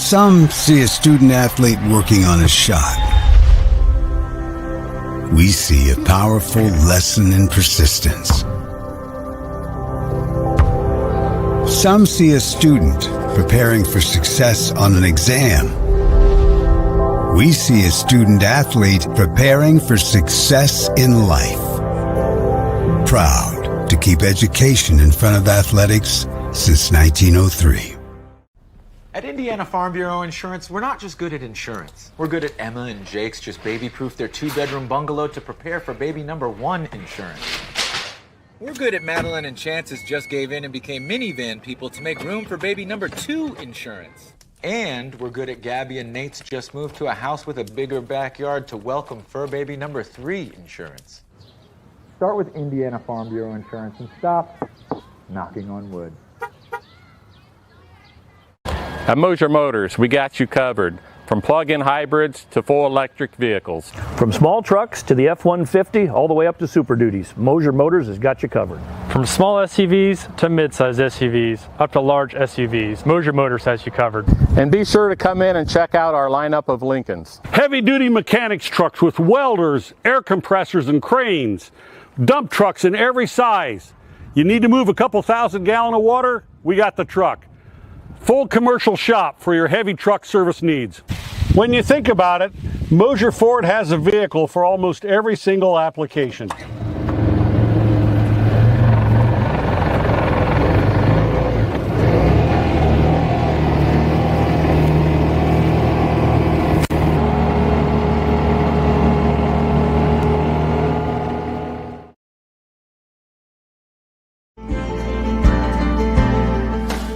Some see a student athlete working on a shot. We see a powerful lesson in persistence. Some see a student preparing for success on an exam. We see a student athlete preparing for success in life. Proud to keep education in front of athletics since 1903. At Indiana Farm Bureau Insurance, we're not just good at insurance. We're good at Emma and Jake's just baby-proof their 2-bedroom bungalow to prepare for baby number 1 insurance. We're good at Madeline and Chance's just gave in and became minivan people to make room for baby number 2 insurance. And we're good at Gabby and Nate's just moved to a house with a bigger backyard to welcome fur baby number 3 insurance. Start with Indiana Farm Bureau Insurance and stop knocking on wood. At Moser Motors, we got you covered. From plug-in hybrids to full electric vehicles. From small trucks to the F-150, all the way up to Super Duties, Moser Motors has got you covered. From small SUVs to mid-size SUVs, up to large SUVs, Moser Motors has you covered. And be sure to come in and check out our lineup of Lincolns. Heavy-duty mechanics trucks with welders, air compressors, and cranes. Dump trucks in every size. You need to move a couple thousand gallons of water? We got the truck. Full commercial shop for your heavy truck service needs. When you think about it, Moser Ford has a vehicle for almost every single application.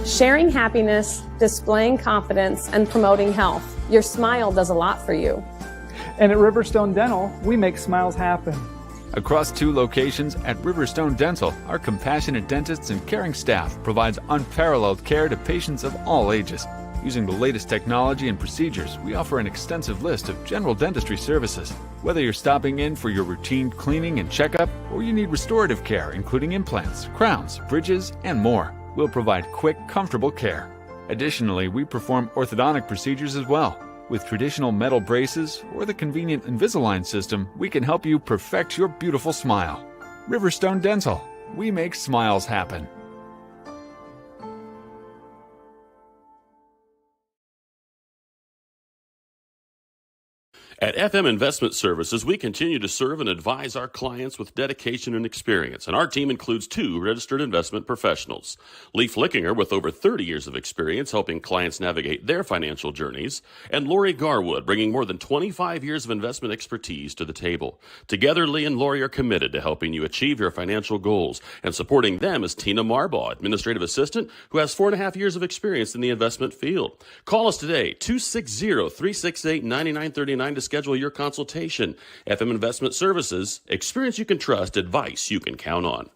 Sharing happiness, displaying confidence, and promoting health. Your smile does a lot for you. And at Riverstone Dental, we make smiles happen. Across 2 locations at Riverstone Dental, our compassionate dentists and caring staff provides unparalleled care to patients of all ages. Using the latest technology and procedures, we offer an extensive list of general dentistry services. Whether you're stopping in for your routine cleaning and checkup, or you need restorative care, including implants, crowns, bridges, and more, we'll provide quick, comfortable care. Additionally, we perform orthodontic procedures as well. With traditional metal braces or the convenient Invisalign system, we can help you perfect your beautiful smile. Riverstone Dental. We make smiles happen. At FM Investment Services, we continue to serve and advise our clients with dedication and experience, and our team includes 2 registered investment professionals. Lee Flickinger, with over 30 years of experience helping clients navigate their financial journeys, and Lori Garwood, bringing more than 25 years of investment expertise to the table. Together, Lee and Lori are committed to helping you achieve your financial goals, and supporting them is Tina Marbaugh, administrative assistant, who has 4.5 years of experience in the investment field. Call us today, 260-368-9939 to schedule your consultation. FM Investment Services, experience you can trust, advice you can count on.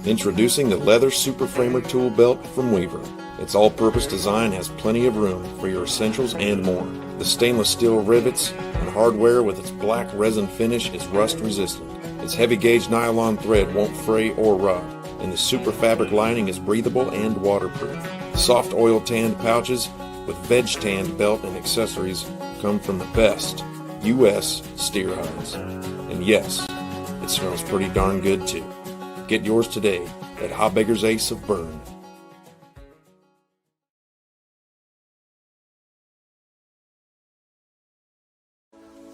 Introducing the leather super framer tool belt from Weaver. Its all-purpose design has plenty of room for your essentials and more. The stainless steel rivets and hardware with its black resin finish is rust resistant. Its heavy gauge nylon thread won't fray or rot, and the super fabric lining is breathable and waterproof. Soft oil tanned pouches with veg tanned belt and accessories come from the best U.S. steer hides. And yes, it smells pretty darn good too. Get yours today at Hobbeger's Ace of Berne.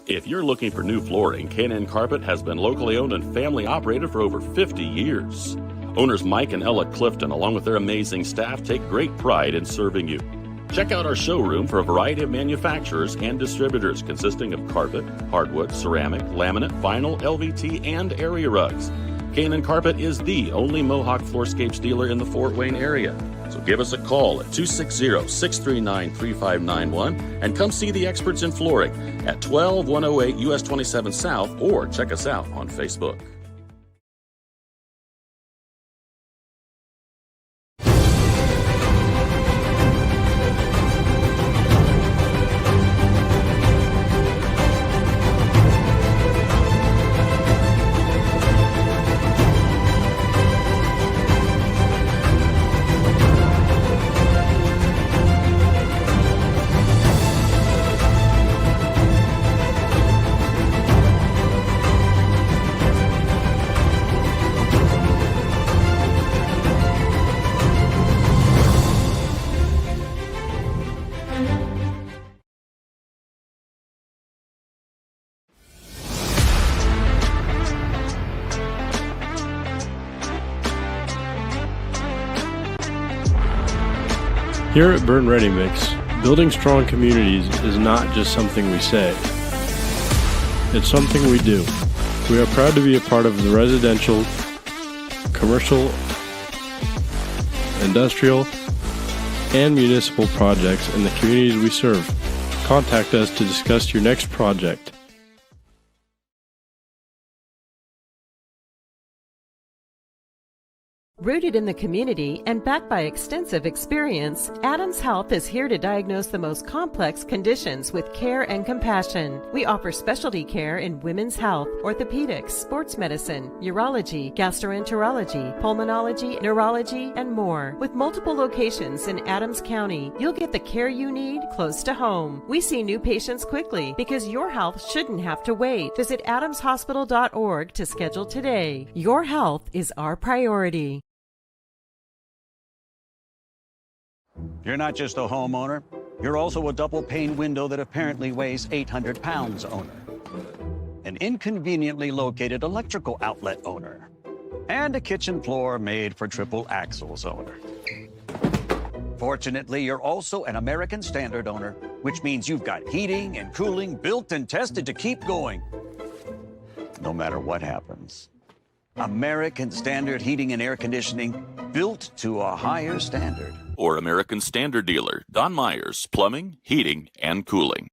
If you're looking for new flooring, K&N Carpet has been locally owned and family operated for over 50 years. Owners Mike and Ella Clifton, along with their amazing staff, take great pride in serving you. Check out our showroom for a variety of manufacturers and distributors consisting of carpet, hardwood, ceramic, laminate, vinyl, LVT, and area rugs. K&N Carpet is the only Mohawk Floorscapes dealer in the Fort Wayne area. So give us a call at 260-639-3591 and come see the experts in flooring at 12108 US 27 South, or check us out on Facebook. Here at Berne Ready Mix, building strong communities is not just something we say. It's something we do. We are proud to be a part of the residential, commercial, industrial, and municipal projects in the communities we serve. Contact us to discuss your next project. Rooted in the community and backed by extensive experience, Adams Health is here to diagnose the most complex conditions with care and compassion. We offer specialty care in women's health, orthopedics, sports medicine, urology, gastroenterology, pulmonology, neurology, and more. With multiple locations in Adams County, you'll get the care you need close to home. We see new patients quickly because your health shouldn't have to wait. Visit adamshospital.org to schedule today. Your health is our priority. You're not just a homeowner, you're also a double-pane window that apparently weighs 800 pounds owner, an inconveniently located electrical outlet owner, and a kitchen floor made for triple axles owner. Fortunately, you're also an American Standard owner, which means you've got heating and cooling built and tested to keep going, no matter what happens. American Standard Heating and Air Conditioning, built to a higher standard. Or American Standard dealer, Don Myers, Plumbing, Heating, and Cooling.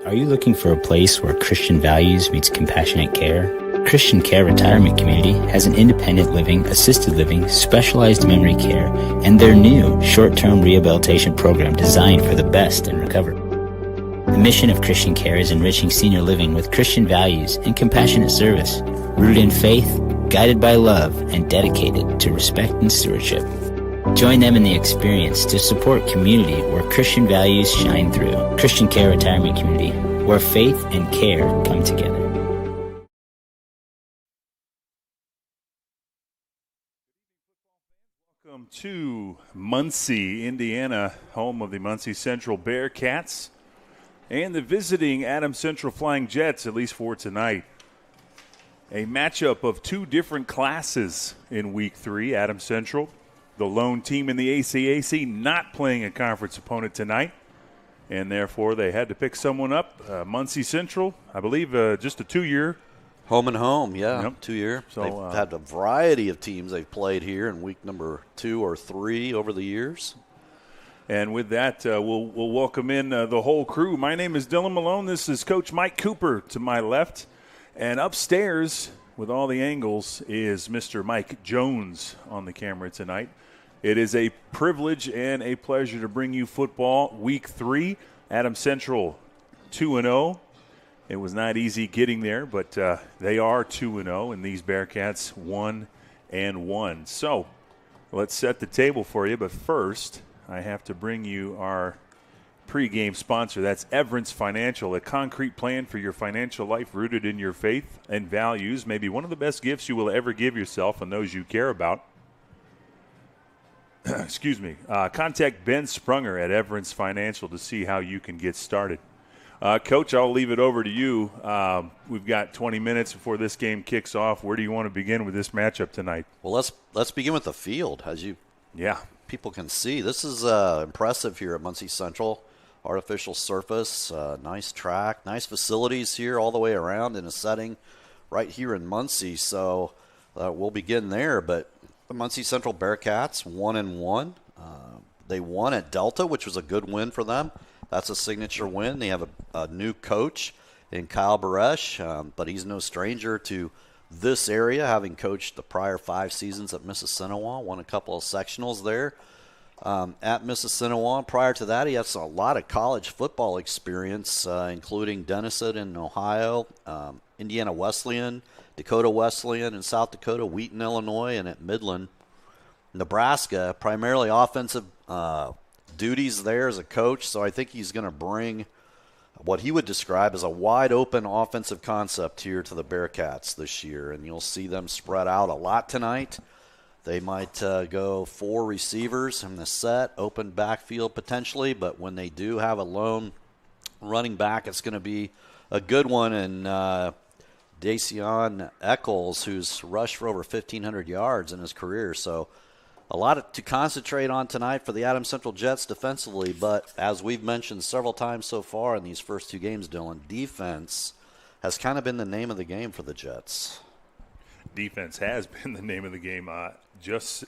Are you looking for a place where Christian values meets compassionate care? Christian Care Retirement Community has an independent living, assisted living, specialized memory care, and their new short-term rehabilitation program designed for the best in recovery. The mission of Christian Care is enriching senior living with Christian values and compassionate service, rooted in faith, guided by love, and dedicated to respect and stewardship. Join them in the experience to support community where Christian values shine through. Christian Care Retirement Community, where faith and care come together. Welcome to Muncie, Indiana, home of the Muncie Central Bearcats and the visiting Adams Central Flying Jets, at least for tonight. A matchup of two different classes in Week 3. Adams Central, the lone team in the ACAC, not playing a conference opponent tonight, and therefore they had to pick someone up. Muncie Central, I believe, just a 2-year. Home and home, yeah, Yep. 2-year. So, They've had a variety of teams they've played here in week number 2 or 3 over the years. And with that, we'll welcome in the whole crew. My name is Dylan Malone. This is Coach Mike Cooper to my left. And upstairs, with all the angles, is Mr. Mike Jones on the camera tonight. It is a privilege and a pleasure to bring you football Week 3. Adams Central 2-0. It was not easy getting there, but they are 2-0, and these Bearcats 1-1. So let's set the table for you. But first, I have to bring you our pregame sponsor. That's Everence Financial, a concrete plan for your financial life rooted in your faith and values. Maybe one of the best gifts you will ever give yourself and those you care about. Excuse me. Contact Ben Sprunger at Everence Financial to see how you can get started. Coach, I'll leave it over to you. We've got 20 minutes before this game kicks off. Where do you want to begin with this matchup tonight? Well, let's begin with the field, as people can see. This is impressive here at Muncie Central. Artificial surface, nice track, nice facilities here all the way around in a setting right here in Muncie. So we'll begin there. But the Muncie Central Bearcats 1-1. They won at Delta, which was a good win for them. That's a signature win. They have a new coach in Kyle Baresh, but he's no stranger to this area, having coached the prior 5 seasons at Mississinewa, won a couple of sectionals there at Mississinewa. Prior to that, he has a lot of college football experience, including Denison in Ohio, Indiana Wesleyan, Dakota Wesleyan in South Dakota, Wheaton, Illinois, and at Midland, Nebraska, primarily offensive duties there as a coach. So I think he's going to bring what he would describe as a wide-open offensive concept here to the Bearcats this year, and you'll see them spread out a lot tonight. They might go 4 receivers in the set, open backfield potentially, but when they do have a lone running back, it's going to be a good one. And Dacian Eccles, who's rushed for over 1,500 yards in his career. So a lot to concentrate on tonight for the Adams Central Jets defensively, but as we've mentioned several times so far in these first 2 games, Dylan, defense has kind of been the name of the game for the Jets. Defense has been the name of the game. Just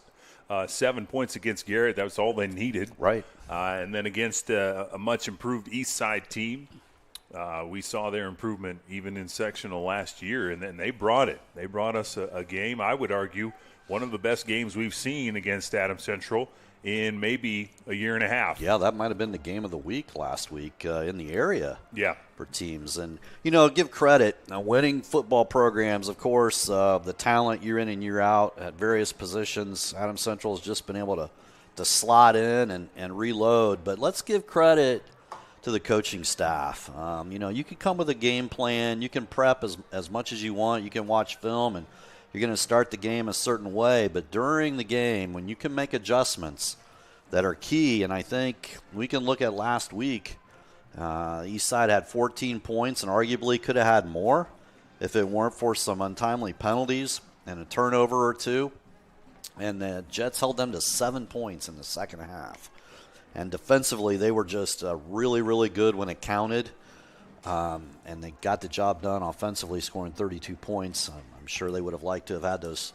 7 points against Garrett. That was all they needed. Right. And then against a much improved East Side team, we saw their improvement even in sectional last year, and then they brought it. They brought us a game, I would argue, one of the best games we've seen against Adams Central in maybe a year and a half. Yeah, that might have been the game of the week last week in the area. Yeah. For teams. And, give credit. Now, winning football programs, of course, the talent year in and year out at various positions. Adams Central has just been able to slot in and reload. But let's give credit to the coaching staff. You can come with a game plan. You can prep as much as you want. You can watch film, and you're going to start the game a certain way. But during the game, when you can make adjustments that are key, and I think we can look at last week, East Side had 14 points and arguably could have had more if it weren't for some untimely penalties and a turnover or two. And the Jets held them to 7 points in the second half. And defensively, they were just really, really good when it counted. And they got the job done offensively, scoring 32 points. I'm sure they would have liked to have had those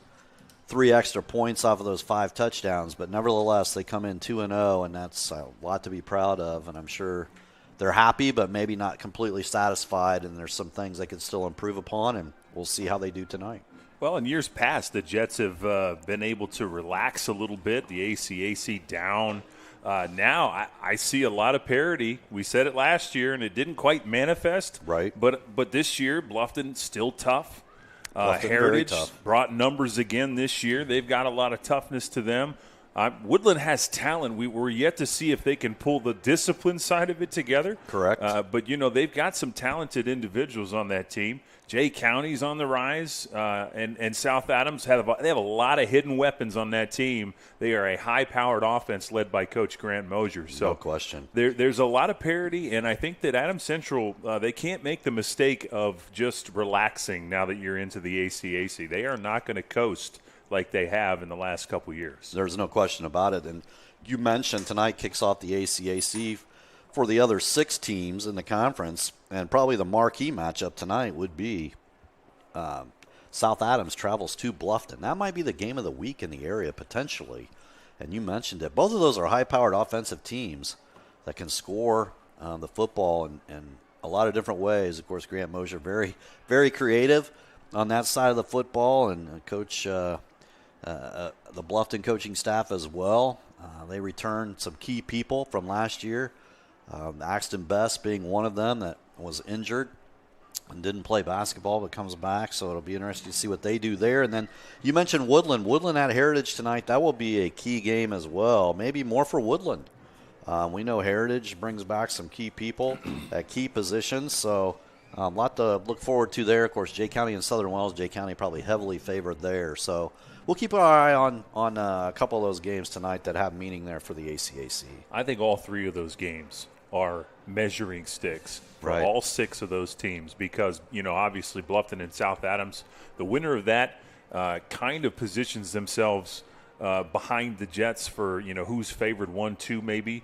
3 extra points off of those 5 touchdowns. But nevertheless, they come in 2-0, and that's a lot to be proud of. And I'm sure they're happy, but maybe not completely satisfied. And there's some things they can still improve upon, and we'll see how they do tonight. Well, in years past, the Jets have been able to relax a little bit. The ACAC down. Now I see a lot of parity. We said it last year, and it didn't quite manifest. Right. But this year, Bluffton's still tough. Heritage tough. Brought numbers again this year. They've got a lot of toughness to them. Woodland has talent. We're yet to see if they can pull the discipline side of it together. Correct. But, they've got some talented individuals on that team. Jay County's on the rise, and South Adams they have a lot of hidden weapons on that team. They are a high-powered offense led by Coach Grant Mosier. So no question. There's a lot of parity, and I think that Adams Central, they can't make the mistake of just relaxing now that you're into the ACAC. They are not going to coast like they have in the last couple years. There's no question about it. And you mentioned tonight kicks off the ACAC for the other 6 teams in the conference, and probably the marquee matchup tonight would be South Adams travels to Bluffton. That might be the game of the week in the area potentially. And you mentioned it. Both of those are high-powered offensive teams that can score the football in a lot of different ways. Of course, Grant Mosier very, very creative on that side of the football, and Coach the Bluffton coaching staff as well. They returned some key people from last year. Axton Best being one of them that was injured and didn't play basketball but comes back, so it'll be interesting to see what they do there. And then you mentioned Woodland. Woodland at Heritage tonight. That will be a key game as well, maybe more for Woodland. We know Heritage brings back some key people at key positions, so a lot to look forward to there. Of course, Jay County and Southern Wells. Jay County probably heavily favored there, so we'll keep our eye on a couple of those games tonight that have meaning there for the ACAC. I think all 3 of those games are measuring sticks for right. all 6 of those teams because, obviously Bluffton and South Adams, the winner of that kind of positions themselves behind the Jets for, who's favored 1-2 maybe.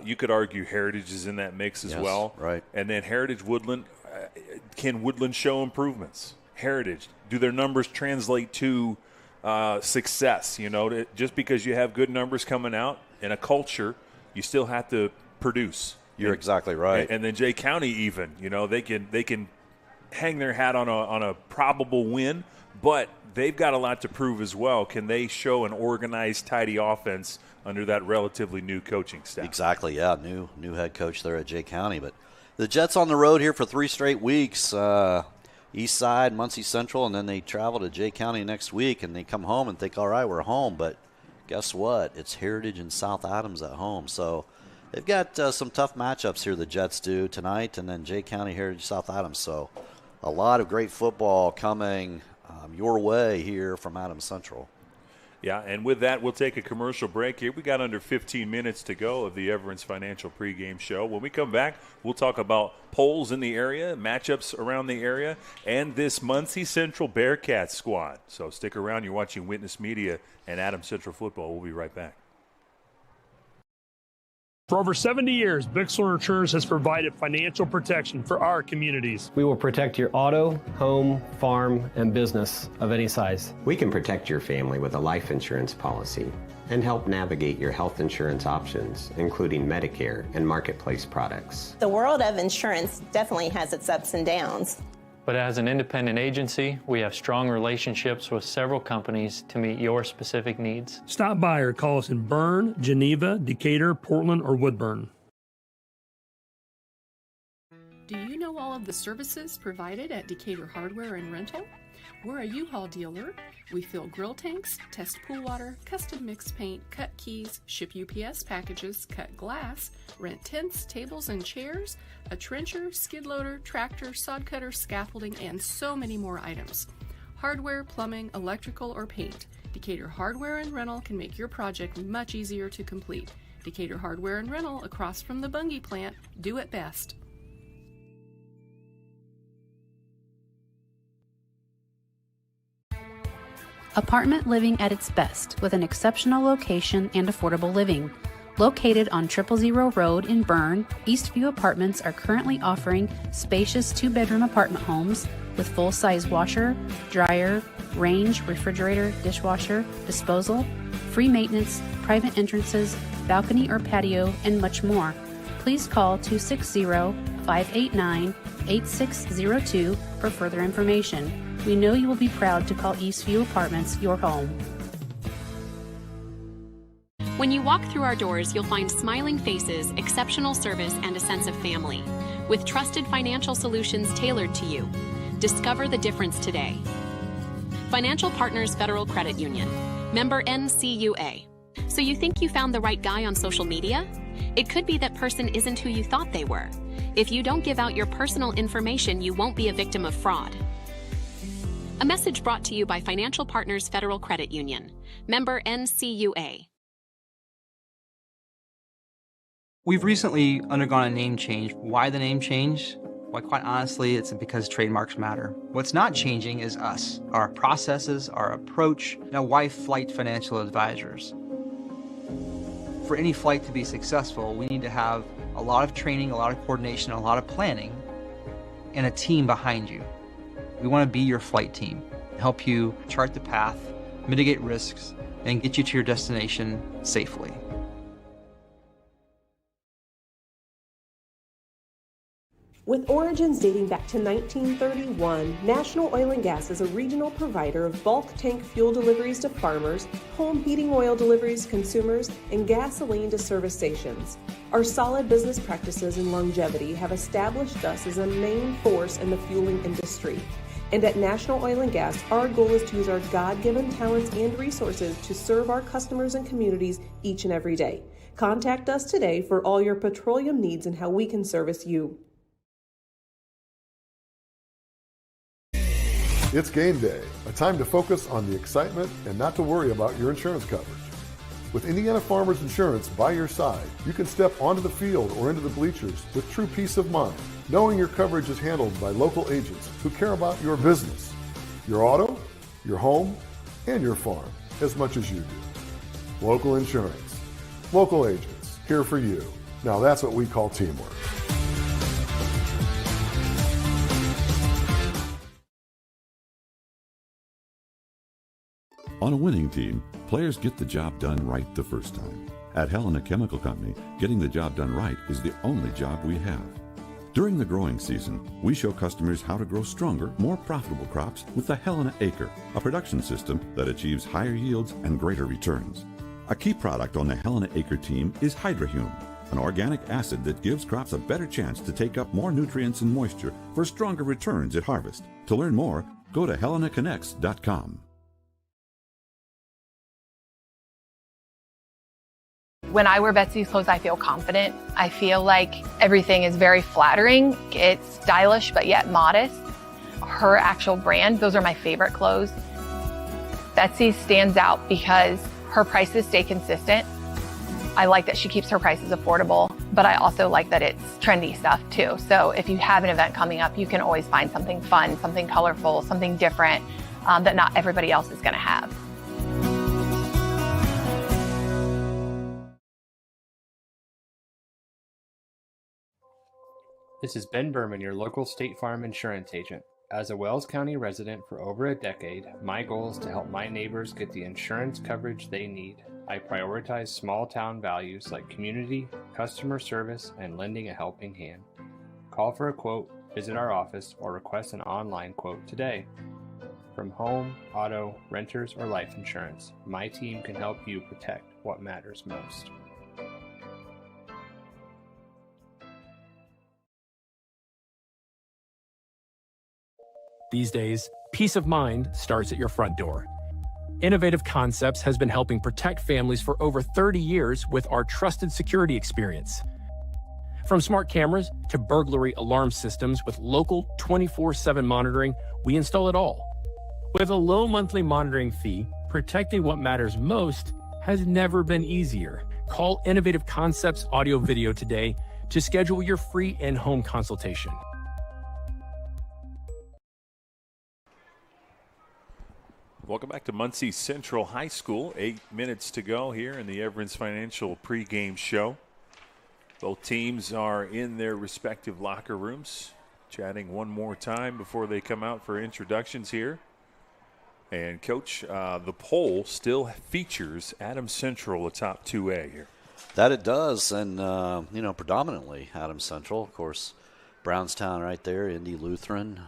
You could argue Heritage is in that mix as well. Right. And then Heritage Woodland, can Woodland show improvements? Heritage, do their numbers translate to success? Just because you have good numbers coming out in a culture, you still have to produce. You're exactly right. And then Jay County even, they can hang their hat on a probable win, but they've got a lot to prove as well. Can they show an organized, tidy offense under that relatively new coaching staff? Exactly, yeah, new head coach there at Jay County. But the Jets on the road here for 3 straight weeks. East Side, Muncie Central, and then they travel to Jay County next week, and they come home and think, all right, we're home. But guess what? It's Heritage and South Adams at home. So they've got some tough matchups here, the Jets do tonight, and then Jay County, Heritage, South Adams. So a lot of great football coming your way here from Adams Central. Yeah, and with that, we'll take a commercial break here. We got under 15 minutes to go of the Everence Financial pregame show. When we come back, we'll talk about polls in the area, matchups around the area, and this Muncie Central Bearcats squad. So stick around. You're watching Witness Media and Adams Central Football. We'll be right back. For over 70 years, Bixler Insurance has provided financial protection for our communities. We will protect your auto, home, farm, and business of any size. We can protect your family with a life insurance policy and help navigate your health insurance options, including Medicare and marketplace products. The world of insurance definitely has its ups and downs. But as an independent agency, we have strong relationships with several companies to meet your specific needs. Stop by or call us in Berne, Geneva, Decatur, Portland, or Woodburn. Do you know all of the services provided at Decatur Hardware and Rental? We're a U-Haul dealer. We fill grill tanks, test pool water, custom mix paint, cut keys, ship UPS packages, cut glass, rent tents, tables, and chairs, a trencher, skid loader, tractor, sod cutter, scaffolding, and so many more items. Hardware, plumbing, electrical, or paint. Decatur Hardware and Rental can make your project much easier to complete. Decatur Hardware and Rental, across from the Bungie plant, do it best. Apartment living at its best with an exceptional location and affordable living. Located on 000 Road in Berne, Eastview Apartments are currently offering spacious 2-bedroom apartment homes with full-size washer, dryer, range, refrigerator, dishwasher, disposal, free maintenance, private entrances, balcony or patio, and much more. Please call 260-589-8602 for further information. We know you will be proud to call Eastview Apartments your home. When you walk through our doors, you'll find smiling faces, exceptional service, and a sense of family. With trusted financial solutions tailored to you. Discover the difference today. Financial Partners Federal Credit Union. Member NCUA. So you think you found the right guy on social media? It could be that person isn't who you thought they were. If you don't give out your personal information, you won't be a victim of fraud. A message brought to you by Financial Partners Federal Credit Union. Member NCUA. We've recently undergone a name change. Why the name change? Well, quite honestly, it's because trademarks matter. What's not changing is us, our processes, our approach. Now, why Flight Financial Advisors? For any flight to be successful, we need to have a lot of training, a lot of coordination, a lot of planning, and a team behind you. We want to be your flight team, help you chart the path, mitigate risks, and get you to your destination safely. With origins dating back to 1931, National Oil and Gas is a regional provider of bulk tank fuel deliveries to farmers, home heating oil deliveries, consumers, and gasoline to service stations. Our solid business practices and longevity have established us as a main force in the fueling industry. And at National Oil and Gas, our goal is to use our God-given talents and resources to serve our customers and communities each and every day. Contact us today for all your petroleum needs and how we can service you. It's game day, a time to focus on the excitement and not to worry about your insurance coverage. With Indiana Farmers Insurance by your side, you can step onto the field or into the bleachers with true peace of mind, knowing your coverage is handled by local agents who care about your business, your auto, your home, and your farm as much as you do. Local insurance, local agents, here for you. Now that's what we call teamwork. On a winning team, players get the job done right the first time. At Helena Chemical Company, getting the job done right is the only job we have. During the growing season, we show customers how to grow stronger, more profitable crops with the Helena Acre, a production system that achieves higher yields and greater returns. A key product on the Helena Acre team is Hydrahume, an organic acid that gives crops a better chance to take up more nutrients and moisture for stronger returns at harvest. To learn more, go to helenaconnects.com. When I wear Betsy's clothes, I feel confident. I feel like everything is very flattering. It's stylish, but yet modest. Her actual brand, those are my favorite clothes. Betsy stands out because her prices stay consistent. I like that she keeps her prices affordable, but I also like that it's trendy stuff too. So if you have an event coming up, you can always find something fun, something colorful, something different that not everybody else is going to have. This is Ben Berman, your local State Farm insurance agent. As a Wells County resident for over a decade, my goal is to help my neighbors get the insurance coverage they need. I prioritize small town values like community, customer service, and lending a helping hand. Call for a quote, visit our office, or request an online quote today. From home, auto, renters, or life insurance, my team can help you protect what matters most. These days, peace of mind starts at your front door. Innovative Concepts has been helping protect families for over 30 years with our trusted security experience. From smart cameras to burglary alarm systems with local 24/7 monitoring, we install it all. With a low monthly monitoring fee, protecting what matters most has never been easier. Call Innovative Concepts Audio Video today to schedule your free in-home consultation. Welcome back to Muncie Central High School. 8 minutes to go here in the Everence Financial pregame show. Both teams are in their respective locker rooms, chatting one more time before they come out for introductions here. And, Coach, the poll still features Adams Central atop 2A here. That it does, and, predominantly Adams Central. Of course, Brownstown right there, Indy Lutheran,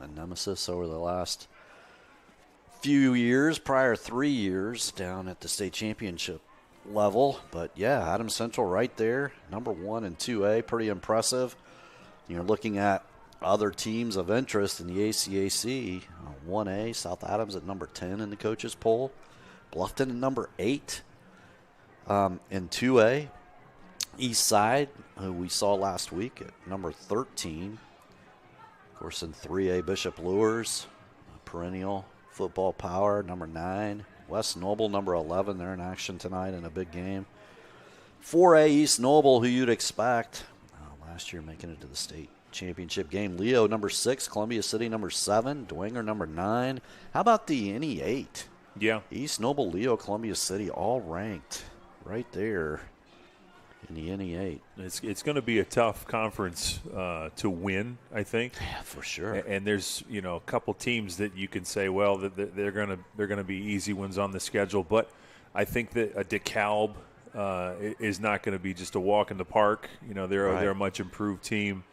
and Nemesis over the last few years, prior 3 years, down at the state championship level. But, yeah, Adams Central right there, number 1 in 2A, pretty impressive. You're looking at other teams of interest in the ACAC, 1A, South Adams at number 10 in the coaches poll, Bluffton at number 8 in 2A, East Side, who we saw last week, at number 13. Of course, in 3A, Bishop Lures, perennial football power, number 9. West Noble, number 11. They're in action tonight in a big game. 4A, East Noble, who you'd expect. Last year making it to the state championship game. Leo, number 6. Columbia City, number 7. Dwenger, number 9. How about the NE8? Yeah. East Noble, Leo, Columbia City, all ranked right there in the NE8. It's going to be a tough conference to win, I think. Yeah, for sure. And there's a couple teams that you can say, well, they're going to be easy ones on the schedule. But I think that a DeKalb is not going to be just a walk in the park. They're a much improved team.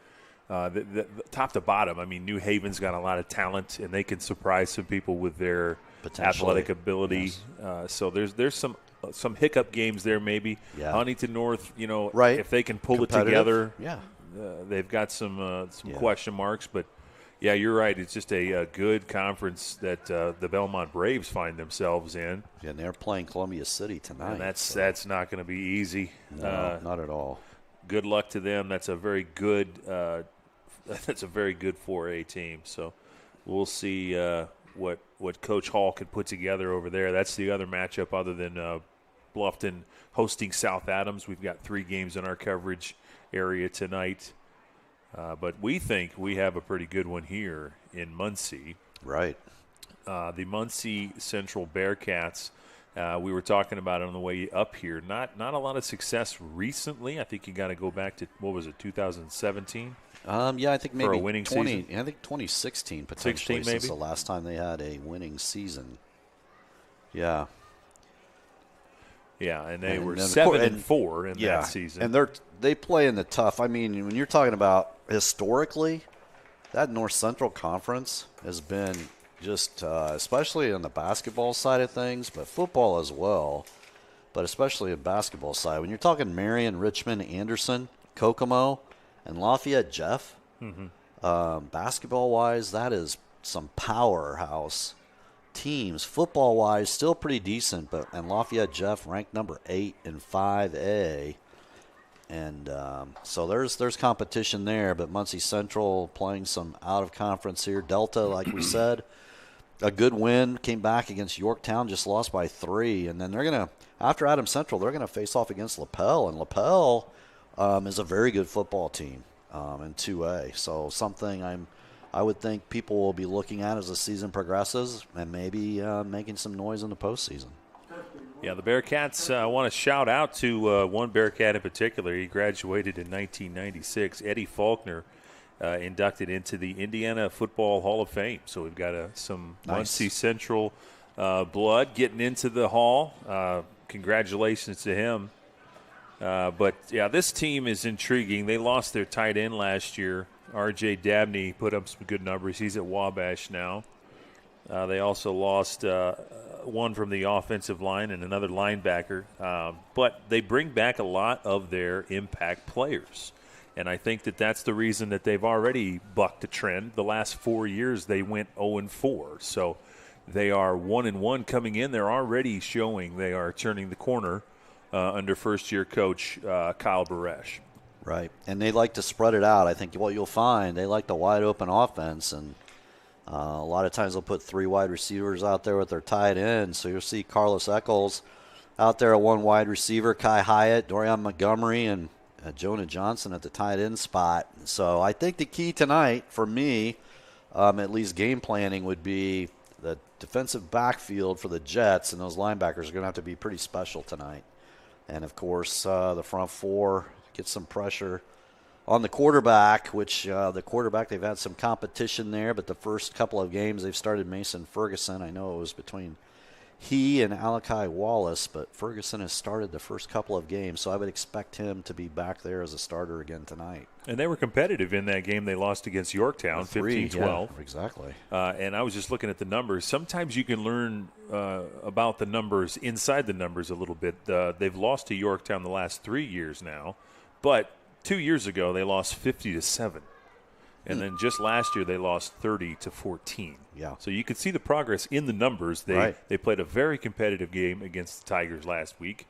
The top to bottom, I mean, New Haven's got a lot of talent, and they can surprise some people with their athletic ability. Yes. So there's some hiccup games there maybe. Yeah. Huntington North, right. if they can pull it together, yeah. They've got some question marks. But, yeah, you're right. It's just a good conference that the Belmont Braves find themselves in. Yeah, and they're playing Columbia City tonight. And that's not going to be easy. No, not at all. Good luck to them. That's a very good 4A team. So we'll see what Coach Hall can put together over there. That's the other matchup other than Bluffton hosting South Adams. We've got 3 games in our coverage area tonight. But we think we have a pretty good one here in Muncie. Right. The Muncie Central Bearcats, we were talking about it on the way up here. Not a lot of success recently. I think you got to go back to, 2017? Yeah, I think maybe for a winning season. I think 2016 potentially. 16 maybe? Since the last time they had a winning season. Yeah. Yeah, and they were 7-4 in that season. And they play in the tough. I mean, when you're talking about historically, that North Central Conference has been just, especially on the basketball side of things, but football as well, but especially on the basketball side. When you're talking Marion, Richmond, Anderson, Kokomo, and Lafayette Jeff, basketball-wise, that is some powerhouse teams. Football-wise, still pretty decent, and Lafayette Jeff ranked number 8 in 5A. And so there's competition there, but Muncie Central playing some out-of-conference here. Delta, like we said, a good win, came back against Yorktown, just lost by 3. And then they're going to, after Adams Central, they're going to face off against LaPel. And LaPel is a very good football team in 2A. So something I would think people will be looking at as the season progresses and maybe making some noise in the postseason. Yeah, the Bearcats, I want to shout out to one Bearcat in particular. He graduated in 1996. Eddie Faulkner inducted into the Indiana Football Hall of Fame. So we've got some Muncie Central blood getting into the hall. Congratulations to him. But, yeah, this team is intriguing. They lost their tight end last year. R.J. Dabney put up some good numbers. He's at Wabash now. They also lost one from the offensive line and another linebacker. But they bring back a lot of their impact players. And I think that's the reason that they've already bucked a trend. The last 4 years they went 0-4. So they are 1-1 coming in. They're already showing they are turning the corner under first-year coach Kyle Baresh. Right, and they like to spread it out. I think what you'll find, they like the wide-open offense, and a lot of times they'll put 3 wide receivers out there with their tight ends. So you'll see Carlos Eccles out there at 1 wide receiver, Kai Hyatt, Dorian Montgomery, and Jonah Johnson at the tight end spot. So I think the key tonight for me, at least game planning, would be the defensive backfield for the Jets, and those linebackers are going to have to be pretty special tonight. And, of course, the front 4 get some pressure on the quarterback, which the quarterback, they've had some competition there, but the first couple of games they've started Mason Ferguson. I know it was between he and Alakai Wallace, but Ferguson has started the first couple of games, so I would expect him to be back there as a starter again tonight. And they were competitive in that game they lost against Yorktown, 15-12. Yeah, exactly. And I was just looking at the numbers. Sometimes you can learn about the numbers inside the numbers a little bit. They've lost to Yorktown the last 3 years now, but 2 years ago they lost 50-7. And then just last year they lost 30-14. Yeah. So you could see the progress in the numbers. They played a very competitive game against the Tigers last week.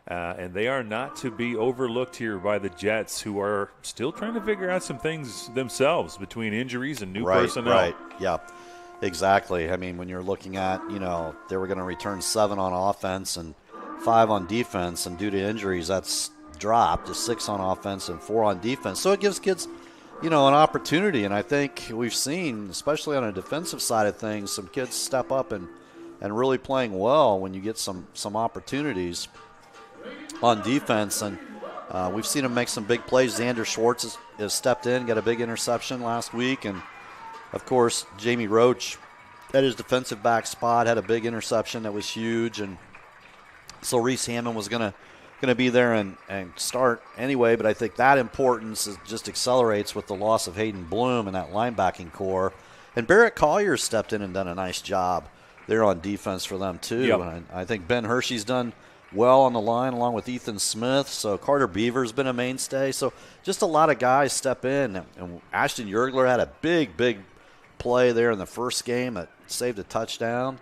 And they are not to be overlooked here by the Jets, who are still trying to figure out some things themselves between injuries and new personnel. Right, yeah, exactly. I mean, when you're looking at, they were going to return 7 on offense and 5 on defense, and due to injuries, that's dropped to 6 on offense and 4 on defense. So it gives kids an opportunity, and I think we've seen, especially on a defensive side of things, some kids step up and really playing well when you get some opportunities on defense, and we've seen them make some big plays. Xander Schwartz has stepped in, got a big interception last week, and, of course, Jamie Roach at his defensive back spot had a big interception that was huge, and so Reese Hammond was going to be there and start anyway, but I think that importance just accelerates with the loss of Hayden Bloom and that linebacking core. And Barrett Collier stepped in and done a nice job there on defense for them too. Yep. And I think Ben Hershey's done well on the line along with Ethan Smith. So Carter Beaver's been a mainstay. So just a lot of guys step in. And Ashton Yergler had a big play there in the first game that saved a touchdown.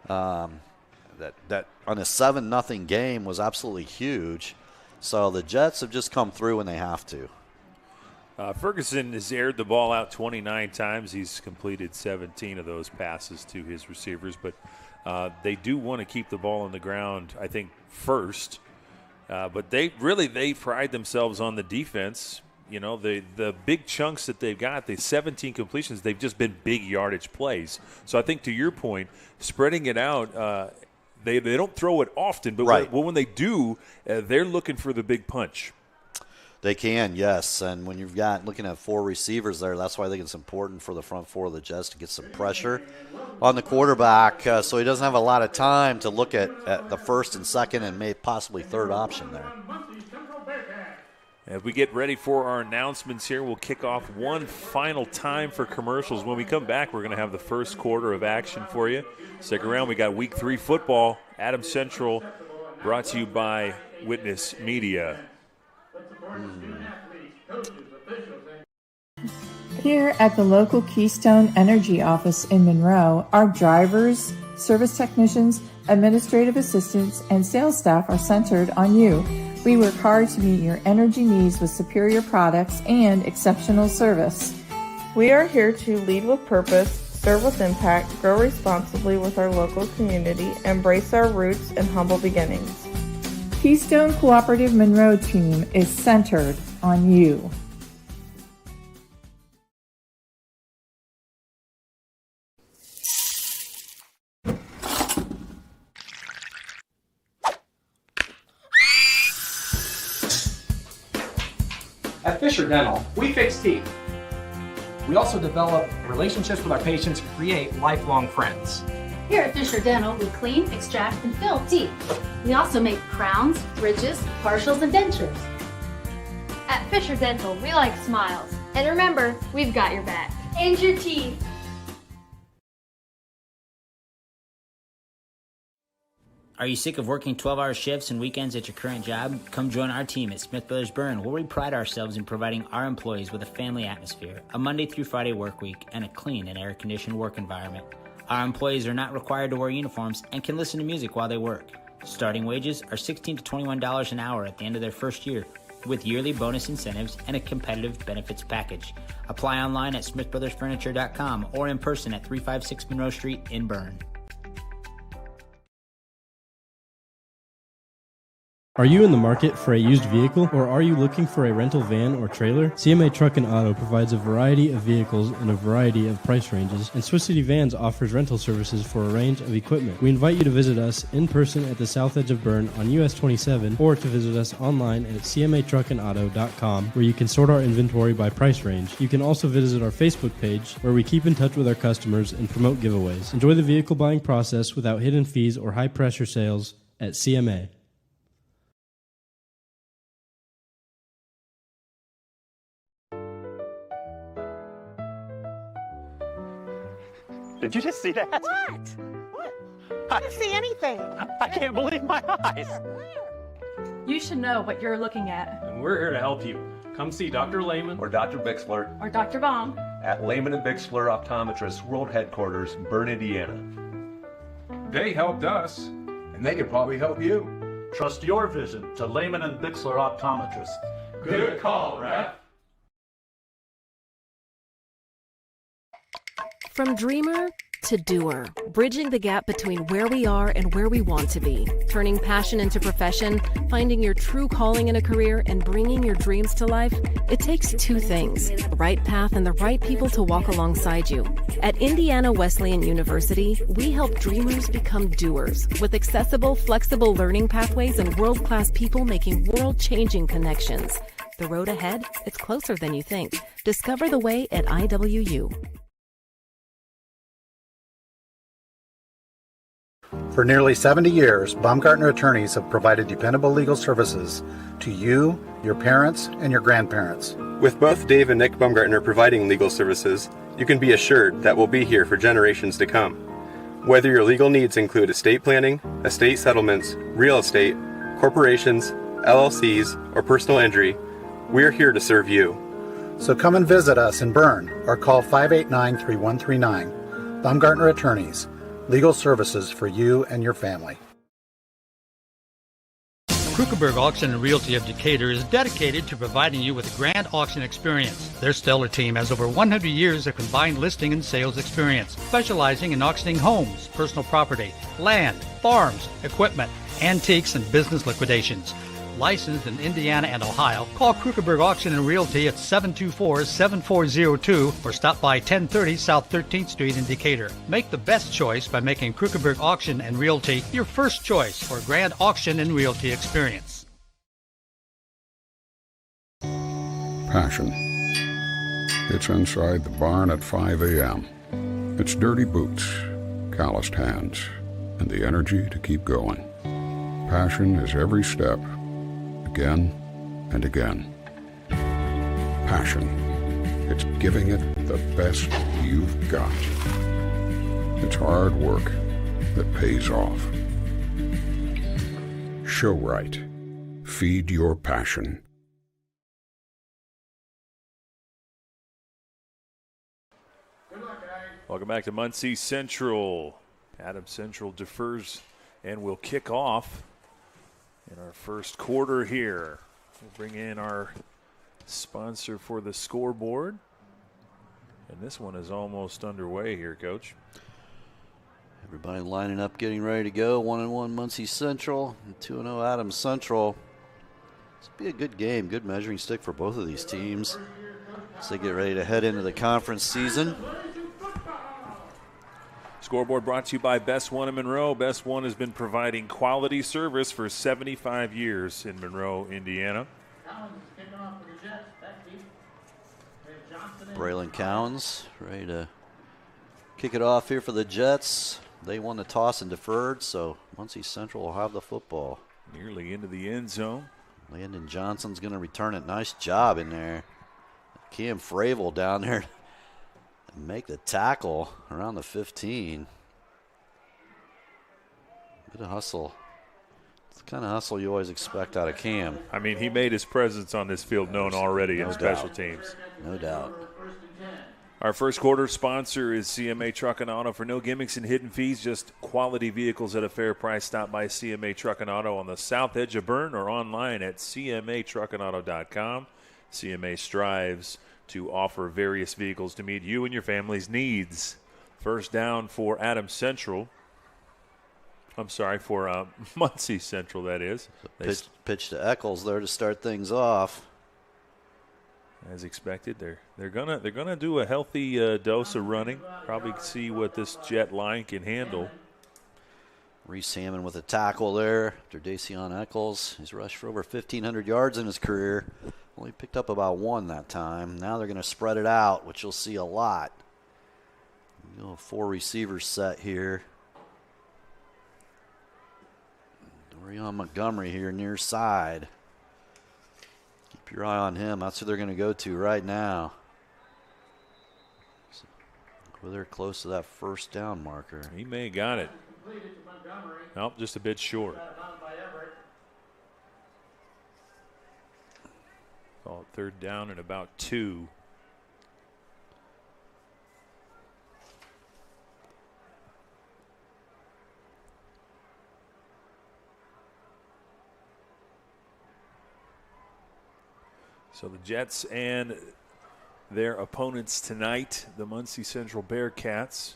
That on a 7-0 game was absolutely huge. So the Jets have just come through when they have to. Ferguson has aired the ball out 29 times. He's completed 17 of those passes to his receivers. But they do want to keep the ball on the ground, I think, first. But they pride themselves on the defense. The big chunks that they've got, the 17 completions, they've just been big yardage plays. So I think to your point, spreading it out, they don't throw it often, but when they do, they're looking for the big punch. They can, yes. And when you've got looking at 4 receivers there, that's why I think it's important for the front 4 of the Jets to get some pressure on the quarterback so he doesn't have a lot of time to look at the first and second and maybe possibly third option there. As we get ready for our announcements here, we'll kick off one final time for commercials. When we come back, we're going to have the first quarter of action for you. Stick around. We got Week 3 football, Adams Central, brought to you by Witness Media. Here at the local Keystone Energy office in Monroe, our drivers, service technicians, administrative assistants, and sales staff are centered on you. We work hard to meet your energy needs with superior products and exceptional service. We are here to lead with purpose, serve with impact, grow responsibly with our local community, embrace our roots and humble beginnings. Keystone Cooperative Monroe team is centered on you. At Fisher Dental, we fix teeth. We also develop relationships with our patients and create lifelong friends. Here at Fisher Dental, we clean, extract, and fill teeth. We also make crowns, bridges, partials, and dentures. At Fisher Dental, we like smiles. And remember, we've got your back. And your teeth. Are you sick of working 12-hour shifts and weekends at your current job? Come join our team at Smith Brothers Berne, where we pride ourselves in providing our employees with a family atmosphere, a Monday through Friday work week, and a clean and air-conditioned work environment. Our employees are not required to wear uniforms and can listen to music while they work. Starting wages are $16 to $21 an hour at the end of their first year, with yearly bonus incentives and a competitive benefits package. Apply online at smithbrothersfurniture.com or in person at 356 Monroe Street in Berne. Are you in the market for a used vehicle, or are you looking for a rental van or trailer? CMA Truck and Auto provides a variety of vehicles in a variety of price ranges, and Swiss City Vans offers rental services for a range of equipment. We invite you to visit us in person at the south edge of Berne on US 27, or to visit us online at cmatruckandauto.com, where you can sort our inventory by price range. You can also visit our Facebook page, where we keep in touch with our customers and promote giveaways. Enjoy the vehicle buying process without hidden fees or high-pressure sales at CMA. Did you just see that? What? I didn't see anything. I can't believe my eyes. You should know what you're looking at. And we're here to help you. Come see Dr. Lehman or Dr. Bixler or Dr. Baum at Lehman & Bixler Optometrists World Headquarters, Berne, Indiana. They helped us, and they can probably help you. Trust your vision to Lehman & Bixler Optometrists. Good call, Raf. From dreamer to doer, bridging the gap between where we are and where we want to be, turning passion into profession, finding your true calling in a career, and bringing your dreams to life, it takes two things: the right path and the right people to walk alongside you. At Indiana Wesleyan University, we help dreamers become doers with accessible, flexible learning pathways and world-class people making world-changing connections. The road ahead, it's closer than you think. Discover the way at IWU. For nearly 70 years, Baumgartner attorneys have provided dependable legal services to you, your parents, and your grandparents. With both Dave and Nick Baumgartner providing legal services, you can be assured that we'll be here for generations to come. Whether your legal needs include estate planning, estate settlements, real estate, corporations, LLCs, or personal injury, we're here to serve you. So come and visit us in Berne or call 589-3139. Baumgartner Attorneys. Legal services for you and your family. Krukeberg Auction and Realty of Decatur is dedicated to providing you with a grand auction experience. Their stellar team has over 100 years of combined listing and sales experience, specializing in auctioning homes, personal property, land, farms, equipment, antiques, and business liquidations. Licensed in Indiana and Ohio, call Krukeberg Auction and Realty at 724-7402 or stop by 1030 South 13th Street in Decatur. Make the best choice by making Krukeberg Auction and Realty your first choice for a grand auction and realty experience. Passion. It's inside the barn at 5 a.m. It's dirty boots, calloused hands, and the energy to keep going. Passion is every step, again and again. Passion. It's giving it the best you've got. It's hard work that pays off. Show right. Feed your passion. Welcome back to Muncie Central. Adams Central defers and will kick off in our first quarter here. We'll bring in our sponsor for the scoreboard And this one is almost underway here, Coach. Everybody lining up, getting ready to go. 1-1 Muncie Central, and 2-0 Adams Central. This will be a good game, good measuring stick for both of these teams as they get ready to head into the conference season. Scoreboard brought to you by Best One in Monroe. Best One has been providing quality service for 75 years in Monroe, Indiana. Braylon Cowens ready to kick it off here for the Jets. They won the toss and deferred, so Muncie Central will have the football. Nearly into the end zone. Landon Johnson's going to return it. Nice job in there. Cam Fravel down there and make the tackle around the 15. Good hustle. It's the kind of hustle you always expect out of Cam. I mean, he made his presence on this field known already in special teams. No doubt. Our first quarter sponsor is CMA Truck and Auto. For no gimmicks and hidden fees, just quality vehicles at a fair price. Stop by CMA Truck and Auto on the south edge of Berne or online at cmatruckandauto.com. CMA strives to offer various vehicles to meet you and your family's needs. First down for Adams Central. I'm sorry, for Muncie Central, that is. Pitch to Eccles there to start things off. As expected, they're gonna do a healthy dose of running. Probably see what this Jet line can handle. Reese Hammond with a tackle there after Dacian Eccles. He's rushed for over 1,500 yards in his career. Only picked up about 1 that time. Now they're going to spread it out, which you'll see a lot. 4 receivers set here. Dorian Montgomery here near side. Keep your eye on him. That's who they're going to go to right now. So they're close to that first down marker. He may have got it. Nope, just a bit short. Call it third down and about 2. So the Jets and their opponents tonight, the Muncie Central Bearcats.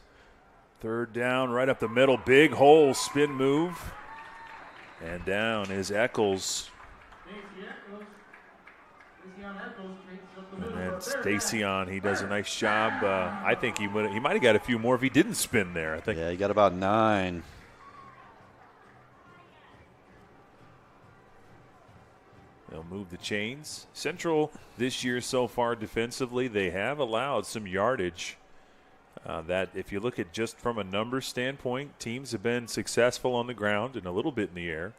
Third down, right up the middle, big hole, spin move. And down is Eccles. And then Dacian, he does a nice job. I think he might have got a few more if he didn't spin there. I think. Yeah, he got about 9. They'll move the chains. Central this year so far defensively, they have allowed some yardage. That if you look at just from a numbers standpoint, teams have been successful on the ground and a little bit in the air,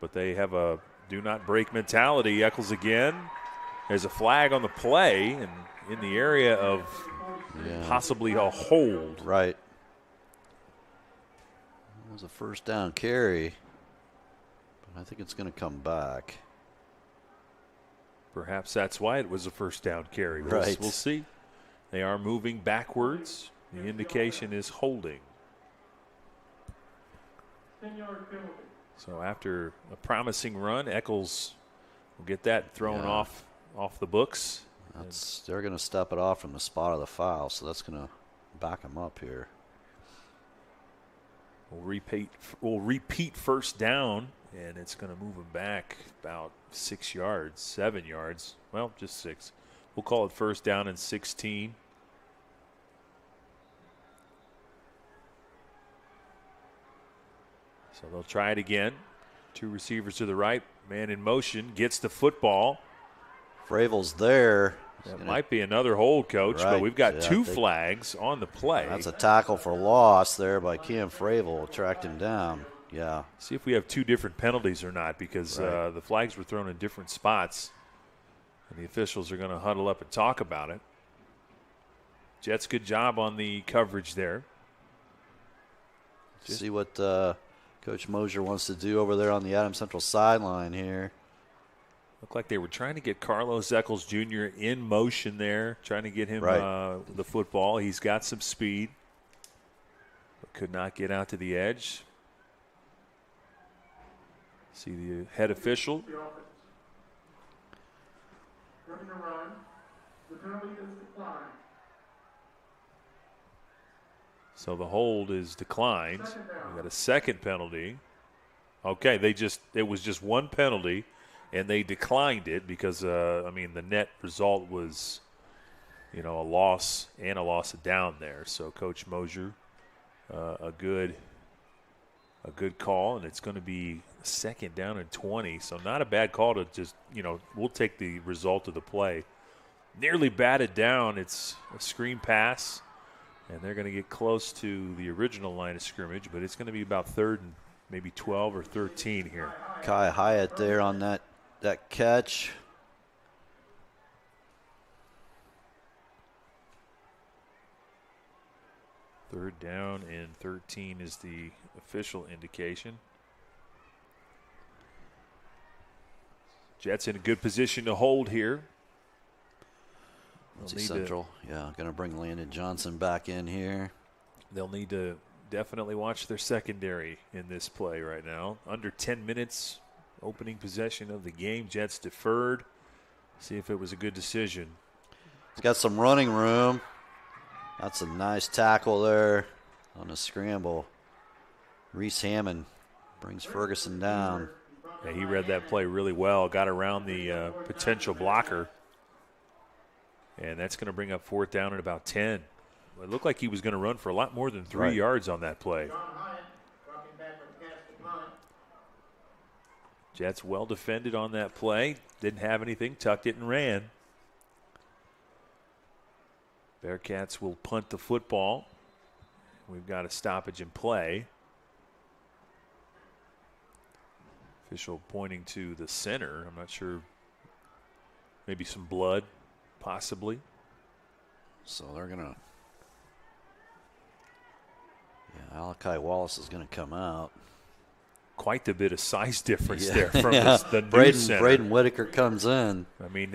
but they have a do not break mentality. Eccles again. There's a flag on the play and in the area of possibly a hold. Right. It was a first down carry, but I think it's going to come back. Perhaps that's why it was a first down carry. Right. We'll see. They are moving backwards. The indication is holding. So after a promising run, Eccles will get that thrown off the books. They're going to step it off from the spot of the foul, so that's going to back them up here. We'll repeat first down, and it's going to move them back about 6 yards, 7 yards. Well, just 6. We'll call it first down and 16. So they'll try it again. 2 receivers to the right. Man in motion, gets the football. Fravel's there. That might be another hold, Coach, but we've got 2 flags on the play. That's a tackle for loss there by Cam Fravel. Tracked him down. Yeah. See if we have 2 different penalties or not, because the flags were thrown in different spots. And the officials are going to huddle up and talk about it. Jets, good job on the coverage there. See what Coach Mosier wants to do over there on the Adams Central sideline here. Looked like they were trying to get Carlos Eccles Jr. in motion there, trying to get him the football. He's got some speed, but could not get out to the edge. See the head official. So the hold is declined. We got a second penalty. Okay, it was just one penalty, and they declined it because, the net result was, a loss and a loss of down there. So Coach Mosier, a good call, and it's going to be 2nd down and 20. So not a bad call to just, we'll take the result of the play. Nearly batted down. It's a screen pass, and they're going to get close to the original line of scrimmage, but it's going to be about 3rd and maybe 12 or 13 here. Kai Hyatt there on that catch. Third down and 13 is the official indication. Jets in a good position to hold here. Muncie Central, going to bring Landon Johnson back in here. They'll need to definitely watch their secondary in this play right now. Under 10 minutes, opening possession of the game. Jets deferred. See if it was a good decision. He's got some running room. That's a nice tackle there on a scramble. Reese Hammond brings Ferguson down. Yeah, he read that play really well. Got around the potential blocker. And that's going to bring up 4th down at about 10. It looked like he was going to run for a lot more than 3 yards on that play. Jets well defended on that play. Didn't have anything, tucked it and ran. Bearcats will punt the football. We've got a stoppage in play. Official pointing to the center. I'm not sure. Maybe some blood, possibly. So they're going to. Yeah, Alakai Wallace is going to come out. Quite a bit of size difference there from the new center. Braden Whitaker comes in. I mean,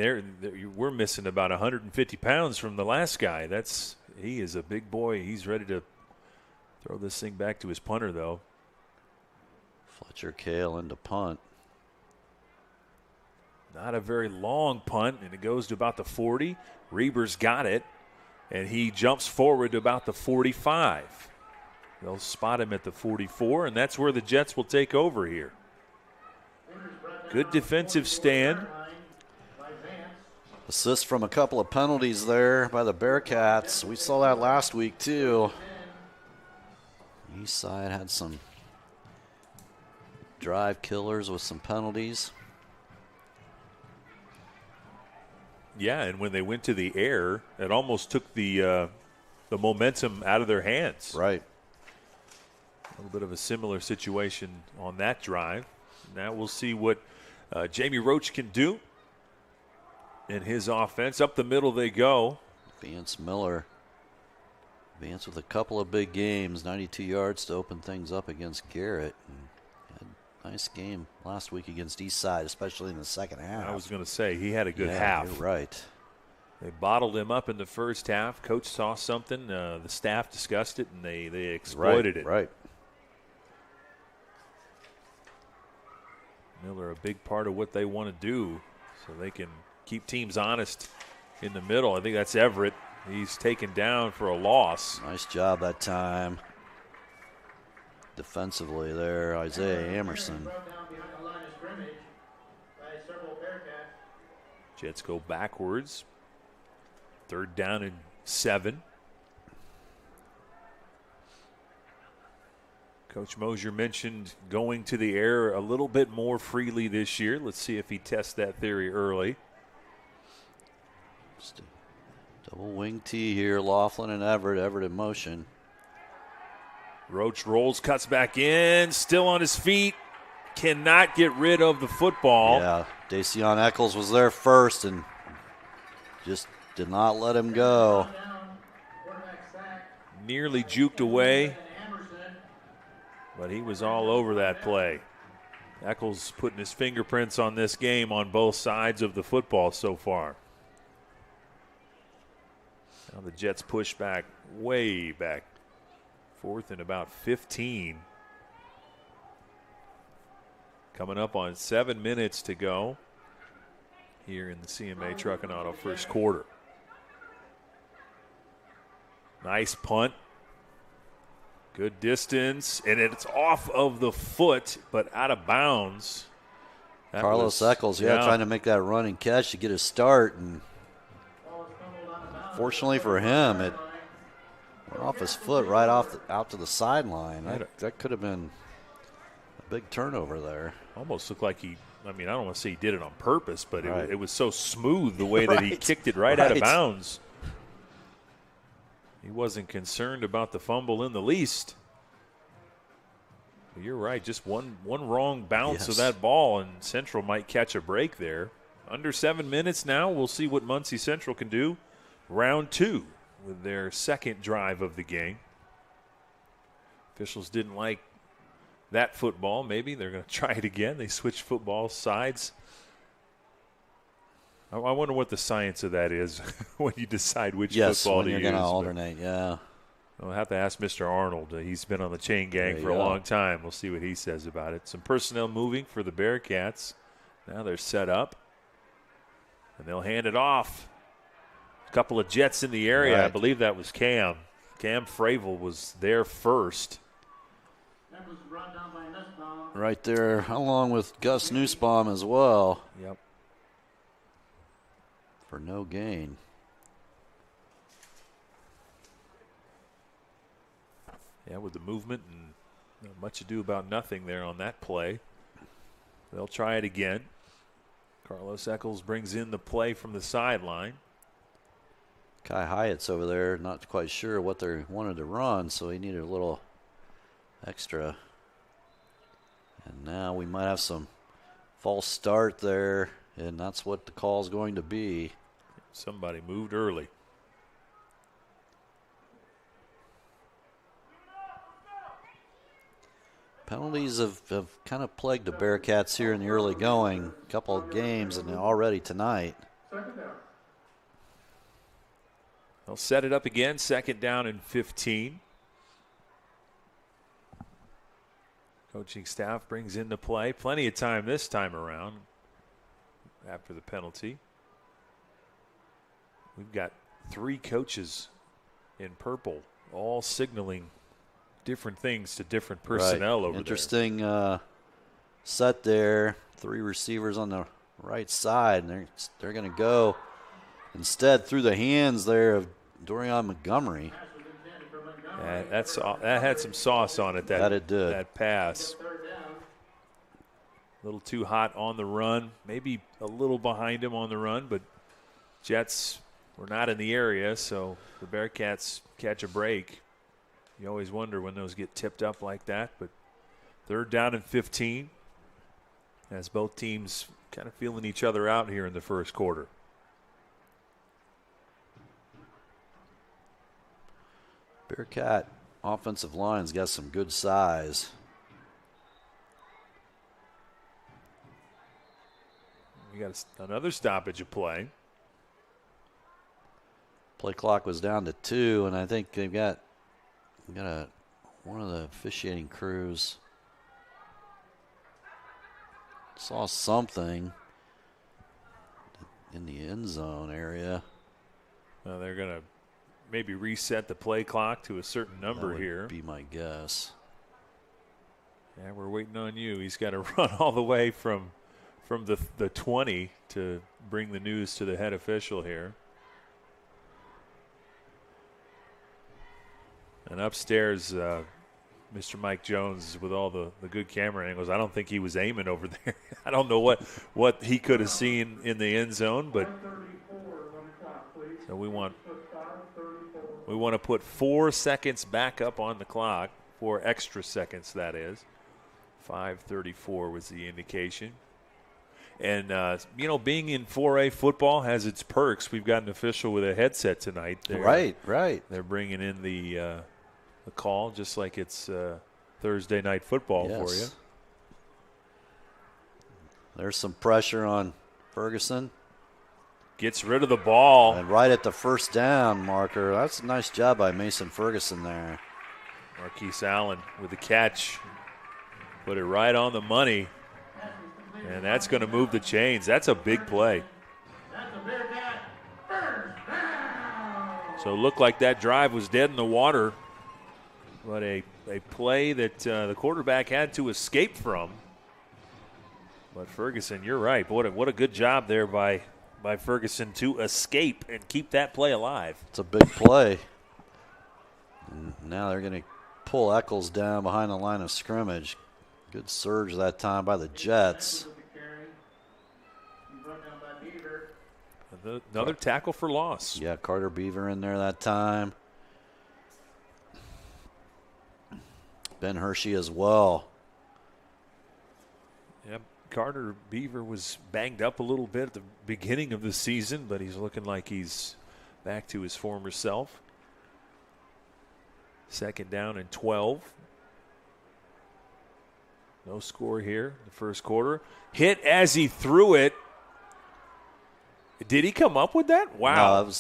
we're missing about 150 pounds from the last guy. He is a big boy. He's ready to throw this thing back to his punter, though. Fletcher Cale into punt. Not a very long punt, and it goes to about the 40. Reber's got it, and he jumps forward to about the 45. They'll spot him at the 44, and that's where the Jets will take over here. Good defensive stand. Assist from a couple of penalties there by the Bearcats. We saw that last week, too. East side had some drive killers with some penalties. Yeah, and when they went to the air, it almost took the momentum out of their hands. Right. A little bit of a similar situation on that drive. Now we'll see what Jamie Roach can do in his offense. Up the middle they go. Vance Miller. Vance with a couple of big games, 92 yards to open things up against Garrett. Had a nice game last week against Eastside, especially in the second half. I was going to say, he had a good half. You're right. They bottled him up in the first half. Coach saw something. The staff discussed it, and they exploited it. Right. Miller, a big part of what they want to do so they can keep teams honest in the middle. I think that's Everett. He's taken down for a loss. Nice job that time. Defensively there, Isaiah Emerson. Jets go backwards. 3rd down and 7. Coach Mosier mentioned going to the air a little bit more freely this year. Let's see if he tests that theory early. Just a double wing T here, Laughlin and Everett. Everett in motion. Roach rolls, cuts back in, still on his feet. Cannot get rid of the football. Yeah, Dacian Eccles was there first and just did not let him go. Nearly juked away, but he was all over that play. Eccles putting his fingerprints on this game on both sides of the football so far. Now the Jets push back, way back. 4th and about 15. Coming up on 7 minutes to go here in the CMA Truck and Auto first quarter. Nice punt. Good distance, and it's off of the foot, but out of bounds. Carlos Eccles, trying to make that running catch to get a start, and fortunately for him, it went off his foot right out to the sideline. That could have been a big turnover there. Almost looked like I don't want to say he did it on purpose, but it was so smooth the way that he kicked it right out of bounds. He wasn't concerned about the fumble in the least. But you're right, just one wrong bounce of that ball, and Central might catch a break there. Under 7 minutes now. We'll see what Muncie Central can do. Round 2 with their second drive of the game. Officials didn't like that football. Maybe they're going to try it again. They switched football sides. I wonder what the science of that is when you decide which football to use. Yes, when you're going to alternate, I'll have to ask Mr. Arnold. He's been on the chain gang for a long time. We'll see what he says about it. Some personnel moving for the Bearcats. Now they're set up, and they'll hand it off. A couple of jets in the area. Right. I believe that was Cam. Cam Fravel was there first. Right there, along with Gus Nussbaum as well. Yep. For no gain. Yeah, with the movement and much ado about nothing there on that play. They'll try it again. Carlos Eccles brings in the play from the sideline. Kai Hyatt's over there, not quite sure what they wanted to run, so he needed a little extra. And now we might have some false start there, and that's what the call is going to be. Somebody moved early. Penalties have kind of plagued the Bearcats here in the early going. A couple of games and already tonight. They'll set it up again, 2nd down and 15. Coaching staff brings in the play. Plenty of time this time around after the penalty. We've got 3 coaches in purple, all signaling different things to different personnel over there. Interesting set there. 3 receivers on the right side, and they're going to go instead through the hands there of Dorian Montgomery. That had some sauce on it. That it did. That pass. A little too hot on the run. Maybe a little behind him on the run, but Jets were not in the area, so the Bearcats catch a break. You always wonder when those get tipped up like that, but 3rd down and 15 as both teams kind of feeling each other out here in the first quarter. Bearcat offensive line's got some good size. We got another stoppage of play. Play clock was down to 2, and I think they've got one of the officiating crews saw something in the end zone area. Well, they're going to maybe reset the play clock to a certain number here. That would be my guess. Yeah, we're waiting on you. He's got to run all the way from the 20 to bring the news to the head official here. And upstairs, Mr. Mike Jones, with all the good camera angles, I don't think he was aiming over there. I don't know what he could have seen in the end zone, but so we want to put 4 seconds back up on the clock, 4 extra seconds, that is. 5:34 was the indication. And, being in 4A football has its perks. We've got an official with a headset tonight. Right. They're bringing in the call just like it's Thursday night football for you. There's some pressure on Ferguson. Gets rid of the ball. And right at the 1st down marker. That's a nice job by Mason Ferguson there. Marquise Allen with the catch. Put it right on the money. And that's going to move the chains. That's a big play. So it looked like that drive was dead in the water. but a play that the quarterback had to escape from. But Ferguson, you're right. What a good job there by Ferguson to escape and keep that play alive. It's a big play. And now they're going to pull Eccles down behind the line of scrimmage. Good surge that time by the Jets. Another tackle for loss. Yeah, Carter Beaver in there that time. Ben Hershey as well. Yep, Carter Beaver was banged up a little bit at the beginning of the season, but he's looking like he's back to his former self. 2nd down and 12. No score here in the first quarter. Hit as he threw it. Did he come up with that? Wow. No,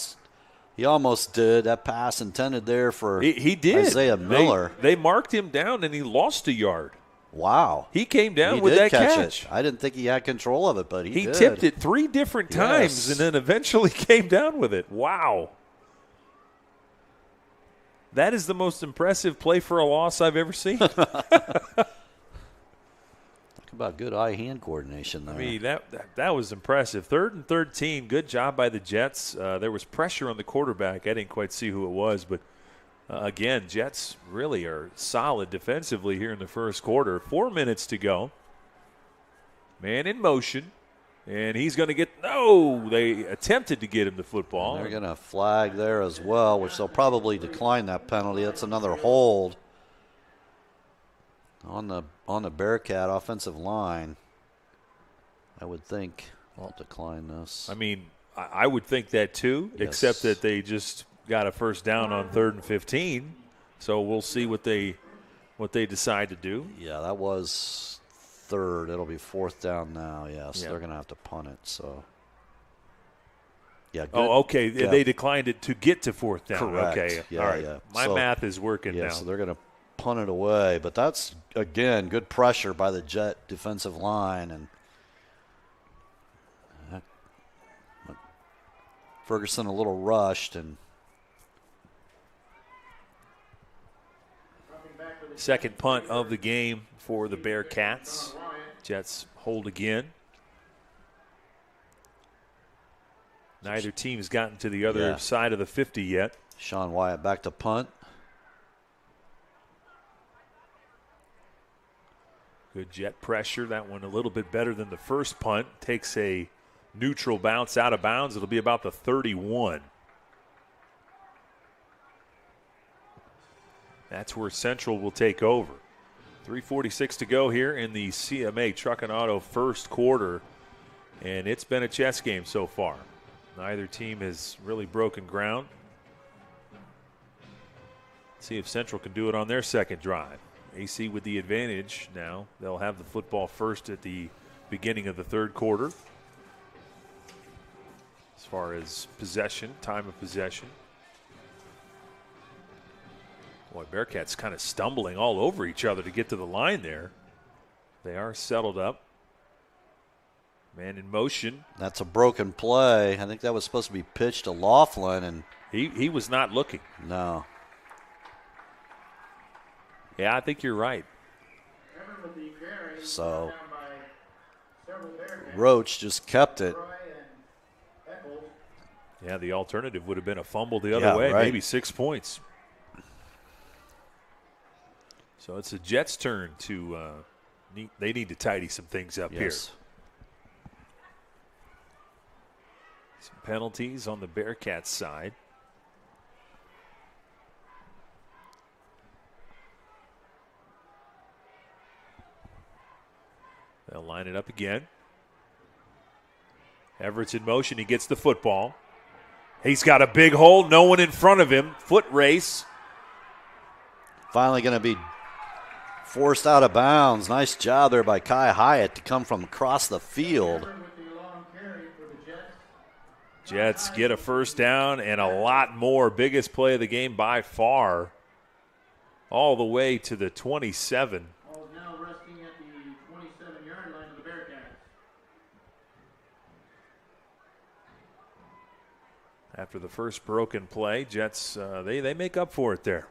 he almost did. That pass intended there for he did. Isaiah Miller. They marked him down, and he lost a yard. Wow. He came down with that catch. I didn't think he had control of it, but he did. Tipped it 3 different times and then eventually came down with it. Wow. That is the most impressive play for a loss I've ever seen. About good eye-hand coordination there. I mean, that was impressive. 3rd and 13, good job by the Jets. There was pressure on the quarterback. I didn't quite see who it was, but again, Jets really are solid defensively here in the first quarter. 4 minutes to go. Man in motion, and he's going to get – no, they attempted to get him the football. And they're going to flag there as well, which they'll probably decline that penalty. That's another hold on the Bearcat offensive line. I would think I'll decline this. I mean, I would think that too, except that they just got a first down on 3rd and 15. So we'll see what they decide to do. Yeah, that was 3rd. It'll be 4th down now. So they're going to have to punt it. So yeah. Good. Oh, okay. Yeah. They declined it to get to 4th down. Correct. Okay. Yeah, all right. Yeah. My math is working now. So they're going to punt it away, but that's again good pressure by the Jet defensive line, and Ferguson a little rushed. And second punt of the game for the Bearcats. Jets hold again. Neither team has gotten to the other side of the 50 yet. Sean Wyatt back to punt. Good Jet pressure. That one a little bit better than the first punt. Takes a neutral bounce out of bounds. It'll be about the 31. That's where Central will take over. 3:46 to go here in the CMA Truck and Auto first quarter. And it's been a chess game so far. Neither team has really broken ground. See if Central can do it on their second drive. AC with the advantage now. They'll have the football first at the beginning of the third quarter. As far as possession, time of possession. Boy, Bearcats kind of stumbling all over each other to get to the line there. They are settled up. Man in motion. That's a broken play. I think that was supposed to be pitched to Laughlin, and he was not looking. No. Yeah, I think you're right. So Roach just kept it. Yeah, the alternative would have been a fumble the other way, right. Maybe 6 points. So it's the Jets' turn to they need to tidy some things up here. Some penalties on the Bearcats side. They'll line it up again. Everett's in motion. He gets the football. He's got a big hole. No one in front of him. Foot race. Finally going to be forced out of bounds. Nice job there by Kai Hyatt to come from across the field. Jets get a first down and a lot more. Biggest play of the game by far. All the way to the 27. After the first broken play, Jets, they make up for it there.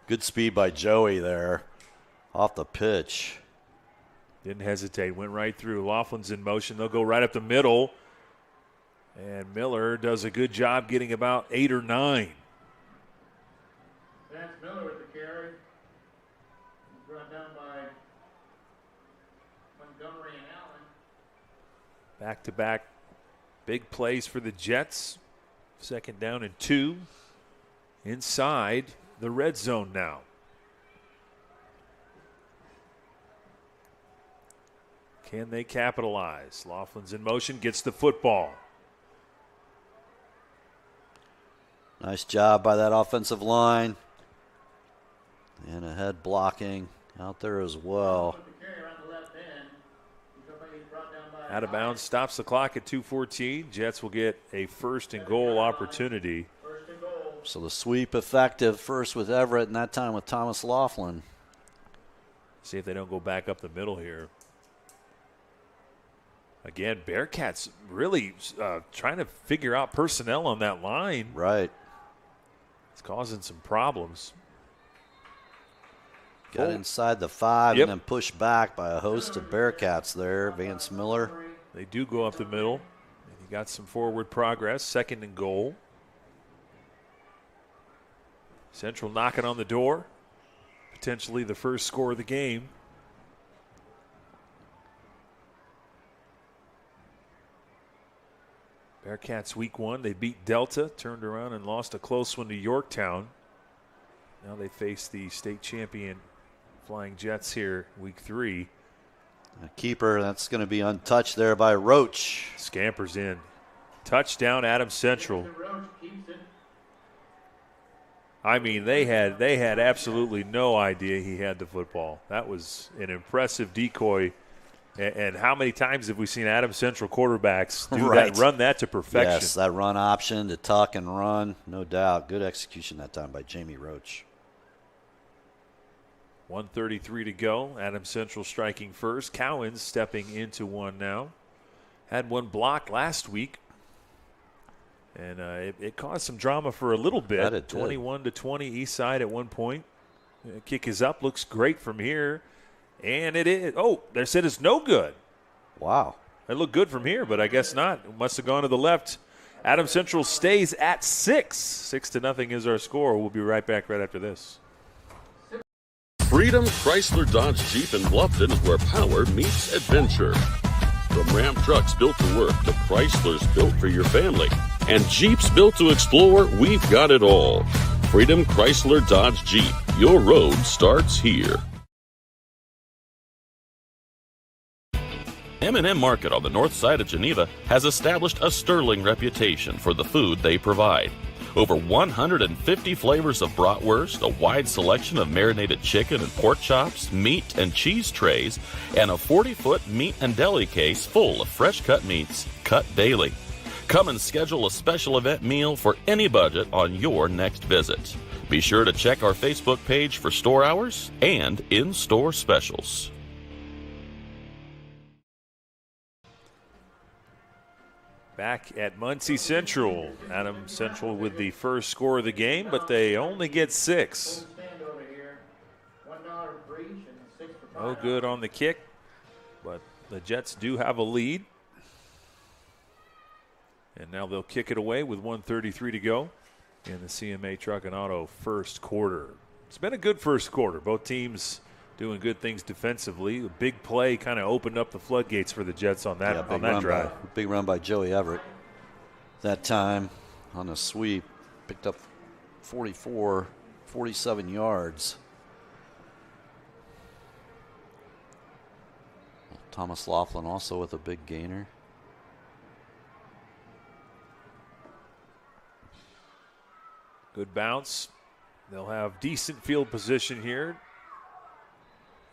Good speed by Joey there off the pitch. Didn't hesitate, went right through. Laughlin's in motion. They'll go right up the middle. And Miller does a good job getting about 8 or 9. Vance Miller with the carry. He's brought down by Montgomery and Allen. Back-to-back big plays for the Jets. 2nd down and 2. Inside the red zone now. Can they capitalize? Laughlin's in motion, gets the football. Nice job by that offensive line. And a head blocking out there as well. Out of bounds, stops the clock at 2:14. Jets will get a 1st and goal opportunity. So the sweep effective, first with Everett and that time with Thomas Laughlin. See if they don't go back up the middle here. Again, Bearcats really trying to figure out personnel on that line. Right. It's causing some problems. Got inside the 5 and then pushed back by a host of Bearcats there. Vance Miller. They do go up the middle. And he got some forward progress. 2nd and goal. Central knocking on the door. Potentially the first score of the game. Bearcats week 1, they beat Delta, turned around and lost a close one to Yorktown. Now they face the state champion Flying Jets here week 3. A keeper, that's going to be untouched there by Roach. Scampers in. Touchdown, Adams Central. I mean, they had absolutely no idea he had the football. That was an impressive decoy. And how many times have we seen Adams Central quarterbacks do that, run that to perfection? Yes, that run option to tuck and run, no doubt. Good execution that time by Jamie Roach. 1:33 to go. Adams Central striking first. Cowens stepping into one now. Had one blocked last week. And it caused some drama for a little bit. 21-20 east side at one point. Kick is up. Looks great from here. And it is. Oh, they said it's no good. Wow. It looked good from here, but I guess not. It must have gone to the left. Adams Central stays at 6. 6-0 is our score. We'll be right back right after this. Freedom Chrysler Dodge Jeep in Bluffton is where power meets adventure. From Ram trucks built to work to Chryslers built for your family and Jeeps built to explore, we've got it all. Freedom Chrysler Dodge Jeep. Your road starts here. M&M Market on the north side of Geneva has established a sterling reputation for the food they provide. Over 150 flavors of bratwurst, a wide selection of marinated chicken and pork chops, meat and cheese trays, and a 40-foot meat and deli case full of fresh-cut meats cut daily. Come and schedule a special event meal for any budget on your next visit. Be sure to check our Facebook page for store hours and in-store specials. Back at Muncie Central. Adams Central with the first score of the game, but they only get 6. No good on the kick, but the Jets do have a lead. And now they'll kick it away with 1:33 to go in the CMA Truck and Auto first quarter. It's been a good first quarter. Both teams doing good things defensively. A big play kind of opened up the floodgates for the Jets on that drive. Big run by Joey Everett. That time on a sweep, picked up 47 yards. Thomas Laughlin also with a big gainer. Good bounce. They'll have decent field position here.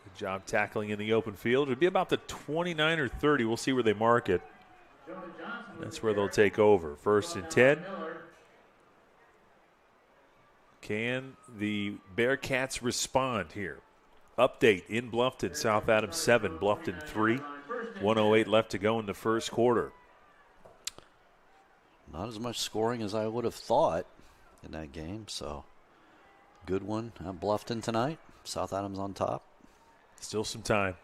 Good job tackling in the open field. It'll be about the 29 or 30. We'll see where they mark it. That's where they'll take over. 1st and 10. Can the Bearcats respond here? Update in Bluffton. South Adams 7, Bluffton 3. 1:08 left to go in the first quarter. Not as much scoring as I would have thought in that game, so good one at Bluffton tonight. South Adams on top. Still some time.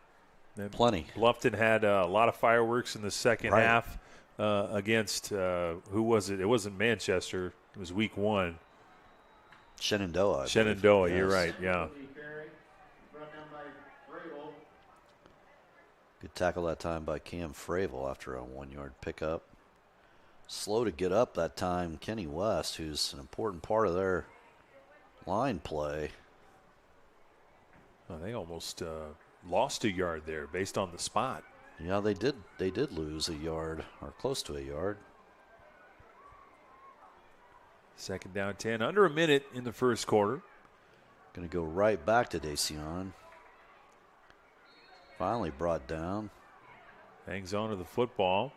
Plenty. Bluffton had a lot of fireworks in the second half against, who was it? It wasn't Manchester. It was week 1. Shenandoah. Shenandoah, yes. You're right, yeah. Good tackle that time by Cam Fravel after a 1-yard pickup. Slow to get up that time, Kenny West, who's an important part of their line play. Well, they almost lost a yard there based on the spot. Yeah, they did lose a yard, or close to a yard. Second down 10, under a minute in the first quarter. Going to go right back to Dacian. Finally brought down. Hangs on to the football.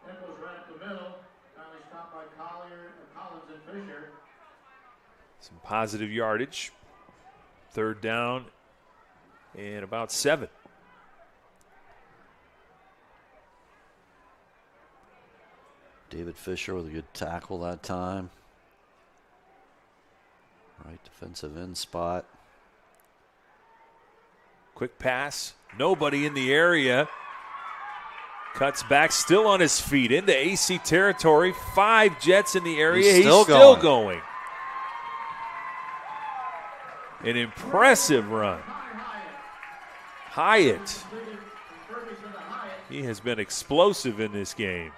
That goes right up the middle. Finally stopped by Collins and Fisher. Some positive yardage. Third down and about 7. David Fisher with a good tackle that time. Right defensive end spot. Quick pass. Nobody in the area. Cuts back, still on his feet into AC territory. 5 Jets in the area. He's still going. An impressive run. Hyatt. He has been explosive in this game.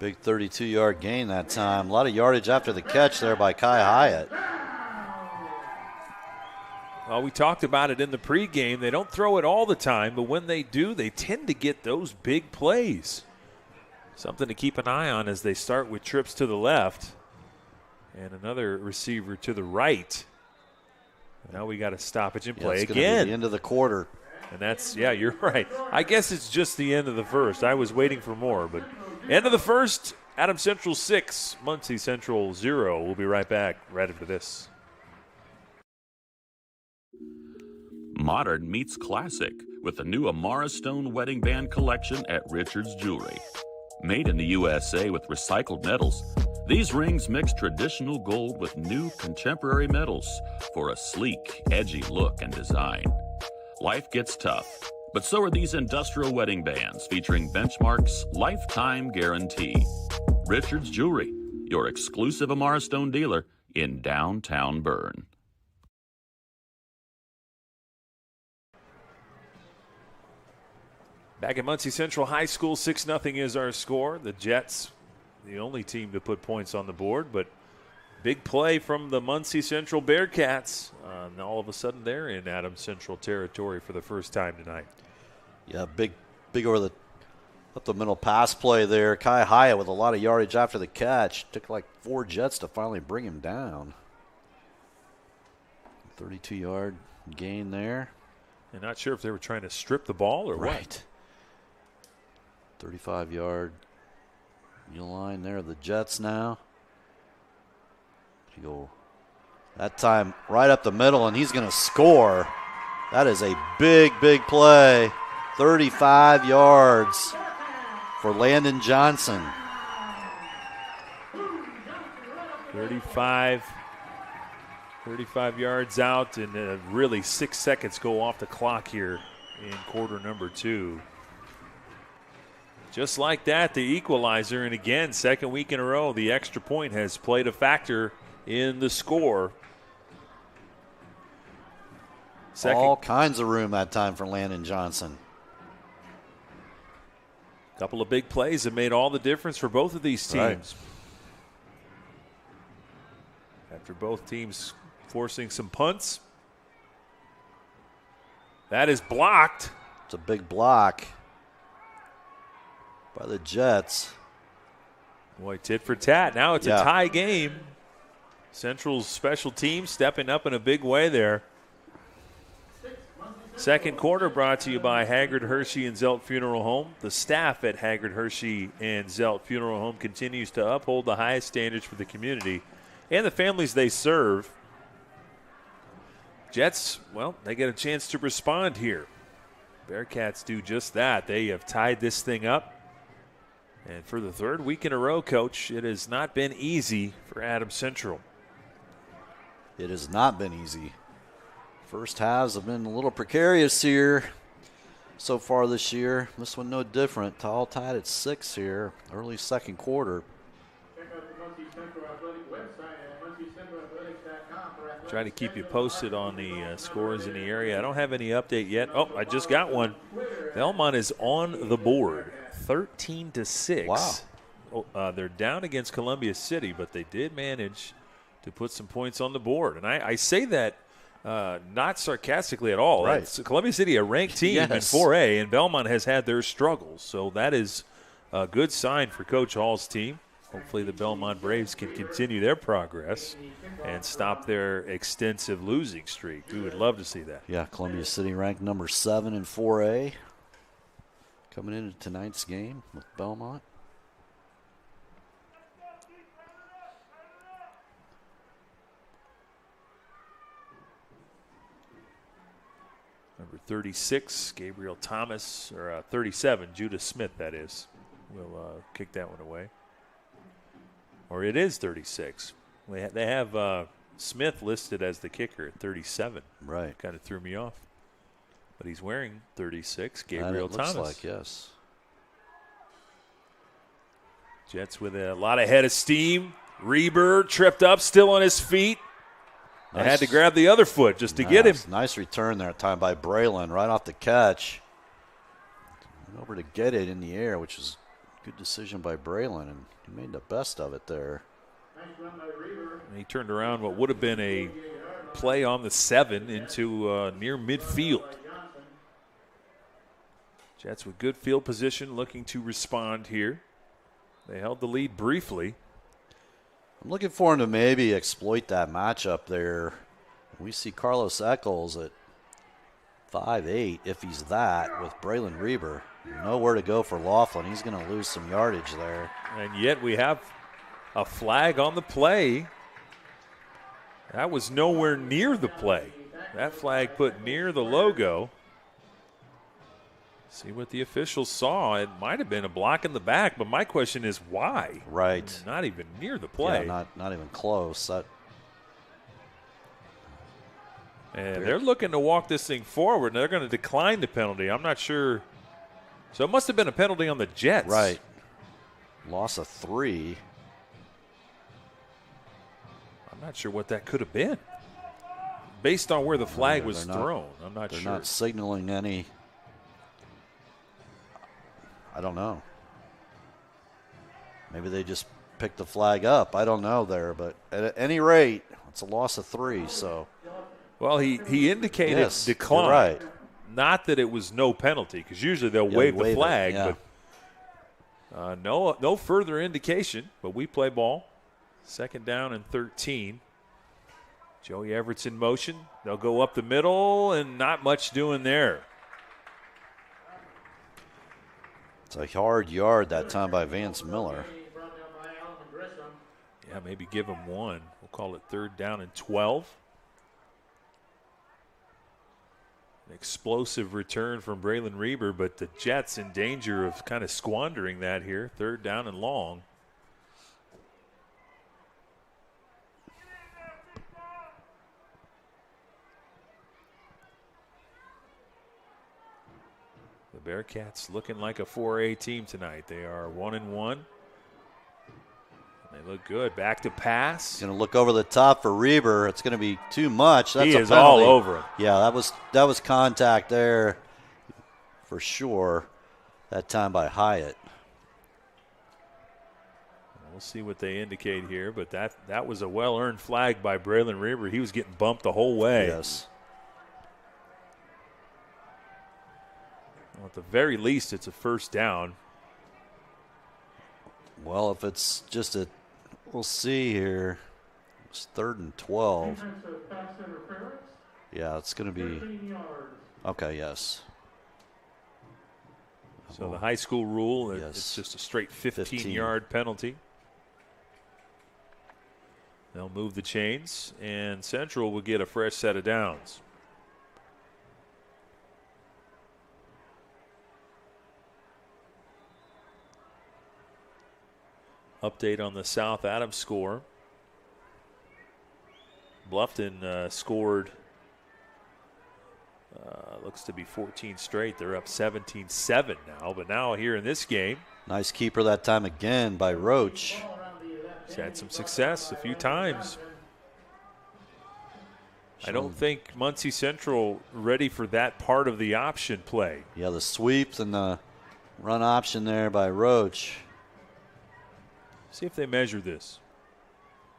Big 32-yard gain that time. A lot of yardage after the catch there by Kai Hyatt. Well, we talked about it in the pregame. They don't throw it all the time, but when they do, they tend to get those big plays. Something to keep an eye on as they start with trips to the left and another receiver to the right. Now we got a stoppage and play it's again. Gonna be the end of the quarter. And that's, yeah, you're right. I guess it's just the end of the first. I was waiting for more, but end of the first, Adams Central 6, Muncie Central 0. We'll be right back right after this. Modern meets classic with the new Amara Stone Wedding Band collection at Richard's Jewelry. Made in the USA with recycled metals, these rings mix traditional gold with new contemporary metals for a sleek, edgy look and design. Life gets tough, but so are these industrial wedding bands featuring Benchmark's lifetime guarantee. Richard's Jewelry, your exclusive Amara Stone dealer in downtown Berne. Back at Muncie Central High School, 6-0 is our score. The Jets, the only team to put points on the board, but big play from the Muncie Central Bearcats. And all of a sudden, they're in Adams Central territory for the first time tonight. Yeah, big over the up the middle pass play there. Kai Hyatt with a lot of yardage after the catch. Took like 4 Jets to finally bring him down. 32-yard gain there. And not sure if they were trying to strip the ball or what. 35-yard line there. The Jets now. You go that time right up the middle, and he's going to score. That is a big play. 35 yards for Landon Johnson. 35 yards out, and really 6 seconds go off the clock here in quarter number 2. Just like that, the equalizer, and again, second week in a row, the extra point has played a in the score. All kinds of room that time for Landon Johnson. Couple of big plays have made all the difference for both of these teams. Right. After both teams forcing some punts. That is blocked. It's a big block by the Jets. Boy, tit for tat. Now it's a tie game. Central's special team stepping up in a big way there. Second quarter brought to you by Haggard, Hershey, and Zelt Funeral Home. The staff at Haggard, Hershey, and Zelt Funeral Home continues to uphold the highest standards for the community and the families they serve. Jets, well, they get a chance to respond here. Bearcats do just that. They have tied this thing up. And for the third week in a row, Coach, it has not been easy for Adams Central. It has not been easy. First halves have been a little precarious here so far this year. This one no different. All tied at 6 here, early second quarter. Check out the Muncie Central Athletic website at munciecentralathletics.com for athletics. Try to keep you posted on the scores in the area. I don't have any update yet. Oh, I just got one. Belmont is on the board, 13-6. Wow. They're down against Columbia City, but they did manage to put some points on the board. And I say that not sarcastically at all. Right. It's Columbia City, a ranked team in 4A, and Belmont has had their struggles. So that is a good sign for Coach Hall's team. Hopefully the Belmont Braves can continue their progress and stop their extensive losing streak. We would love to see that. Yeah, Columbia City ranked number 7 in 4A. Coming into tonight's game with Belmont. Number 36, Gabriel Thomas, or 37, Judah Smith, that is. We'll kick that one away. Or it is 36. They have Smith listed as the kicker at 37. Right. Kind of threw me off. But he's wearing 36, Gabriel Thomas. Looks like, yes. Jets with a lot of head of steam. Reber tripped up, still on his feet. I had to grab the other foot just to get him. Nice return there, time by Braylon, right off the catch. Went over to get it in the air, which was a good decision by Braylon, and he made the best of it there. And he turned around what would have been a play on the 7 into near midfield. Jets with good field position, looking to respond here. They held the lead briefly. I'm looking for him to maybe exploit that matchup there. We see Carlos Eccles at 5'8", if he's that, with Braylon Reber. Nowhere to go for Laughlin. He's going to lose some yardage there. And yet we have a flag on the play. That was nowhere near the play. That flag put near the logo. See what the officials saw. It might have been a block in the back, but my question is why? Right. Not even near the play. Yeah, not even close. And they're looking to walk this thing forward, and they're going to decline the penalty. I'm not sure. So it must have been a penalty on the Jets. Right. Loss of 3. I'm not sure what that could have been. Based on where the flag was thrown, I'm not sure. They're not signaling any. I don't know. Maybe they just picked the flag up. I don't know there, but at any rate, it's a loss of 3. So, well, he indicated decline. Right. Not that it was no penalty, because usually they'll wave the flag, but no further indication. But we play ball. 2nd down and 13. Joey Everett's in motion. They'll go up the middle, and not much doing there. It's a hard yard that time by Vance Miller. Yeah, maybe give him 1. We'll call it 3rd down and 12. An explosive return from Braylon Reber, but the Jets in danger of kind of squandering that here. 3rd down and long. The Bearcats looking like a 4A team tonight. They are 1-1. They look good. Back to pass. Going to look over the top for Reber. It's going to be too much. That's he a is penalty. all over him. Yeah, that was contact there for sure. That time by Hyatt. We'll see what they indicate here, but that was a well-earned flag by Braylon Reber. He was getting bumped the whole way. Yes. Well, at the very least, it's a 1st down. Well, if it's just we'll see here. It's 3rd and 12. Yeah, it's going to be. Okay, yes. So the high school rule, it's just a straight 15-yard penalty. They'll move the chains, and Central will get a fresh set of downs. Update on the South Adams score. Bluffton scored, looks to be 14 straight. They're up 17-7 now. But now here in this game. Nice keeper that time again by Roach. He's had some success a few times. I don't think Muncie Central ready for that part of the option play. Yeah, the sweeps and the run option there by Roach. See if they measure this.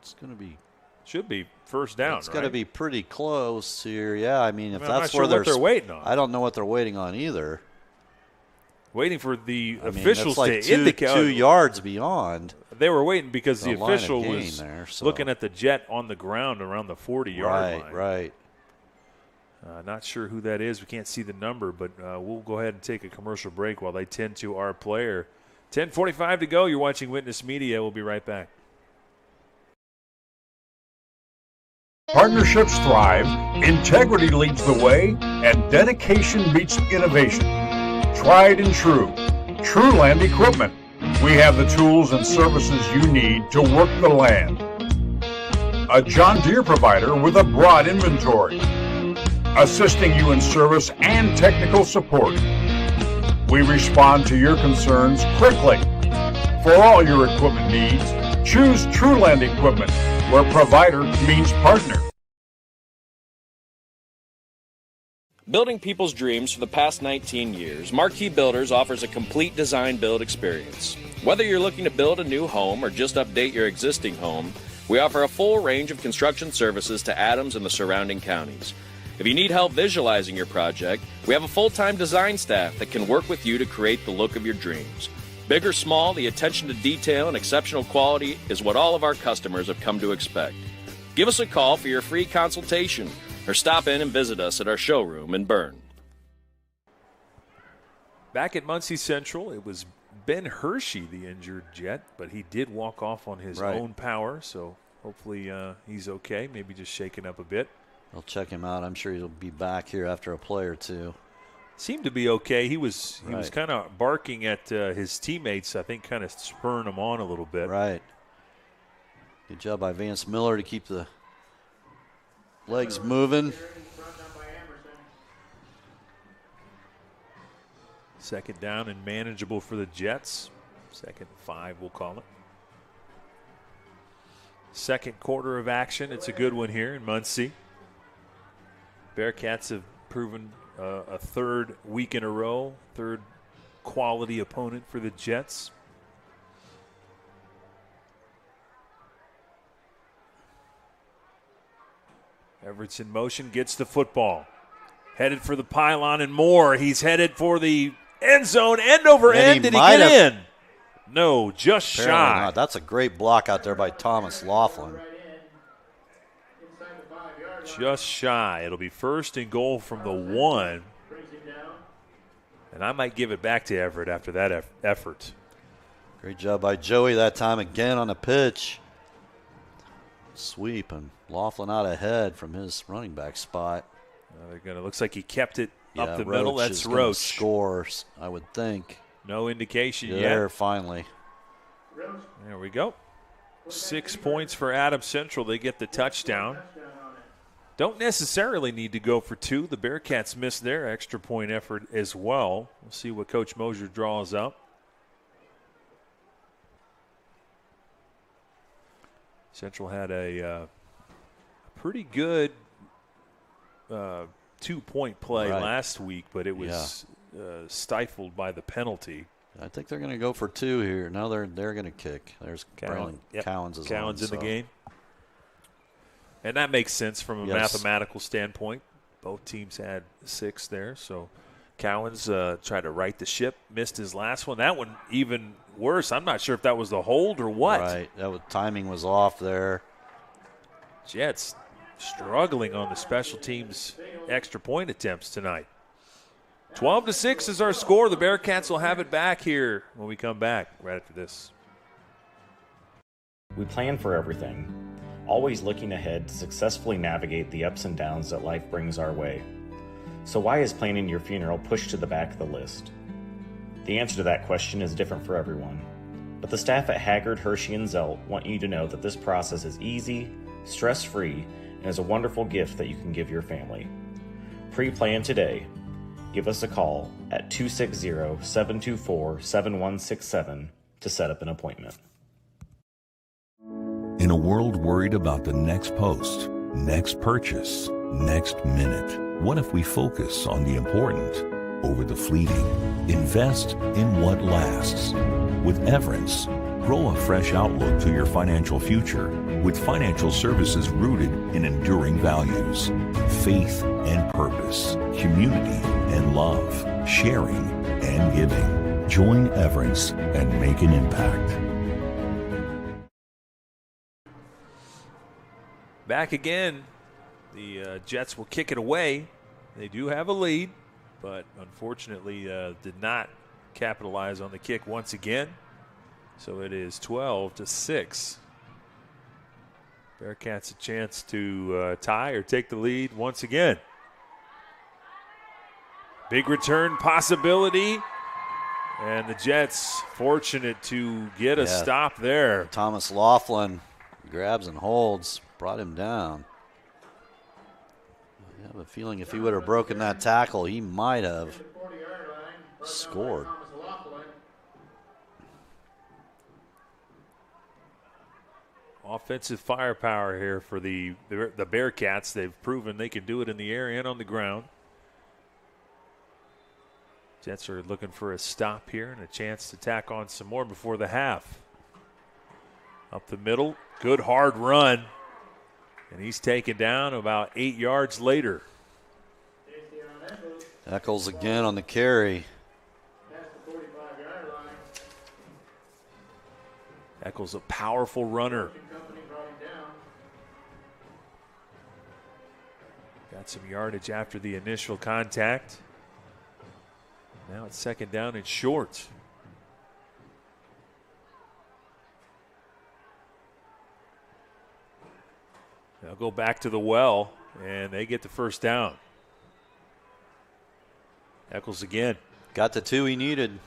It's going to be. Should be first down, It's got to be pretty close here. Yeah, I mean, if that's where they're waiting on. I don't know what they're waiting on either. Waiting for the officials like to indicate. 2 yards beyond. They were waiting because the official was there, looking at the jet on the ground around the 40-yard line. Right. Not sure who that is. We can't see the number, but we'll go ahead and take a commercial break while they tend to our player. 10:45 to go. You're watching Witness Media. We'll be right back. Partnerships thrive, integrity leads the way, and dedication meets innovation. Tried and true. Trueland Equipment. We have the tools and services you need to work the land. A John Deere provider with a broad inventory, assisting you in service and technical support. We respond to your concerns quickly. For all your equipment needs, choose Trueland Equipment, where provider means partner. Building people's dreams for the past 19 years, Marquee Builders offers a complete design build experience. Whether you're looking to build a new home or just update your existing home, we offer a full range of construction services to Adams and the surrounding counties. If you need help visualizing your project, we have a full-time design staff that can work with you to create the look of your dreams. Big or small, the attention to detail and exceptional quality is what all of our customers have come to expect. Give us a call for your free consultation or stop in and visit us at our showroom in Berne. Back at Muncie Central, it was Ben Hershey, the injured Jet, but he did walk off on his own power, so hopefully he's okay, maybe just shaken up a bit. I'll check him out. I'm sure he'll be back here after a play or two. Seemed to be okay. He was kind of barking at his teammates, I think kind of spurring them on a little bit. Right. Good job by Vance Miller to keep the legs moving. Second down and manageable for the Jets. 2nd and 5, we'll call it. Second quarter of action. It's a good one here in Muncie. Bearcats have proven a third week in a row, third quality opponent for the Jets. Everett's in motion, gets the football. Headed for the pylon and more. He's headed for the end zone, end over end. Did he get in? No, just Apparently shy. not. That's a great block out there by Thomas Laughlin. Just shy. It'll be 1st and goal from the 1. And I might give it back to Everett after that effort. Great job by Joey that time again on the pitch. Sweep and Laughlin out ahead from his running back spot. Looks like he kept it up the middle. That's Roach. Scores, I would think. No indication yet. There, finally. There we go. 6 points for Adams Central. They get the touchdown. Don't necessarily need to go for 2. The Bearcats missed their extra point effort as well. We'll see what Coach Mosier draws up. Central had a pretty good 2-point play last week, but it was stifled by the penalty. I think they're going to go for 2 here. Now they're going to kick. There's Cowens in the game. And that makes sense from a mathematical standpoint. Both teams had 6 there. So Cowens tried to right the ship, missed his last one. That one even worse. I'm not sure if that was the hold or what. Right. Timing was off there. Jets struggling on the special teams extra point attempts tonight. 12-6 is our score. The Bearcats will have it back here when we come back right after this. We plan for everything, always looking ahead to successfully navigate the ups and downs that life brings our way. So why is planning your funeral pushed to the back of the list? The answer to that question is different for everyone. But the staff at Haggard, Hershey, and Zelt want you to know that this process is easy, stress-free, and is a wonderful gift that you can give your family. Pre-plan today. Give us a call at 260-724-7167 to set up an appointment. In a world worried about the next post, next purchase, next minute, what if we focus on the important over the fleeting? Invest in what lasts. With Everence, grow a fresh outlook to your financial future with financial services rooted in enduring values, faith and purpose, community and love, sharing and giving. Join Everence and make an impact. Back again. The Jets will kick it away. They do have a lead, but unfortunately did not capitalize on the kick once again. So it is 12-6. Bearcats a chance to tie or take the lead once again. Big return possibility. And the Jets fortunate to get a stop there. Thomas Laughlin grabs and holds, brought him down. I have a feeling if he would have broken that tackle, he might have scored. Offensive firepower here for the Bearcats. They've proven they can do it in the air and on the ground. Jets are looking for a stop here and a chance to tack on some more before the half. Up the middle, good hard run. And he's taken down about 8 yards later. Eccles again on the carry. Eccles a powerful runner. Got some yardage after the initial contact. Now it's second down and short. They'll go back to the well, and they get the first down. Eccles again. Got the 2 he needed.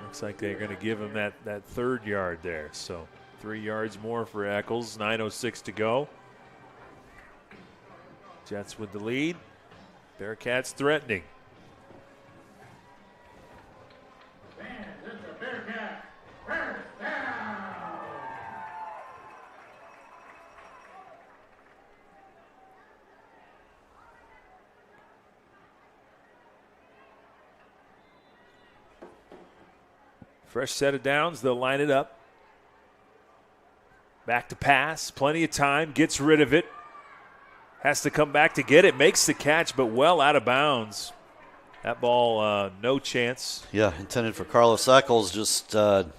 Looks like they're going to give him that third yard there. So 3 yards more for Eccles. 9:06 to go. Jets with the lead. Bearcats threatening. Fresh set of downs. They'll line it up. Back to pass. Plenty of time. Gets rid of it. Has to come back to get it. Makes the catch, but well out of bounds. That ball, no chance. Yeah, intended for Carlos Eccles. Just,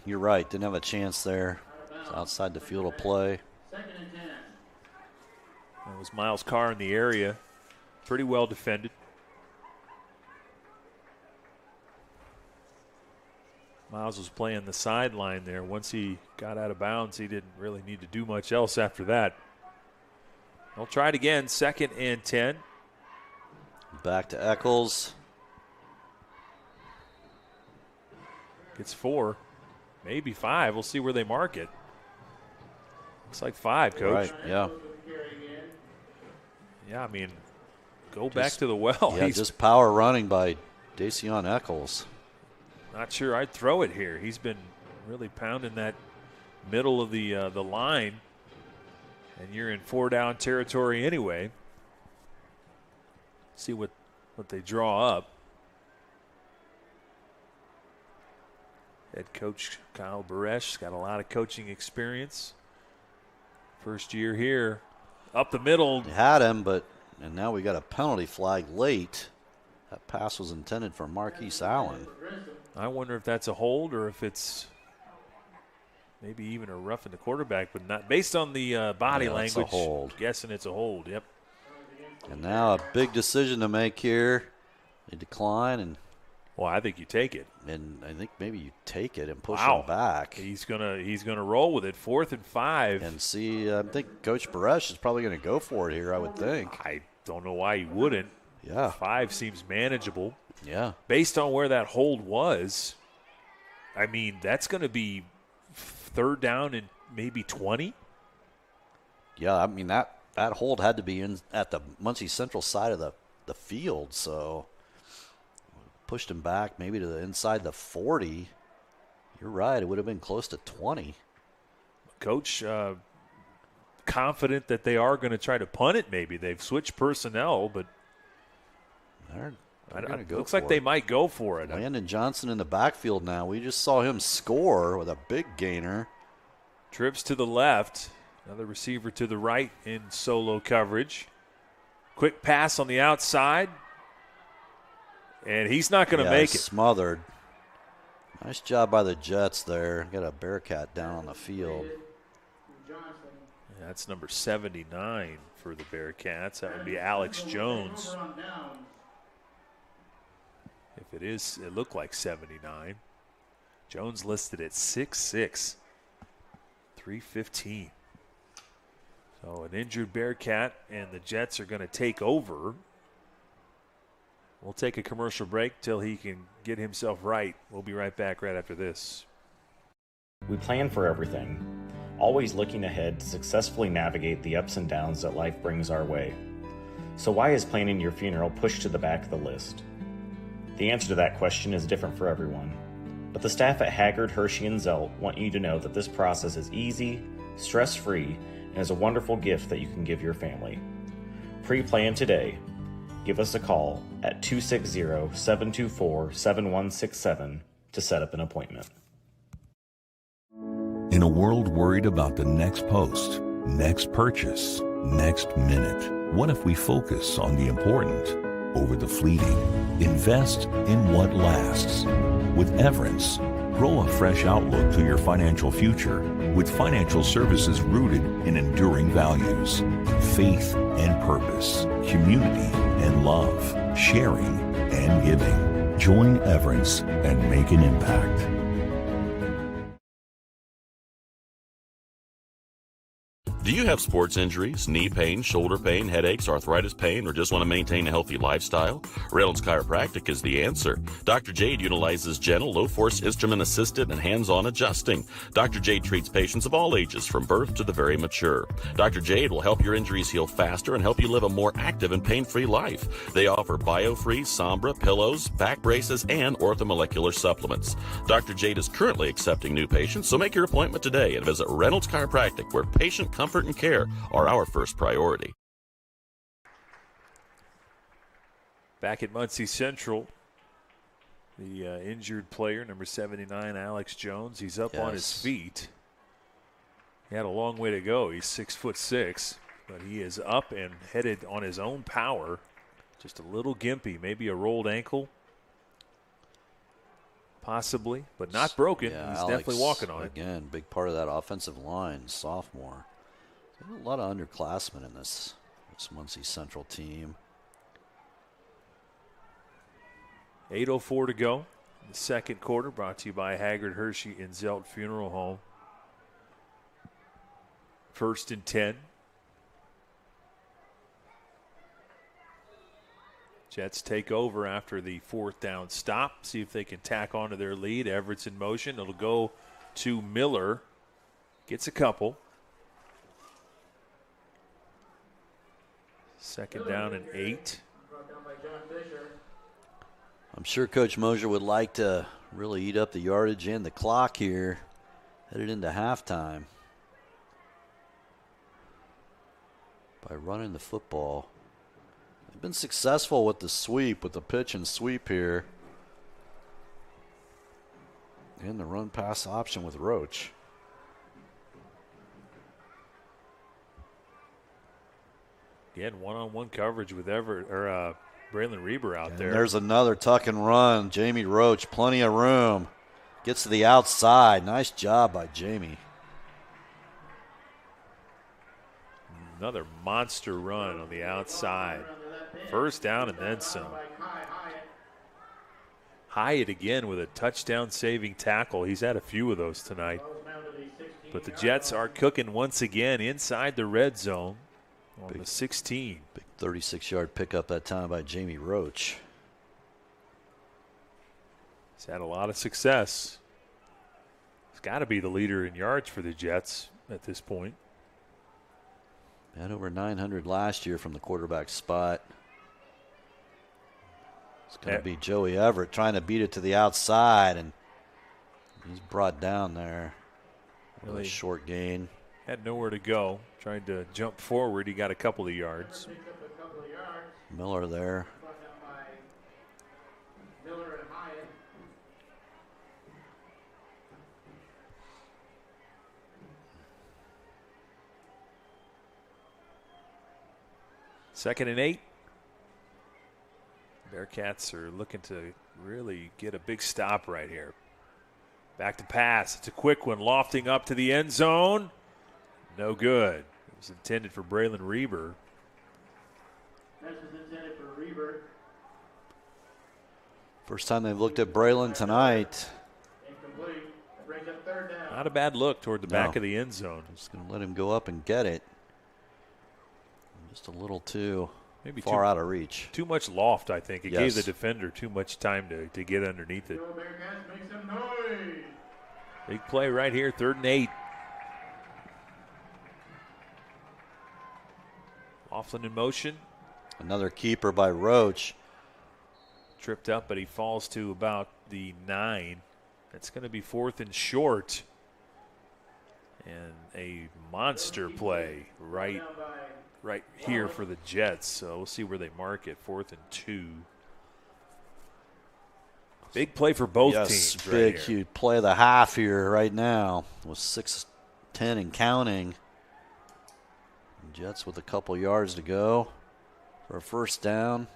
you're right, didn't have a chance there. It's outside the field of play. That was Miles Carr in the area. Pretty well defended. Miles was playing the sideline there. Once he got out of bounds, he didn't really need to do much else after that. They'll try it again, 2nd and 10. Back to Eccles. Gets 4, maybe 5. We'll see where they mark it. Looks like 5, Coach. Right, yeah. Yeah, I mean, go back to the well. Yeah, just power running by Dacian Eccles. Not sure I'd throw it here. He's been really pounding that middle of the line, and you're in 4-down territory anyway. See what they draw up. Head coach Kyle Baresh's got a lot of coaching experience. First year here. Up the middle. They had him, and now we got a penalty flag late. That pass was intended for Marquise Allen. I wonder if that's a hold or if it's maybe even a roughing the quarterback, but not based on the body language. It's a hold. Guessing it's a hold. Yep. And now a big decision to make here. They decline, and well, I think you take it. And I think maybe you take it and push him back. He's gonna roll with it. 4th and 5. And see, I think Coach Baresh is probably going to go for it here, I would think. I don't know why he wouldn't. Yeah. 5 seems manageable. Yeah. Based on where that hold was, I mean, that's going to be 3rd down and maybe 20. Yeah, I mean, that hold had to be in at the Muncie Central side of the field, so pushed him back maybe to the inside the 40. You're right, it would have been close to 20. Coach, confident that they are going to try to punt it maybe. They've switched personnel, but it looks like they might go for it. Landon Johnson in the backfield now. We just saw him score with a big gainer. Trips to the left. Another receiver to the right in solo coverage. Quick pass on the outside. And he's not going to make it. Smothered. Nice job by the Jets there. Got a Bearcat down on the field. That's number 79 for the Bearcats. That would be Alex Jones. If it is, it looked like 79. Jones listed at 6'6", 315. So an injured Bearcat, and the Jets are going to take over. We'll take a commercial break till he can get himself right. We'll be right back right after this. We plan for everything, always looking ahead to successfully navigate the ups and downs that life brings our way. So why is planning your funeral pushed to the back of the list? The answer to that question is different for everyone. But the staff at Haggard, Hershey, and Zelt want you to know that this process is easy, stress-free, and is a wonderful gift that you can give your family. Pre-plan today. Give us a call at 260-724-7167 to set up an appointment. In a world worried about the next post, next purchase, next minute, what if we focus on the important over the fleeting? Invest in what lasts. With Everence, grow a fresh outlook to your financial future with financial services rooted in enduring values, faith and purpose, community and love, sharing and giving. Join Everence and make an impact. Do you have sports injuries, knee pain, shoulder pain, headaches, arthritis pain, or just want to maintain a healthy lifestyle? Reynolds Chiropractic is the answer. Dr. Jade utilizes gentle, low-force, instrument-assisted, and hands-on adjusting. Dr. Jade treats patients of all ages, from birth to the very mature. Dr. Jade will help your injuries heal faster and help you live a more active and pain-free life. They offer BioFree, Sombra, pillows, back braces, and orthomolecular supplements. Dr. Jade is currently accepting new patients, so make your appointment today and visit Reynolds Chiropractic, where patient comfort and care are our first priority. Back at Muncie Central, the injured player, number 79, Alex Jones, he's up on his feet. He had a long way to go. He's 6'6", but he is up and headed on his own power. Just a little gimpy, maybe a rolled ankle. Possibly, but not broken. Yeah, he's Alex, definitely walking on it. Again, big part of that offensive line, sophomore. There's a lot of underclassmen in this Muncie Central team. 8:04 to go in the second quarter, brought to you by Haggard, Hershey, and Zelt Funeral Home. 1st and 10. Jets take over after the 4th down stop. See if they can tack onto their lead. Everett's in motion. It'll go to Miller. Gets a couple. 2nd down and 8. I'm sure Coach Mosier would like to really eat up the yardage and the clock here, headed into halftime, by running the football. They've been successful with the sweep, with the pitch and sweep here, and the run-pass option with Roach. Again, one-on-one coverage with Braylon Reber out there. There's another tuck and run. Jamie Roach, plenty of room. Gets to the outside. Nice job by Jamie. Another monster run on the outside. 1st down and then some. Hyatt again with a touchdown-saving tackle. He's had a few of those tonight. But the Jets are cooking once again inside the red zone. On the 16. Big 36-yard pickup that time by Jamie Roach. He's had a lot of success. He's got to be the leader in yards for the Jets at this point. Had over 900 last year from the quarterback spot. It's going to be Joey Everett trying to beat it to the outside, and he's brought down there. Really short gain. Had nowhere to go. Tried to jump forward. He got a couple of yards. Miller there. Second and 8. Bearcats are looking to really get a big stop right here. Back to pass. It's a quick one. Lofting up to the end zone. No good. It was intended for Braylon Reber. First time they've looked at Braylon tonight. Not a bad look toward the back of the end zone. Just going to let him go up and get it. Just a little too far out of reach. Too much loft, I think. It gave the defender too much time to get underneath it. Big play right here, 3rd and 8. Laughlin in motion. Another keeper by Roach. Tripped up, but he falls to about the 9. It's going to be 4th and short. And a monster play right here for the Jets. So we'll see where they mark it. 4th and 2. Big play for both teams. Big, huge play of the half here right now with 6:10 and counting. Jets with a couple yards to go for a first down.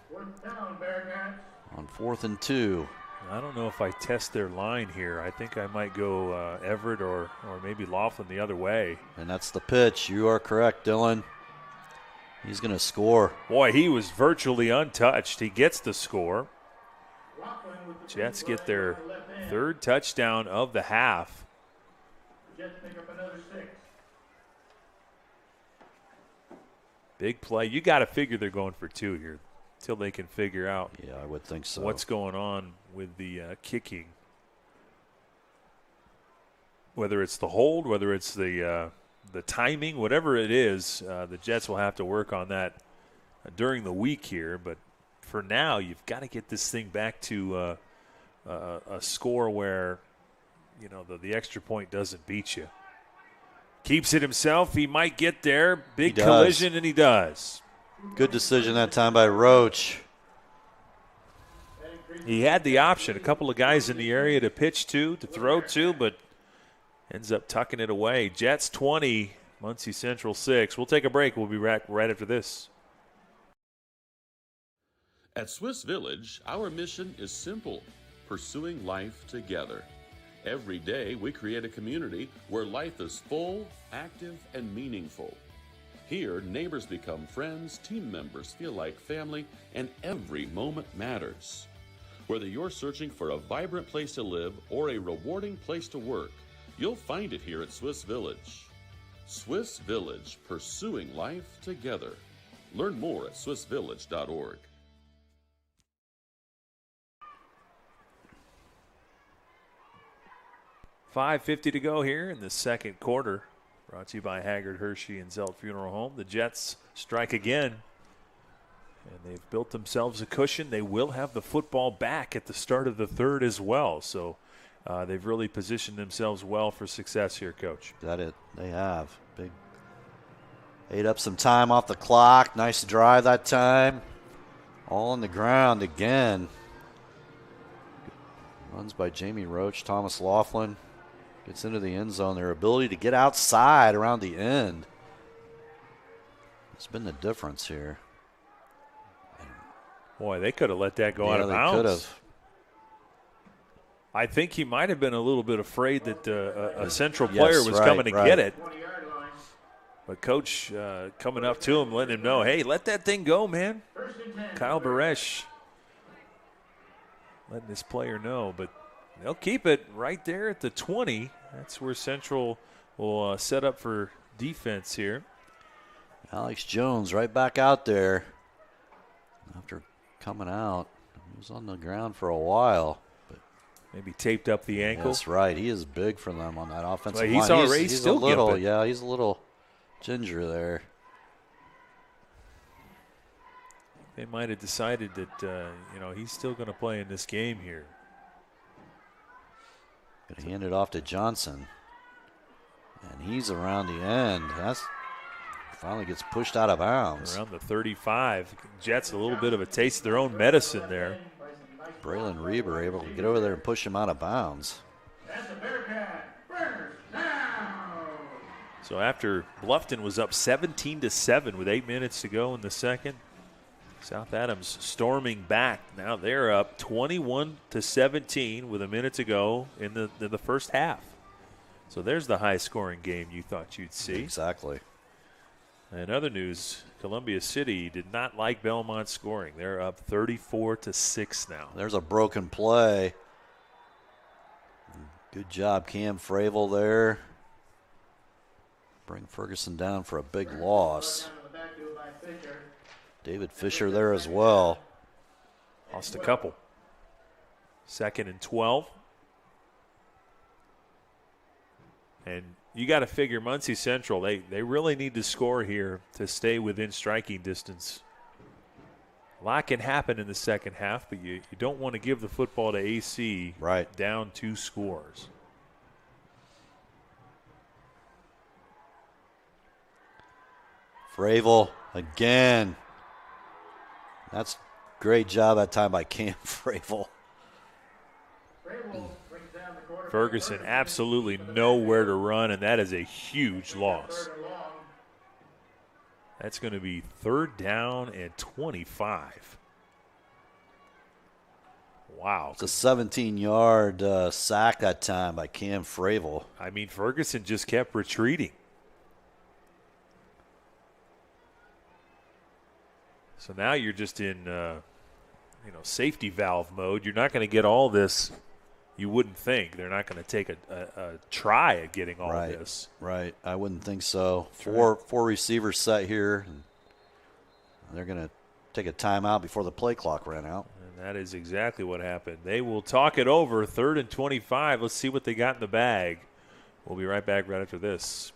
On 4th and 2. I don't know if I test their line here. I think I might go Everett or maybe Laughlin the other way. And that's the pitch. You are correct, Dylan. He's going to score. Boy, he was virtually untouched. He gets the score. Jets get their 3rd touchdown of the half. Jets pick up another 6. Big play. You got to figure they're going for 2 here until they can figure out. Yeah, I would think so. What's going on with the kicking? Whether it's the hold, whether it's the timing, whatever it is, the Jets will have to work on that during the week here. But for now, you've got to get this thing back to a score where, you know, the extra point doesn't beat you. Keeps it himself. He might get there. Big collision, and he does. Good decision that time by Roach. He had the option. A couple of guys in the area to pitch to, to throw to, but ends up tucking it away. Jets 20, Muncie Central 6. We'll take a break. We'll be back right after this. At Swiss Village, our mission is simple: pursuing life together. Every day, we create a community where life is full, active, and meaningful. Here, neighbors become friends, team members feel like family, and every moment matters. Whether you're searching for a vibrant place to live or a rewarding place to work, you'll find it here at Swiss Village. Swiss Village, pursuing life together. Learn more at swissvillage.org. 5:50 to go here in the second quarter. Brought to you by Haggard, Hershey, and Zelt Funeral Home. The Jets strike again, and they've built themselves a cushion. They will have the football back at the start of the third as well. So they've really positioned themselves well for success here, Coach. That it. They have. Big. Ate up some time off the clock. Nice drive that time. All on the ground again. Runs by Jamie Roach, Thomas Laughlin. Gets into the end zone. Their ability to get outside around the end. It's been the difference here. Boy, they could have let that go out of bounds. Could have. I think he might have been a little bit afraid that a Central player was coming to get it. But Coach coming up to him, letting him know, hey, let that thing go, man. Kyle Baresh letting this player know. But they'll keep it right there at the 20. That's where Central will set up for defense here. Alex Jones right back out there after coming out. He was on the ground for a while. But maybe taped up the ankle. That's right. He is big for them on that offensive line. He's already still a little, gimping. yeah, he's a little ginger there. they might have decided that, he's still going to play in this game here. Going to hand it off to Johnson. And he's around the end. Finally gets pushed out of bounds. Around the 35. Jets a little bit of a taste of their own medicine there. Braylon Reber able to get over there and push him out of bounds. So after Bluffton was up 17-7 with 8 minutes to go in the second, South Adams storming back. Now they're up 21-17 with a minute to go in the first half. So there's the high-scoring game you thought you'd see. Exactly. And other news, Columbia City did not like Belmont scoring. They're up 34-6 now. There's a broken play. Good job, Cam Fravel there. Bring Ferguson down for a big loss. David Fisher there as well. Lost a couple. 2nd and 12. And you got to figure Muncie Central, they really need to score here to stay within striking distance. A lot can happen in the second half, but you don't want to give the football to AC down 2 scores. Fravel again. That's great job that time by Cam Fravel. Ferguson absolutely nowhere to run, and that is a huge loss. That's going to be 3rd down and 25. Wow. It's a 17-yard sack that time by Cam Fravel. I mean, Ferguson just kept retreating. So now you're just in, safety valve mode. You're not going to get all this. You wouldn't think. They're not going to take a try at getting all of this. Right. I wouldn't think so. Four receivers set here. And they're going to take a timeout before the play clock ran out. And that is exactly what happened. They will talk it over. 3rd and 25. Let's see what they got in the bag. We'll be right back right after this.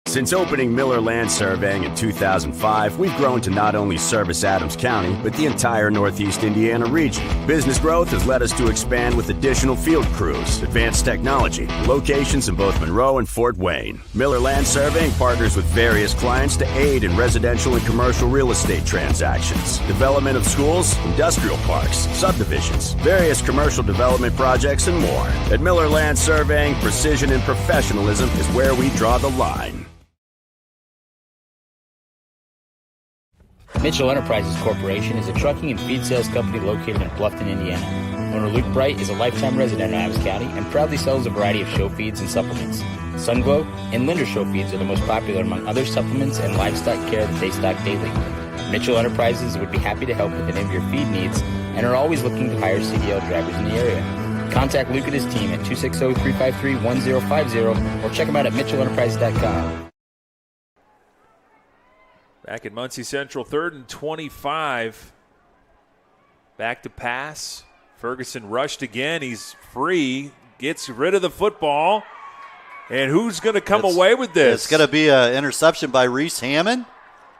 Since opening Miller Land Surveying in 2005, we've grown to not only service Adams County, but the entire Northeast Indiana region. Business growth has led us to expand with additional field crews, advanced technology, locations in both Monroe and Fort Wayne. Miller Land Surveying partners with various clients to aid in residential and commercial real estate transactions, development of schools, industrial parks, subdivisions, various commercial development projects, and more. At Miller Land Surveying, precision and professionalism is where we draw the line. Mitchell Enterprises Corporation is a trucking and feed sales company located in Bluffton, Indiana. Owner Luke Bright is a lifetime resident of Adams County and proudly sells a variety of show feeds and supplements. Sunglow and Linder show feeds are the most popular among other supplements and livestock care that they stock daily. Mitchell Enterprises would be happy to help with any of your feed needs and are always looking to hire CDL drivers in the area. Contact Luke and his team at 260-353-1050 or check them out at mitchellenterprises.com. Back at Muncie Central, 3rd and 25. Back to pass. Ferguson rushed again. He's free. Gets rid of the football. And who's going to come away with this? It's going to be an interception by Reese Hammond.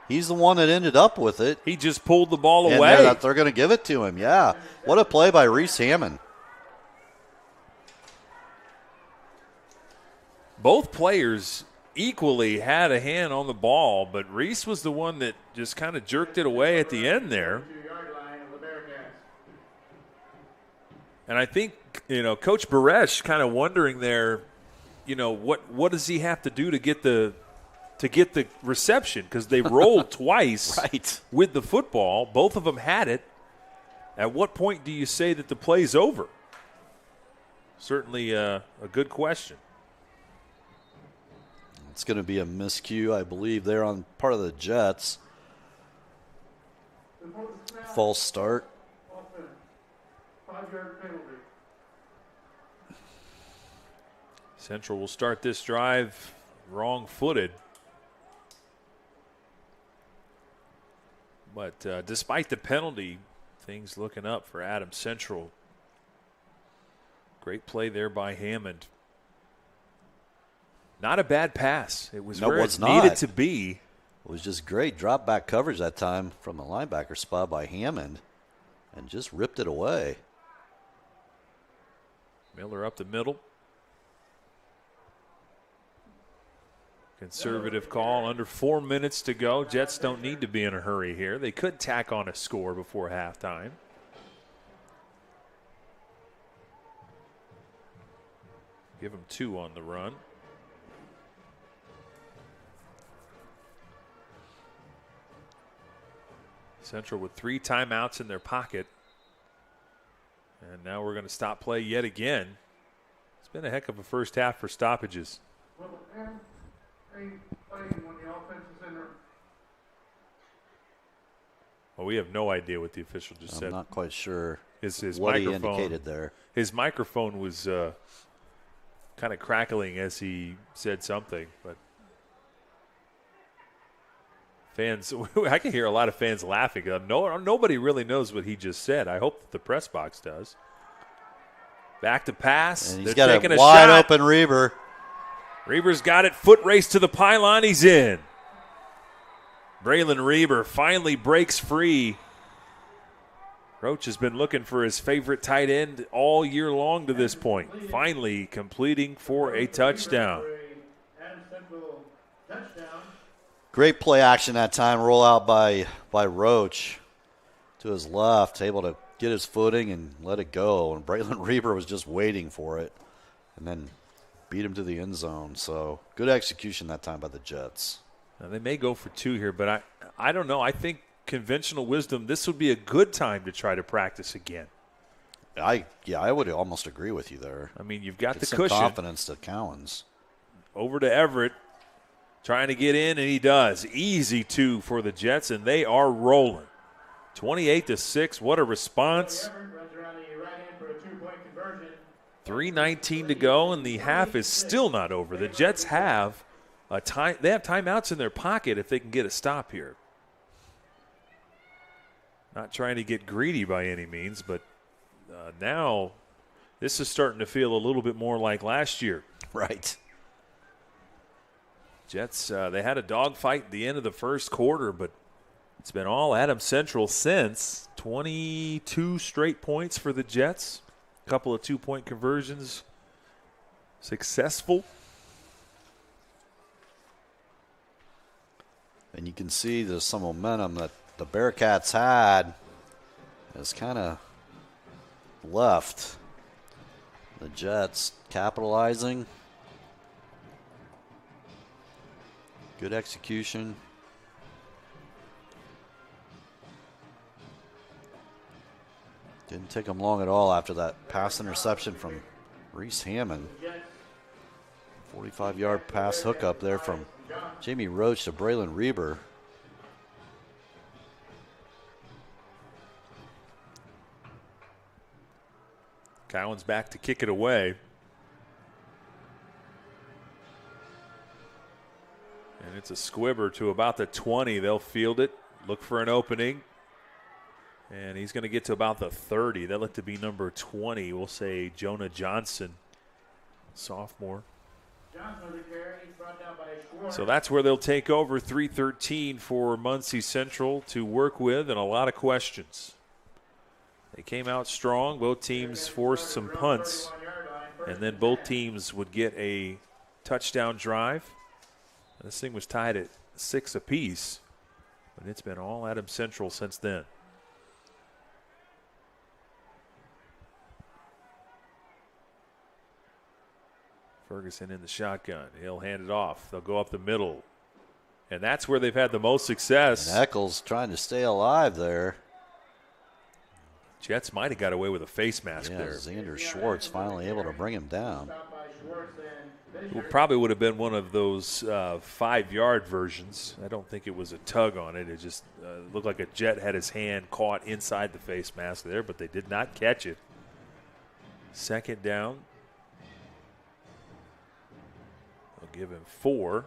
He's the one that ended up with it. He just pulled the ball away. They're going to give it to him, yeah. What a play by Reese Hammond. Both players equally had a hand on the ball, but Reese was the one that just kind of jerked it away at the end there. And I think, Coach Baresh kind of wondering there, what does he have to do to get the reception? Because they rolled twice with the football. Both of them had it. At what point do you say that the play's over? Certainly a good question. It's going to be a miscue, I believe, there on part of the Jets. False start. Central will start this drive wrong-footed. But despite the penalty, things looking up for Adams Central. Great play there by Hammond. Not a bad pass. It was where it needed to be. It was just great drop back coverage that time from the linebacker spot by Hammond and just ripped it away. Miller up the middle. Conservative call, under 4 minutes to go. Jets don't need to be in a hurry here. They could tack on a score before halftime. Give them 2 on the run. Central with 3 timeouts in their pocket. And now we're going to stop play yet again. It's been a heck of a first half for stoppages. Well, we have no idea what the official just said. I'm not quite sure his what he microphone, indicated there. His microphone was kind of crackling as he said something, but fans, I can hear a lot of fans laughing. Nobody really knows what he just said. I hope that the press box does. Back to pass. And he's They're got taking a a wide shot. open Reber. Reber's got it. Foot race to the pylon. He's in. Braylon Reber finally breaks free. Roach has been looking for his favorite tight end all year long to this point. Finally completing for a touchdown. Great play action that time. Roll out by Roach to his left, able to get his footing and let it go. And Braylon Reber was just waiting for it and then beat him to the end zone. So good execution that time by the Jets. Now they may go for 2 here, but I don't know. I think conventional wisdom, this would be a good time to try to practice again. I would almost agree with you there. I mean, you've got Get the some cushion. confidence to Cowens. Over to Everett, trying to get in, and he does. Easy 2 for the Jets, and they are rolling. 28-6. What a response. 3:19 to go, and the half is still not over. The Jets have they have timeouts in their pocket if they can get a stop here. Not trying to get greedy by any means, but now this is starting to feel a little bit more like last year. Right. Jets, they had a dogfight at the end of the first quarter, but it's been all Adams Central since. 22 straight points for the Jets. A couple of 2-point conversions successful. And you can see there's some momentum that the Bearcats had has kind of left. The Jets capitalizing. Good execution. Didn't take them long at all after that pass interception from Reese Hammond. 45-yard pass hookup there from Jamie Roach to Braylon Reber. Cowan's back to kick it away. And it's a squibber to about the 20. They'll field it, look for an opening. And he's going to get to about the 30. That looked to be number 20. We'll say Jonah Johnson, sophomore. So that's where they'll take over. 3:13 for Muncie Central to work with, and a lot of questions. They came out strong. Both teams forced some punts, and then both teams would get a touchdown drive. This thing was tied at 6 apiece, but it's been all Adams Central since then. Ferguson in the shotgun. He'll hand it off. They'll go up the middle. And that's where they've had the most success. And Eccles trying to stay alive there. Jets might have got away with a face mask there. Xander Schwartz finally able to bring him down. It probably would have been one of those 5-yard versions. I don't think it was a tug on it. It just looked like a Jet had his hand caught inside the face mask there, but they did not catch it. Second down. They'll give him 4.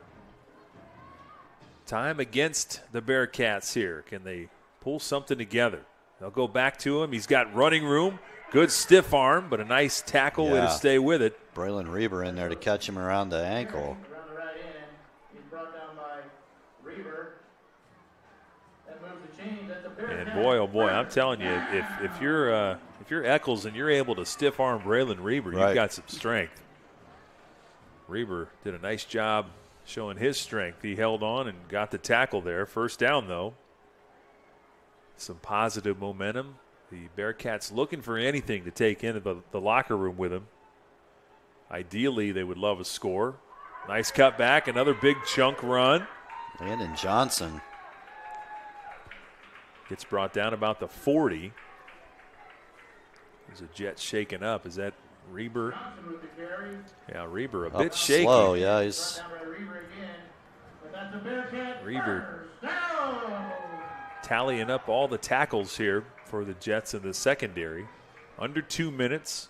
Time against the Bearcats here. Can they pull something together? They'll go back to him. He's got running room. Good stiff arm, but a nice tackle way to stay with it. Braylon Reber in there to catch him around the ankle. And boy, oh boy, I'm telling you, if you're Eccles and you're able to stiff arm Braylon Reber, you've got some strength. Reber did a nice job showing his strength. He held on and got the tackle there. First down, though. Some positive momentum. The Bearcats looking for anything to take into the locker room with them. Ideally, they would love a score. Nice cut back, another big chunk run. Landon Johnson gets brought down about the 40. There's a Jet shaken up. Is that Reber? Yeah, Reber a bit shaky. Slow, yeah. He's Reber tallying up all the tackles here for the Jets in the secondary. Under 2 minutes.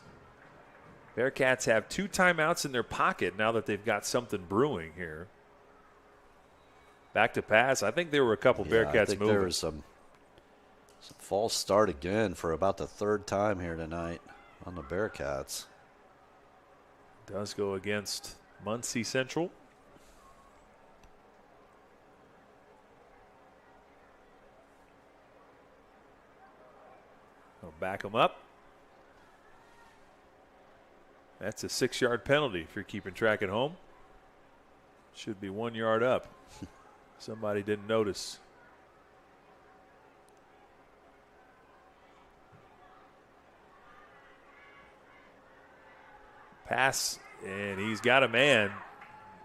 Bearcats have 2 timeouts in their pocket now that they've got something brewing here. Back to pass. I think there were a couple Bearcats I think moving. There was some false start again for about the 3rd time here tonight on the Bearcats. Does go against Muncie Central. They'll back them up. That's a 6-yard penalty if you're keeping track at home. Should be 1 yard up. Somebody didn't notice. Pass, and he's got a man.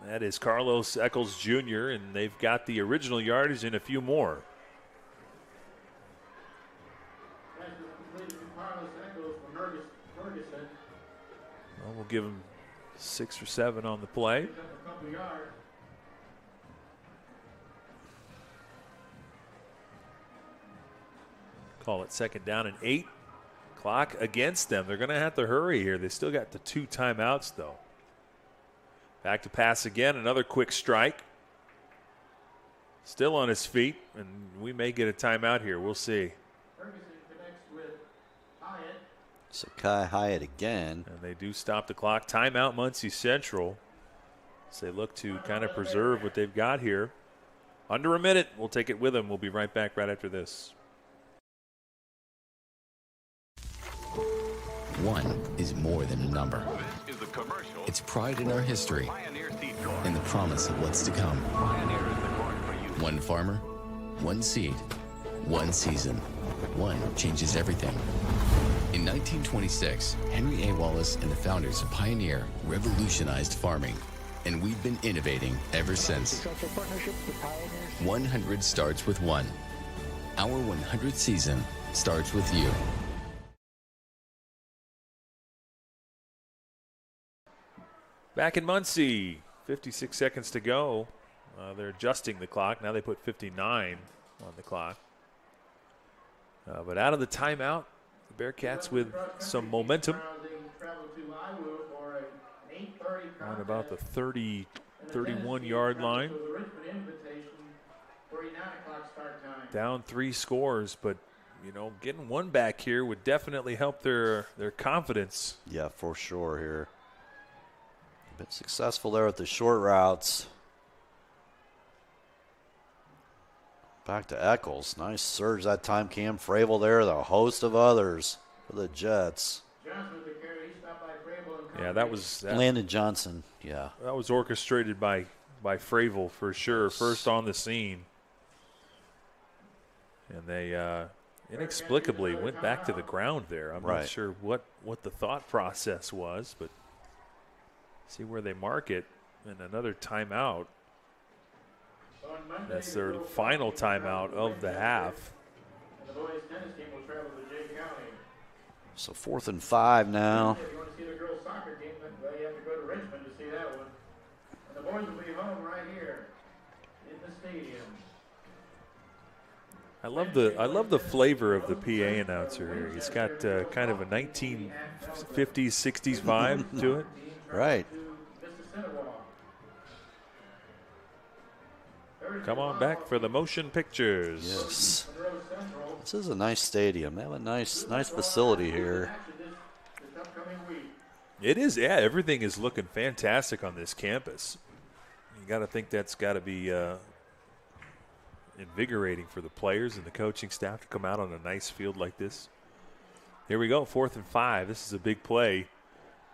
That is Carlos Eccles Jr., and they've got the original yardage and a few more. Well, we'll give him 6 or 7 on the play. Call it 2nd down and 8. Clock against them. They're going to have to hurry here. They still got the 2 timeouts, though. Back to pass again. Another quick strike. Still on his feet, and we may get a timeout here. We'll see. Sakai Hyatt again. And they do stop the clock. Timeout Muncie Central as they look to kind of preserve what they've got here. Under a minute. We'll take it with them. We'll be right back right after this. 1 is more than a number. It's pride in our history and the promise of what's to come. 1 farmer, 1 seed, 1 season. 1 changes everything. In 1926, Henry A. Wallace and the founders of Pioneer revolutionized farming, and we've been innovating ever since. 100 starts with 1. Our 100th season starts with you. Back in Muncie, 56 seconds to go. They're adjusting the clock. Now they put 59 on the clock. But out of the timeout, the Bearcats with some momentum. On about the 30, 31-yard line. Down 3 scores, but, getting 1 back here would definitely help their confidence. Yeah, for sure here. Been successful there with the short routes. Back to Eccles. Nice surge that time. Cam Fravel there, the host of others for the Jets. Yeah, that was Landon Johnson. Yeah, that was orchestrated by Fravel for sure. First on the scene, and they inexplicably went back to the ground there. I'm not sure what the thought process was, but see where they mark it, and another timeout. That's their final timeout of the half. So 4th and 5 now. If you want to see the girls' soccer game, then you have to go to Richmond to see that one. And the boys will be home right here in the stadium. I love the flavor of the PA announcer here. He's got kind of a 1950s, 60s vibe to it. Right. Come on back for the motion pictures. Yes. This is a nice stadium. They have a nice facility here. It is, yeah. Everything is looking fantastic on this campus. You got to think that's got to be invigorating for the players and the coaching staff to come out on a nice field like this. Here we go, 4th and 5. This is a big play.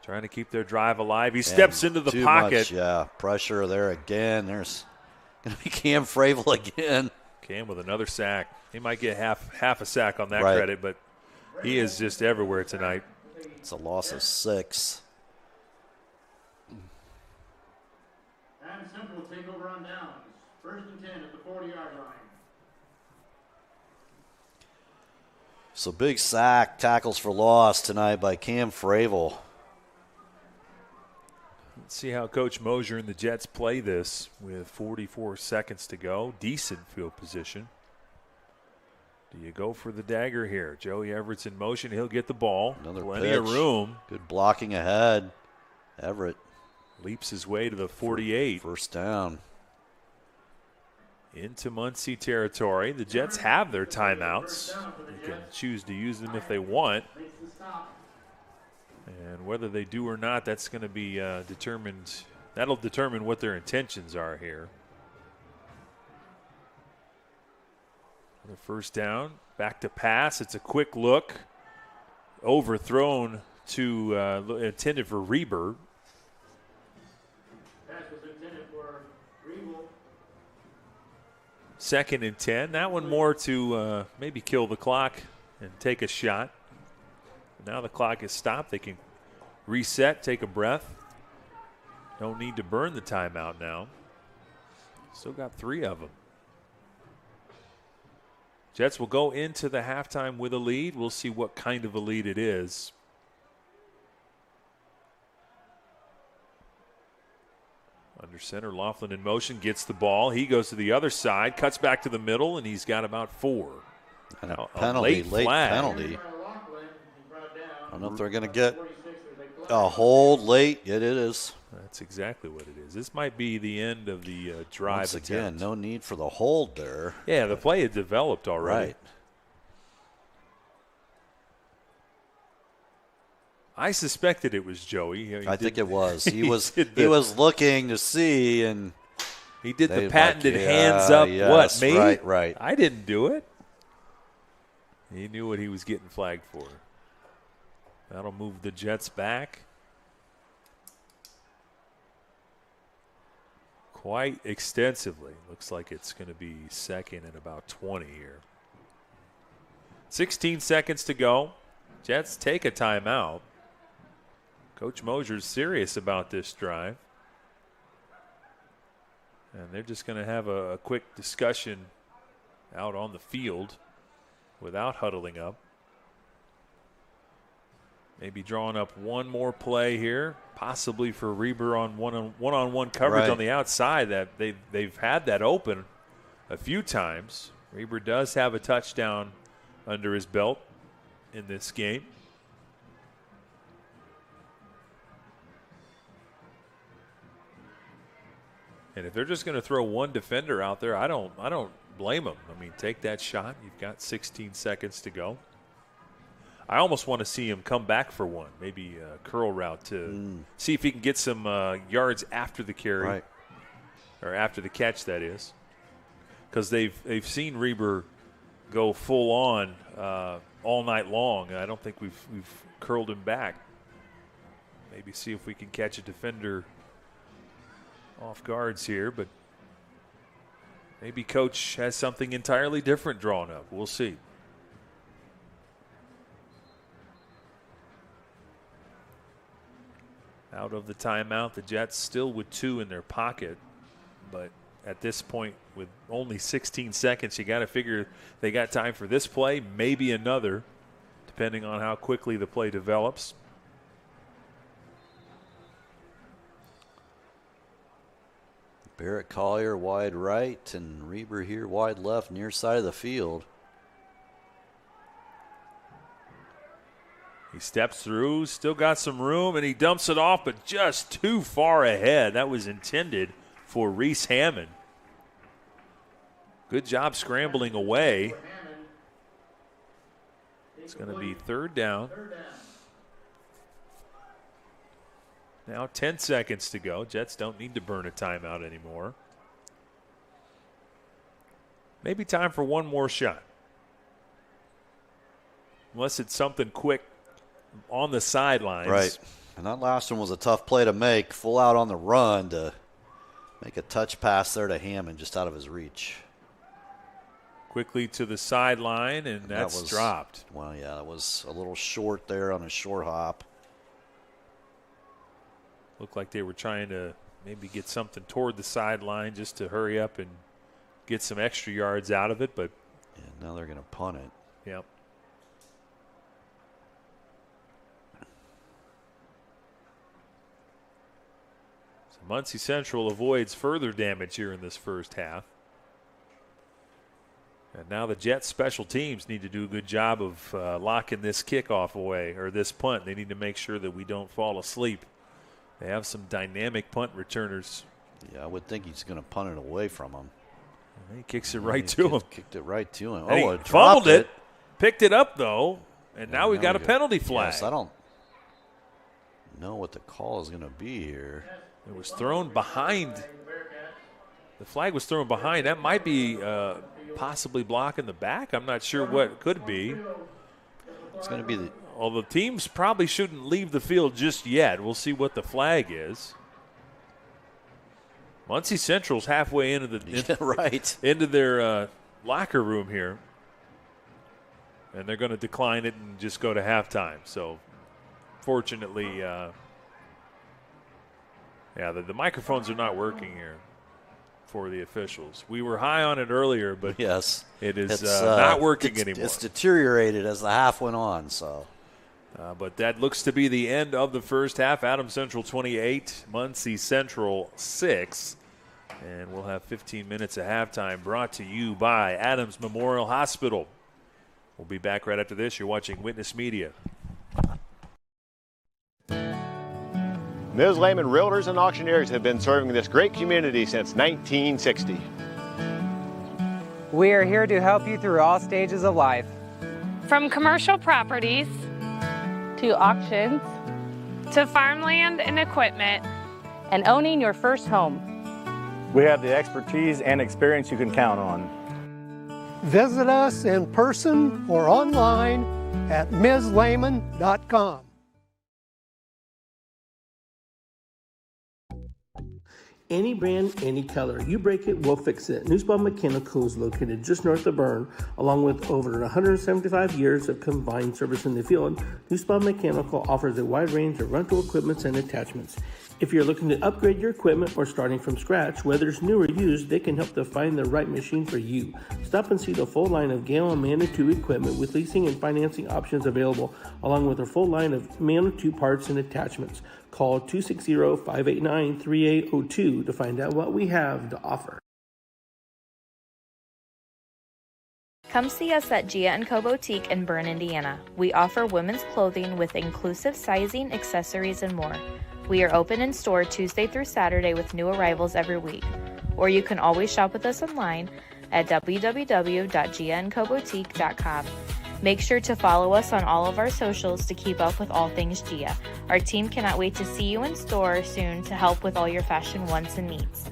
Trying to keep their drive alive. He steps into the pocket. Pressure there again. There's going to be Cam Fravel again. Cam with another sack. He might get half a sack on that credit, but he is just everywhere tonight. It's a loss of 6. And Central will take over on downs. 1st and 10 at the 40-yard line. So big sack, tackles for loss tonight by Cam Fravel. Let's see how Coach Mosier and the Jets play this with 44 seconds to go. Decent field position. Do you go for the dagger here? Joey Everett's in motion. He'll get the ball. Another Plenty pitch. of room. Good blocking ahead. Everett leaps his way to the 48. First down. Into Muncie territory. The Jets have their timeouts. They can choose to use them if they want. And whether they do or not, that's going to be determined. That'll determine what their intentions are here. The first down, back to pass. It's a quick look. Overthrown to intended for Reber. Pass was intended for Reber. 2nd and 10. That one more to maybe kill the clock and take a shot. Now the clock is stopped. They can reset, take a breath. Don't need to burn the timeout now. Still got 3 of them. Jets will go into the halftime with a lead. We'll see what kind of a lead it is. Under center, Laughlin in motion, gets the ball. He goes to the other side, cuts back to the middle, and he's got about 4. And a penalty, late penalty. I don't know if they're going to get a hold late. It is. That's exactly what it is. This might be the end of the drive. Once again, no need for the hold there. Yeah, the play had developed already. Right. I suspected it was Joey. I think it was. He was looking to see, and he did the patented hands up. Yes, what, me? Right. I didn't do it. He knew what he was getting flagged for. That'll move the Jets back quite extensively. Looks like it's going to be 2nd and about 20 here. 16 seconds to go. Jets take a timeout. Coach Mosier's serious about this drive. And they're just going to have a quick discussion out on the field without huddling up. Maybe drawing up one more play here, possibly for Reber on one-on-one coverage on the outside. That they've had that open a few times. Reber does have a touchdown under his belt in this game. And if they're just going to throw one defender out there, I don't blame them. I mean, take that shot. You've got 16 seconds to go. I almost want to see him come back for one, maybe a curl route to see if he can get some yards after the carry, or after the catch, that is, because they've seen Reber go full on all night long. I don't think we've curled him back. Maybe see if we can catch a defender off guards here, but maybe Coach has something entirely different drawn up. We'll see. Out of the timeout, the Jets still with 2 in their pocket, but at this point with only 16 seconds, you got to figure they got time for this play, maybe another, depending on how quickly the play develops. Barrett Collier wide right and Reber here wide left, near side of the field. He steps through, still got some room, and he dumps it off, but just too far ahead. That was intended for Reese Hammond. Good job scrambling away. It's going to be 3rd down. Now 10 seconds to go. Jets don't need to burn a timeout anymore. Maybe time for one more shot. Unless it's something quick on the sidelines. Right. And that last one was a tough play to make, full out on the run to make a touch pass there to Hammond just out of his reach. Quickly to the sideline, and that's dropped. Well, yeah, that was a little short there on a short hop. Looked like they were trying to maybe get something toward the sideline just to hurry up and get some extra yards out of it, but yeah, now they're going to punt it. Yep. So Muncie Central avoids further damage here in this first half. And now the Jets special teams need to do a good job of locking this kickoff away, or this punt. They need to make sure that we don't fall asleep. They have some dynamic punt returners. Yeah, I would think he's going to punt it away from him. He kicks it right to him. Kicked it right to him. And oh, he it fumbled it. Picked it up, though, and now we've got a penalty flag. Yes, I don't know what the call is going to be here. It was thrown behind. The flag was thrown behind. That might be possibly blocking the back. I'm not sure what it could be. It's going to be the... Well, the teams probably shouldn't leave the field just yet. We'll see what the flag is. Muncie Central's halfway into the into their locker room here, and they're going to decline it and just go to halftime. So, fortunately, the microphones are not working here for the officials. We were high on it earlier, but yes, it is not working anymore. It's deteriorated as the half went on. So. But that looks to be the end of the first half. Adams Central 28, Muncie Central 6. And we'll have 15 minutes of halftime brought to you by Adams Memorial Hospital. We'll be back right after this. You're watching Witness Media. Ms. Lehman Realtors and Auctioneers have been serving this great community since 1960. We are here to help you through all stages of life. From commercial properties to auctions to farmland and equipment and owning your first home. We have the expertise and experience you can count on. Visit us in person or online at mslehman.com. Any brand, any color. You break it, we'll fix it. Nussbaum Mechanical is located just north of Berne, along with over 175 years of combined service in the field. Nussbaum Mechanical offers a wide range of rental equipment and attachments. If you're looking to upgrade your equipment or starting from scratch, whether it's new or used, they can help to find the right machine for you. Stop and see the full line of Gale and Manitou equipment with leasing and financing options available, along with a full line of Manitou parts and attachments. Call 260-589-3802 to find out what we have to offer. Come see us at Gia & Co Boutique in Berne, Indiana. We offer women's clothing with inclusive sizing, accessories, and more. We are open in store Tuesday through Saturday with new arrivals every week. Or you can always shop with us online at www.giaandcoboutique.com. Make sure to follow us on all of our socials to keep up with all things Gia. Our team cannot wait to see you in store soon to help with all your fashion wants and needs.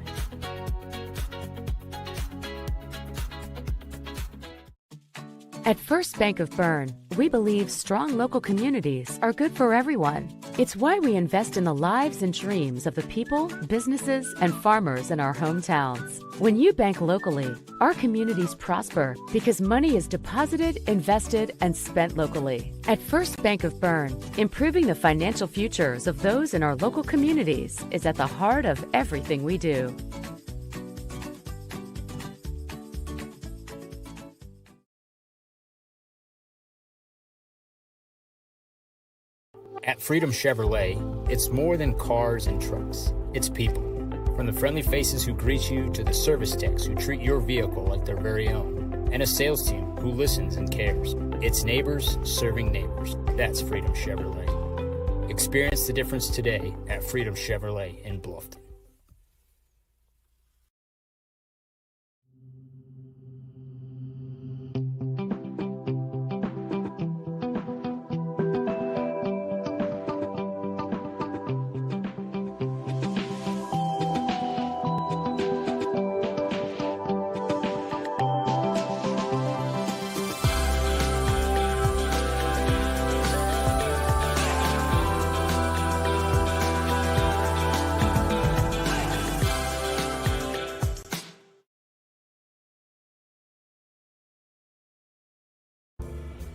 At First Bank of Berne, we believe strong local communities are good for everyone. It's why we invest in the lives and dreams of the people, businesses, and farmers in our hometowns. When you bank locally, our communities prosper because money is deposited, invested, and spent locally. At First Bank of Berne, improving the financial futures of those in our local communities is at the heart of everything we do. At Freedom Chevrolet, it's more than cars and trucks. It's people. From the friendly faces who greet you to the service techs who treat your vehicle like their very own. And a sales team who listens and cares. It's neighbors serving neighbors. That's Freedom Chevrolet. Experience the difference today at Freedom Chevrolet in Bluffton.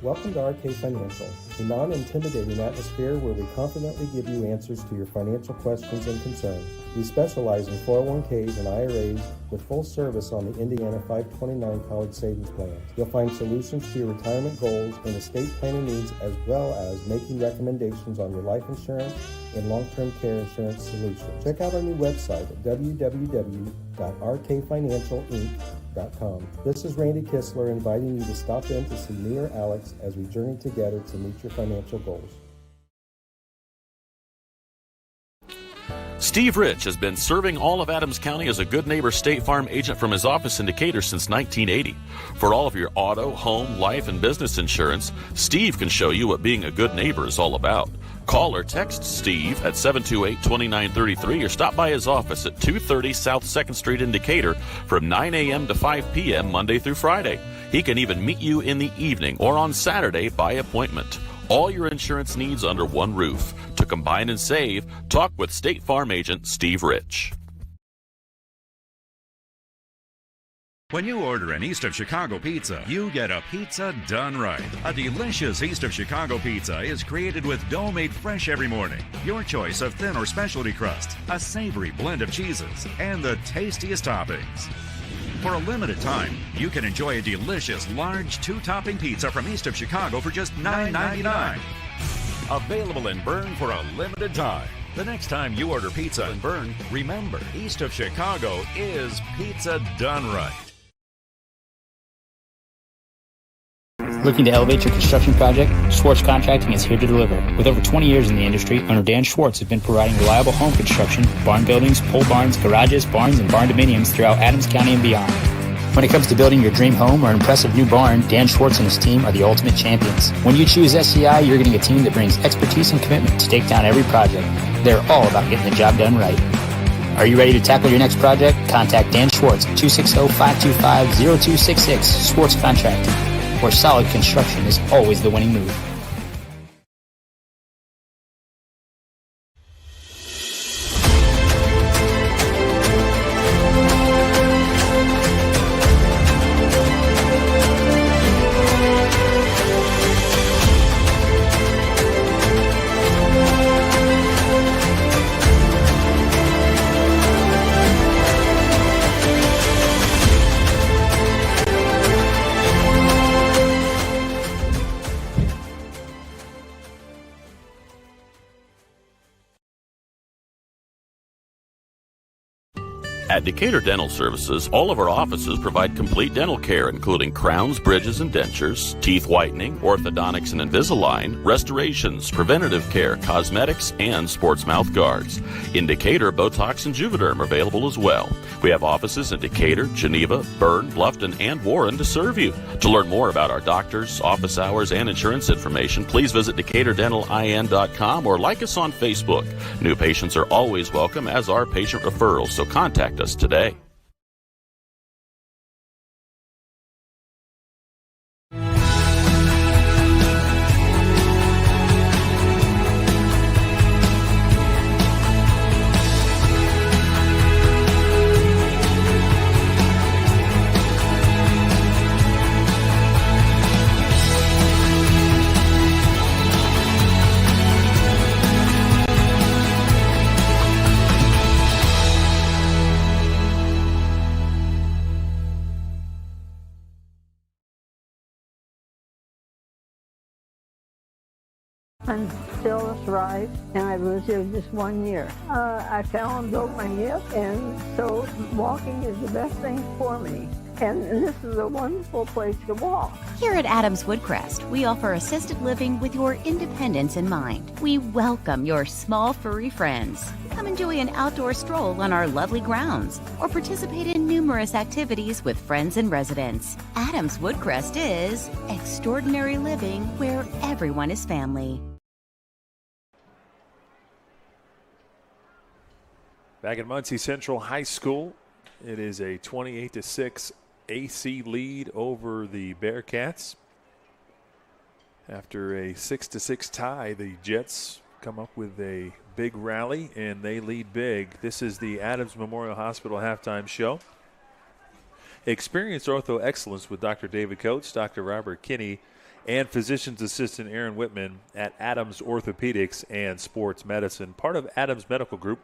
Welcome to RK Financial, a non-intimidating atmosphere where we confidently give you answers to your financial questions and concerns. We specialize in 401ks and IRAs with full service on the Indiana 529 college savings plans. You'll find solutions to your retirement goals and estate planning needs, as well as making recommendations on your life insurance and long-term care insurance solutions. Check out our new website at www.rkfinancialinc.com. This is Randy Kistler inviting you to stop in to see me or Alex as we journey together to meet your financial goals. Steve Rich has been serving all of Adams County as a Good Neighbor State Farm agent from his office in Decatur since 1980. For all of your auto, home, life, and business insurance, Steve can show you what being a good neighbor is all about. Call or text Steve at 728-2933 or stop by his office at 230 South 2nd Street in Decatur from 9 a.m. to 5 p.m. Monday through Friday. He can even meet you in the evening or on Saturday by appointment. All your insurance needs under one roof. To combine and save, talk with State Farm agent Steve Rich. When you order an East of Chicago pizza, you get a pizza done right. A delicious East of Chicago pizza is created with dough made fresh every morning, your choice of thin or specialty crust, a savory blend of cheeses, and the tastiest toppings. For a limited time, you can enjoy a delicious large 2-topping pizza from East of Chicago for just $9.99. Available in Berne for a limited time. The next time you order pizza in Berne, remember, East of Chicago is pizza done right. Looking to elevate your construction project? Schwartz Contracting is here to deliver. With over 20 years in the industry, owner Dan Schwartz has been providing reliable home construction, barn buildings, pole barns, garages, barns, and barn dominiums throughout Adams County and beyond. When it comes to building your dream home or an impressive new barn, Dan Schwartz and his team are the ultimate champions. When you choose SCI, you're getting a team that brings expertise and commitment to take down every project. They're all about getting the job done right. Are you ready to tackle your next project? Contact Dan Schwartz at 260-525-0266. Schwartz Contracting, where solid construction is always the winning move. At Decatur Dental Services, all of our offices provide complete dental care, including crowns, bridges, and dentures, teeth whitening, orthodontics and Invisalign, restorations, preventative care, cosmetics, and sports mouth guards. In Decatur, Botox and Juvederm are available as well. We have offices in Decatur, Geneva, Berne, Bluffton, and Warren to serve you. To learn more about our doctors, office hours, and insurance information, please visit DecaturDentalIN.com or like us on Facebook. New patients are always welcome, as are patient referrals, so contact us today. I'm still right, and I was here just 1 year. I fell and broke my hip, and so walking is the best thing for me. And this is a wonderful place to walk. Here at Adams Woodcrest, we offer assisted living with your independence in mind. We welcome your small furry friends. Come enjoy an outdoor stroll on our lovely grounds or participate in numerous activities with friends and residents. Adams Woodcrest is extraordinary living where everyone is family. Back at Muncie Central High School, it is a 28-6 AC lead over the Bearcats. After a 6-6 tie, the Jets come up with a big rally, and they lead big. This is the Adams Memorial Hospital halftime show. Experience ortho excellence with Dr. David Coates, Dr. Robert Kinney, and Physician's Assistant Aaron Whitman at Adams Orthopedics and Sports Medicine, part of Adams Medical Group.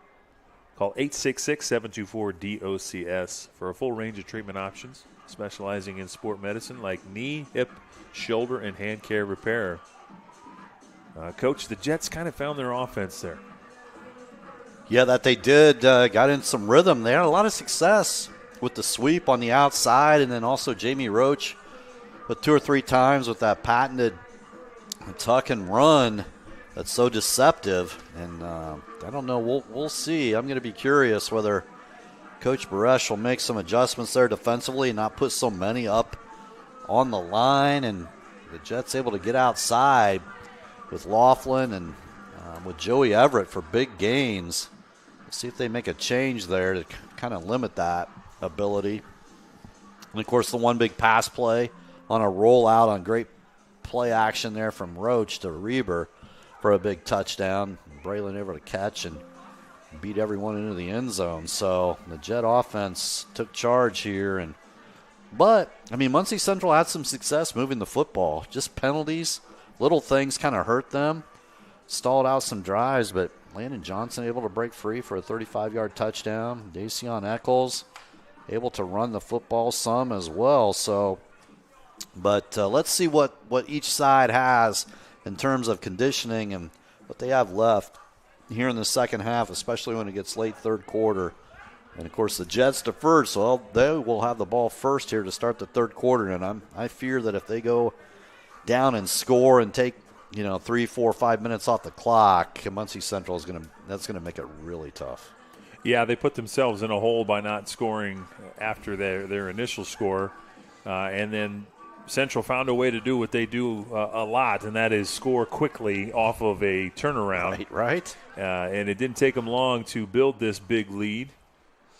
Call 866-724-DOCS for a full range of treatment options, specializing in sport medicine like knee, hip, shoulder, and hand care repair. Coach, the Jets kind of found their offense there. Yeah, that they did. Got in some rhythm there. A lot of success with the sweep on the outside, and then also Jamie Roach with 2 or 3 times with that patented tuck and run that's so deceptive. And I don't know. We'll see. I'm going to be curious whether Coach Baresh will make some adjustments there defensively and not put so many up on the line. And the Jets able to get outside with Laughlin and with Joey Everett for big gains. Let's see if they make a change there to kind of limit that ability. And, of course, the one big pass play on a rollout on great play action there from Roach to Reber for a big touchdown. Braylon able to catch and beat everyone into the end zone. So the Jet offense took charge here. But Muncie Central had some success moving the football. Just penalties, little things kind of hurt them. Stalled out some drives, but Landon Johnson able to break free for a 35-yard touchdown. Dacian Eccles able to run the football some as well. So, but let's see what each side has in terms of conditioning and what they have left here in the second half, especially when it gets late third quarter. And, of course, the Jets deferred, so they will have the ball first here to start the third quarter. And I fear that if they go down and score and take 3, 4, 5 minutes off the clock, Muncie Central that's gonna make it really tough. Yeah, they put themselves in a hole by not scoring after their initial score, and then Central found a way to do what they do a lot, and that is score quickly off of a turnaround. Right. And it didn't take them long to build this big lead.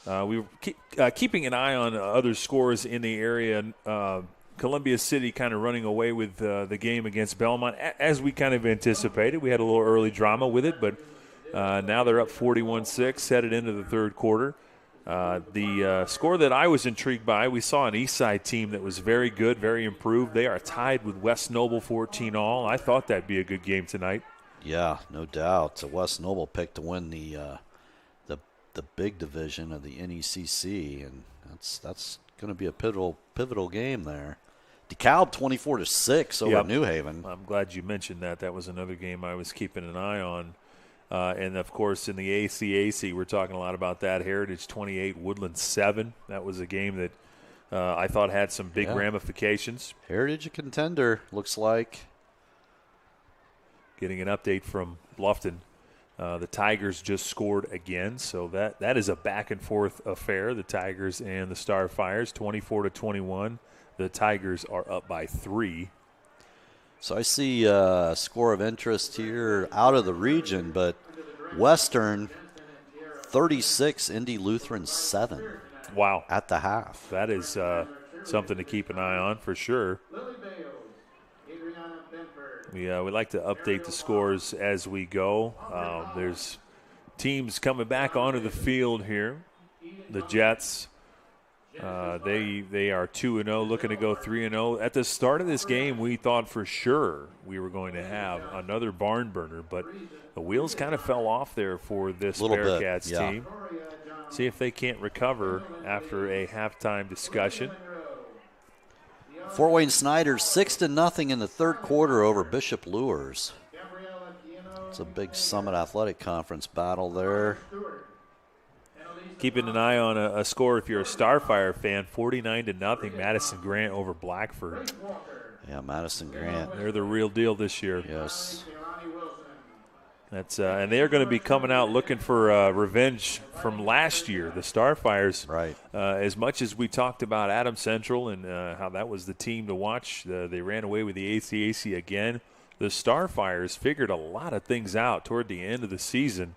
We were keeping an eye on other scores in the area. Columbia City kind of running away with the game against Belmont, as we kind of anticipated. We had a little early drama with it, but now they're up 41-6, headed into the third quarter. The score that I was intrigued by, we saw an Eastside team that was very good, very improved. They are tied with West Noble 14-all. I thought that'd be a good game tonight. Yeah, no doubt. West Noble picked to win the big division of the NECC, and that's going to be a pivotal game there. DeKalb 24-6 over New Haven. I'm glad you mentioned that. That was another game I was keeping an eye on. And, of course, in the ACAC, we're talking a lot about that. Heritage 28, Woodland 7. That was a game that I thought had some big ramifications. Heritage a contender, looks like. Getting an update from Bluffton. The Tigers just scored again, so that is a back-and-forth affair, the Tigers and the Starfires, 24-21. The Tigers are up by 3. So I see a score of interest here out of the region, but Western 36, Indy Lutheran 7. Wow. At the half. That is something to keep an eye on for sure. We like to update the scores as we go. There's teams coming back onto the field here. The Jets, they are 2-0, looking to go 3-0. At the start of this game, we thought for sure we were going to have another barn burner, but the wheels kind of fell off there for this Bearcats team. See if they can't recover after a halftime discussion. Fort Wayne Snyder 6-0 in the third quarter over Bishop Lures. It's a big Summit Athletic Conference battle there. Keeping an eye on a score if you're a Starfire fan, 49-0 Madison Grant over Blackford. Yeah, Madison Grant. They're the real deal this year. Yes. That's and they're going to be coming out looking for revenge from last year, the Starfires. Right. As much as we talked about Adams Central and how that was the team to watch, they ran away with the ACAC again. The Starfires figured a lot of things out toward the end of the season,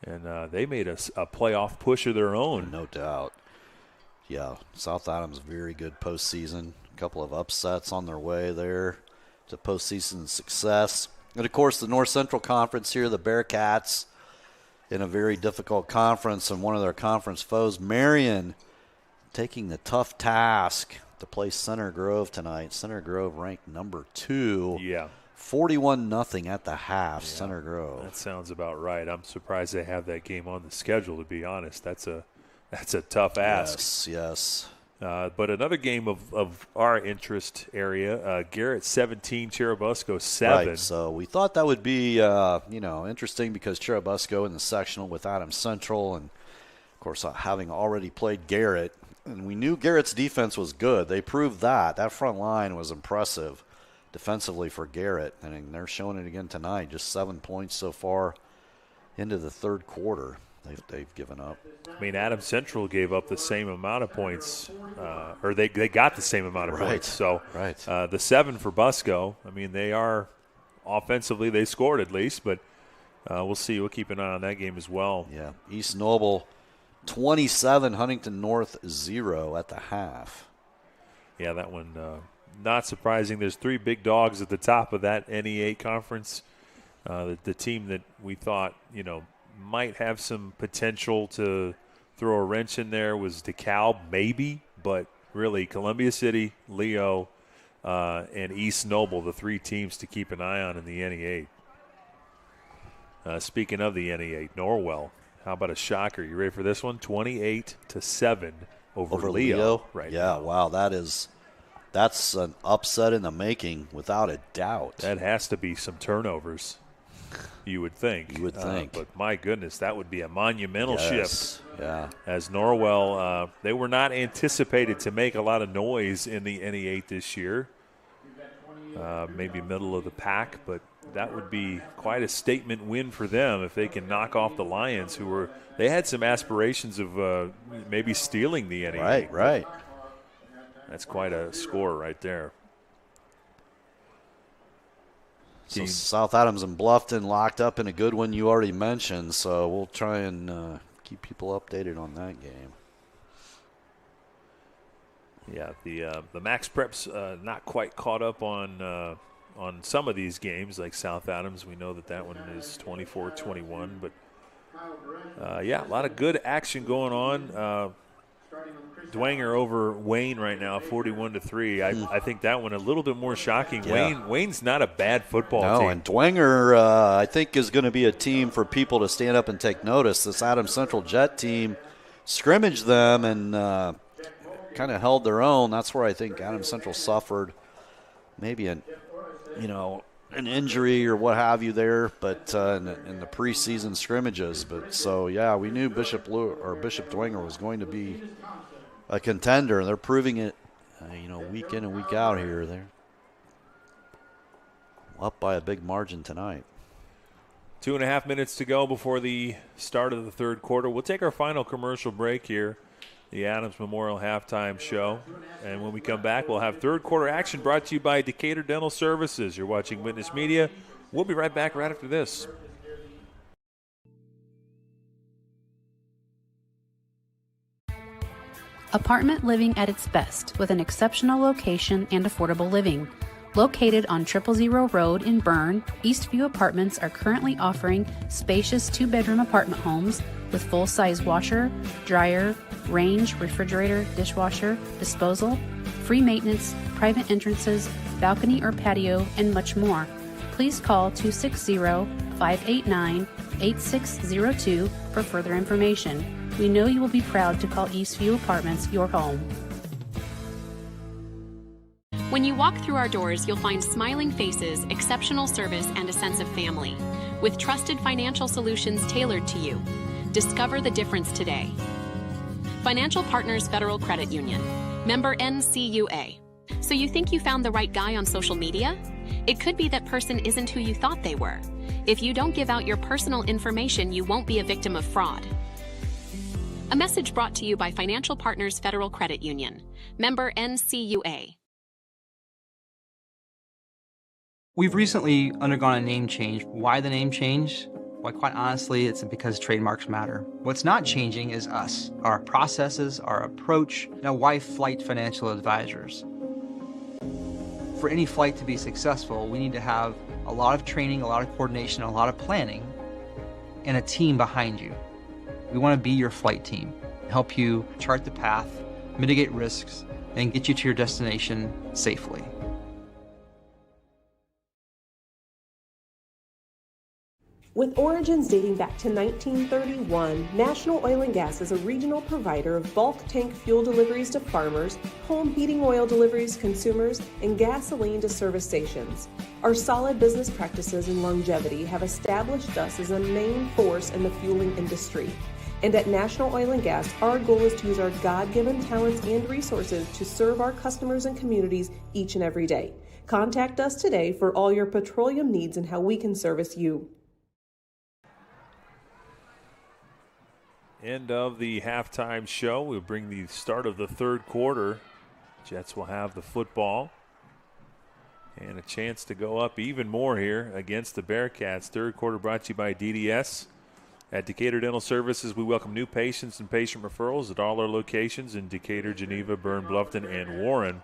and they made a playoff push of their own. No doubt. Yeah, South Adams very good postseason. A couple of upsets on their way there to postseason success. And, of course, the North Central Conference here, the Bearcats, in a very difficult conference, and one of their conference foes, Marion, taking the tough task to play Center Grove tonight. Center Grove ranked number 2. Yeah. 41-0 at the half, Center Grove. That sounds about right. I'm surprised they have that game on the schedule, to be honest. That's a tough ask. Yes. But another game of our interest area, Garrett 17, Churubusco 7. Right, so we thought that would be, interesting because Churubusco in the sectional with Adams Central and, of course, having already played Garrett. And we knew Garrett's defense was good. They proved that. That front line was impressive defensively for Garrett, and they're showing it again tonight. Just 7 points so far into the third quarter they've given up. I mean, Adams Central gave up the same amount of points, or they got the same amount of points. So the 7 for Busco, I mean, they are offensively, they scored at least, but we'll see. We'll keep an eye on that game as well. Yeah, East Noble 27, Huntington North 0 at the half. Yeah, that one not surprising. There's 3 big dogs at the top of that NE8 conference. The team that we thought, might have some potential to throw a wrench in there was DeKalb, maybe, but really Columbia City, Leo, and East Noble, the 3 teams to keep an eye on in the NE8. Speaking of the NE8, Norwell, how about a shocker? You ready for this one? 28-7 over Leo. Right. Yeah, wow, that's an upset in the making without a doubt. That has to be some turnovers. You would think. But my goodness, that would be a monumental shift. Yeah. As Norwell, they were not anticipated to make a lot of noise in the NE8 this year. Maybe middle of the pack, but that would be quite a statement win for them if they can knock off the Lions, they had some aspirations of maybe stealing the NE8. Right. That's quite a score right there. So South Adams and Bluffton locked up in a good one you already mentioned, so we'll try and keep people updated on that game. Yeah, the Max Prep's not quite caught up on some of these games, like South Adams. We know that one is 24-21, but a lot of good action going on. Dwenger over Wayne right now, 41-3. I think that one a little bit more shocking. Yeah. Wayne's not a bad football team. No, and Dwenger, I think, is going to be a team for people to stand up and take notice. This Adams Central Jet team scrimmaged them and kind of held their own. That's where I think Adams Central suffered maybe an injury or what have you there, but in the preseason scrimmages. But so we knew Bishop Dwenger was going to be a contender. They're proving it, week in and week out here. They're up by a big margin tonight. 2.5 minutes to go before the start of the third quarter. We'll take our final commercial break here, the Adams Memorial Halftime Show. And when we come back, we'll have third quarter action brought to you by Decatur Dental Services. You're watching Witness Media. We'll be right back right after this. Apartment living at its best with an exceptional location and affordable living. Located on 000 Road in Berne, Eastview Apartments are currently offering spacious 2-bedroom apartment homes with full-size washer, dryer, range, refrigerator, dishwasher, disposal, free maintenance, private entrances, balcony or patio, and much more. Please call 260-589-8602 for further information. We know you will be proud to call Eastview Apartments your home. When you walk through our doors, you'll find smiling faces, exceptional service, and a sense of family. With trusted financial solutions tailored to you. Discover the difference today. Financial Partners Federal Credit Union. Member NCUA. So you think you found the right guy on social media? It could be that person isn't who you thought they were. If you don't give out your personal information, you won't be a victim of fraud. A message brought to you by Financial Partners Federal Credit Union. Member NCUA. We've recently undergone a name change. Why the name change? Well, quite honestly, it's because trademarks matter. What's not changing is us, our processes, our approach. Now, why Flight Financial Advisors? For any flight to be successful, we need to have a lot of training, a lot of coordination, a lot of planning, and a team behind you. We want to be your flight team, help you chart the path, mitigate risks, and get you to your destination safely. With origins dating back to 1931, National Oil and Gas is a regional provider of bulk tank fuel deliveries to farmers, home heating oil deliveries to consumers, and gasoline to service stations. Our solid business practices and longevity have established us as a main force in the fueling industry. And at National Oil and Gas, our goal is to use our God-given talents and resources to serve our customers and communities each and every day. Contact us today for all your petroleum needs and how we can service you. End of the halftime show. We'll bring the start of the third quarter. Jets will have the football and a chance to go up even more here against the Bearcats. Third quarter brought to you by DDS. At Decatur Dental Services, we welcome new patients and patient referrals at all our locations in Decatur, Geneva, Berne, Bluffton, and Warren.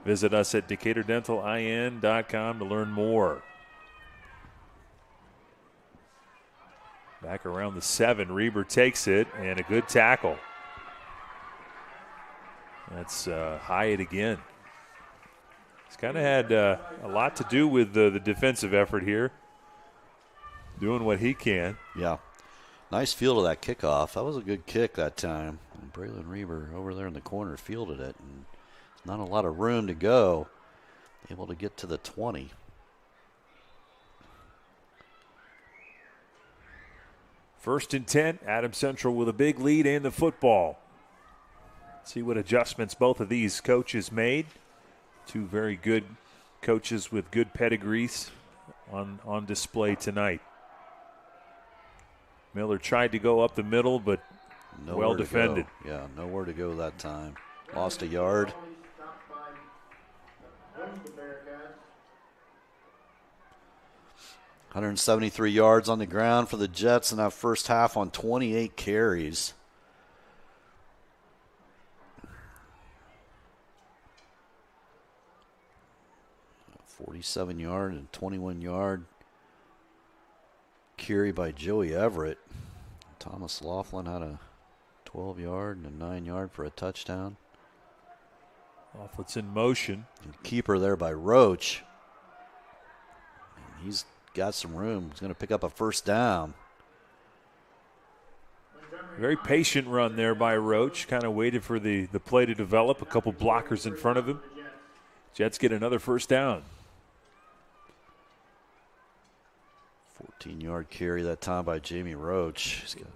Visit us at DecaturDentalIN.com to learn more. Back around the 7, Reber takes it, and a good tackle. That's Hyatt again. He's kind of had a lot to do with the defensive effort here, doing what he can. Yeah. Nice field of that kickoff. That was a good kick that time. And Braylon Reber over there in the corner fielded it. And not a lot of room to go. Able to get to the 20. First and 10, Adams Central with a big lead and the football. See what adjustments both of these coaches made. Two very good coaches with good pedigrees on display tonight. Miller tried to go up the middle, but well defended. Yeah, nowhere to go that time. Lost a yard. $173 yards on the ground for the Jets in that first half on 28 carries. A 47-yard and 21-yard carry by Joey Everett. Thomas Laughlin had a 12-yard and a 9-yard for a touchdown. Laughlin's in motion. And keeper there by Roach. And he's got some room. He's going to pick up a first down. Very patient run there by Roach. Kind of waited for the play to develop. A couple blockers in front of him. Jets get another first down. 14-yard carry that time by Jamie Roach. He's got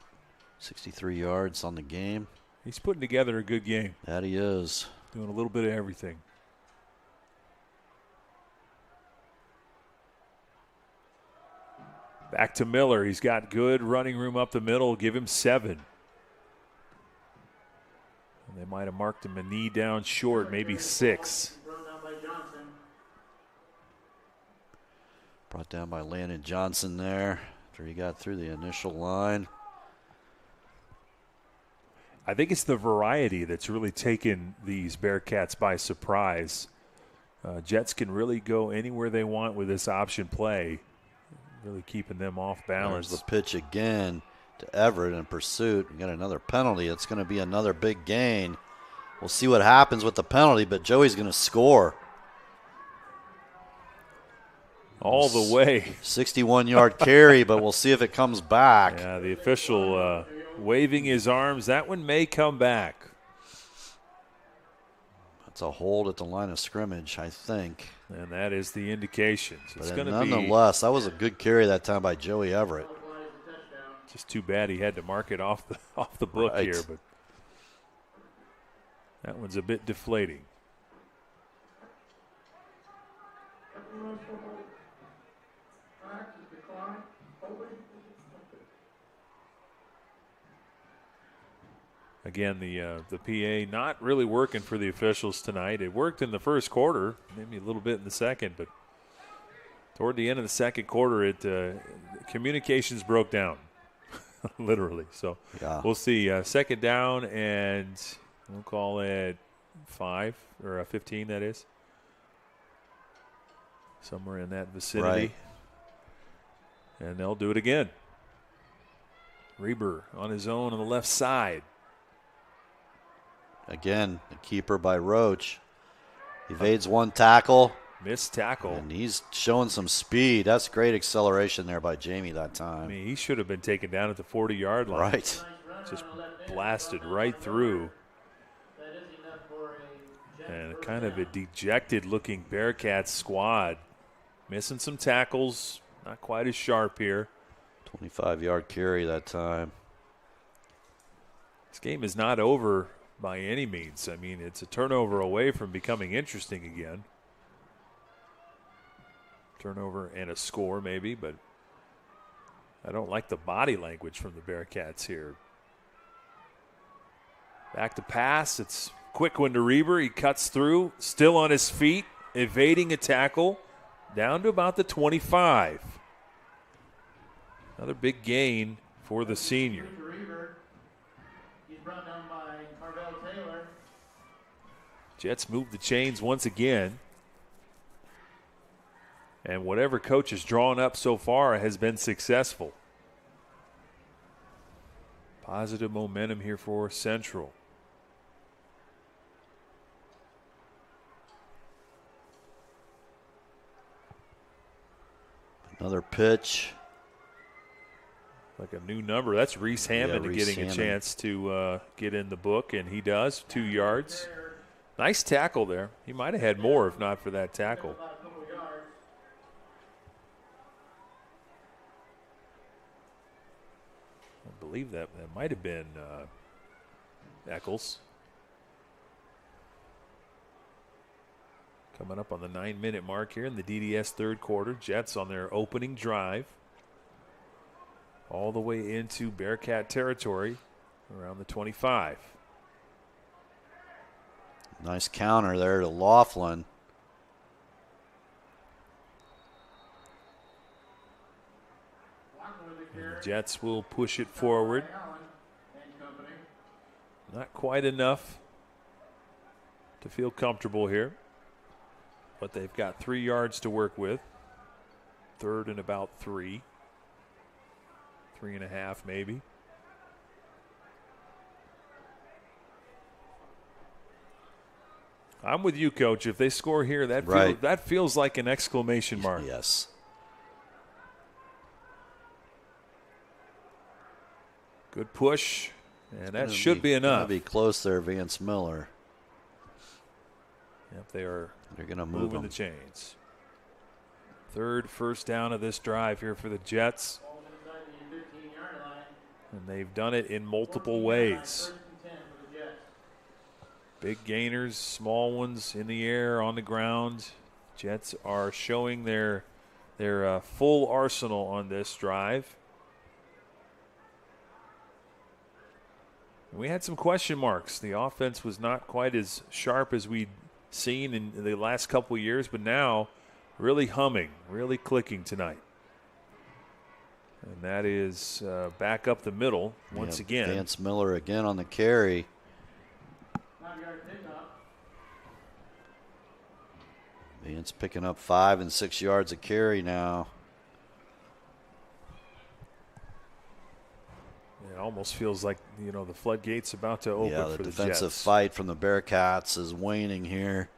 63 yards on the game. He's putting together a good game. That he is. Doing a little bit of everything. Back to Miller. He's got good running room up the middle. Give him 7. And they might have marked him a knee down short, maybe 6. Brought down by Landon Johnson there after he got through the initial line. I think it's the variety that's really taken these Bearcats by surprise. Jets can really go anywhere they want with this option play, really keeping them off balance. There's the pitch again to Everett in pursuit. We got another penalty. It's going to be another big gain. We'll see what happens with the penalty, but Joey's going to score. All the way. 61-yard carry, but we'll see if it comes back. Yeah, the official waving his arms. That one may come back. That's a hold at the line of scrimmage, I think. And that is the indication. So it's going to be. Nonetheless, that was a good carry that time by Joey Everett. Just too bad he had to mark it off the book here, but that one's a bit deflating. Again, the PA not really working for the officials tonight. It worked in the first quarter, maybe a little bit in the second, but toward the end of the second quarter, communications broke down, literally. So We'll see. Second down, and we'll call it 5 or 15. That is somewhere in that vicinity, right. And they'll do it again. Reber on his own on the left side. Again, a keeper by Roach. Evades one tackle. Missed tackle. And he's showing some speed. That's great acceleration there by Jamie that time. I mean, he should have been taken down at the 40-yard line. Right. Just blasted right through. And kind of a dejected-looking Bearcats squad. Missing some tackles. Not quite as sharp here. 25-yard carry that time. This game is not over by any means. I mean, it's a turnover away from becoming interesting again. Turnover and a score maybe, but I don't like the body language from the Bearcats here. Back to pass. It's a quick one to Reber. He cuts through, still on his feet, evading a tackle, down to about the 25. Another big gain for the senior. Jets move the chains once again. And whatever coach has drawn up so far has been successful. Positive momentum here for Central. Another pitch. Like a new number. That's Reese Hammond Reese getting Hammond. a chance to get in the book, and he does. 2 yards. Nice tackle there. He might have had more if not for that tackle. I believe that might have been Eccles. Coming up on the 9-minute mark here in the DDS third quarter. Jets on their opening drive. All the way into Bearcat territory around the 25. Nice counter there to Laughlin. And the Jets will push it forward. Not quite enough to feel comfortable here. But they've got 3 yards to work with. Third and about 3. 3.5 maybe. I'm with you, Coach. If they score here, that feels like an exclamation mark. Yes. Good push, and that should be enough. Be close there, Vance Miller. Yep, they're going to move moving the chains. Third first down of this drive here for the Jets. And they've done it in multiple ways. Big gainers, small ones in the air, on the ground. Jets are showing their full arsenal on this drive. We had some question marks. The offense was not quite as sharp as we'd seen in the last couple of years, but now really humming, really clicking tonight. And that is back up the middle once again. Vance Miller again on the carry. Vance picking up 5 and 6 yards a carry now. It almost feels like, the floodgates about to open for the Jets. The defensive fight from the Bearcats is waning here.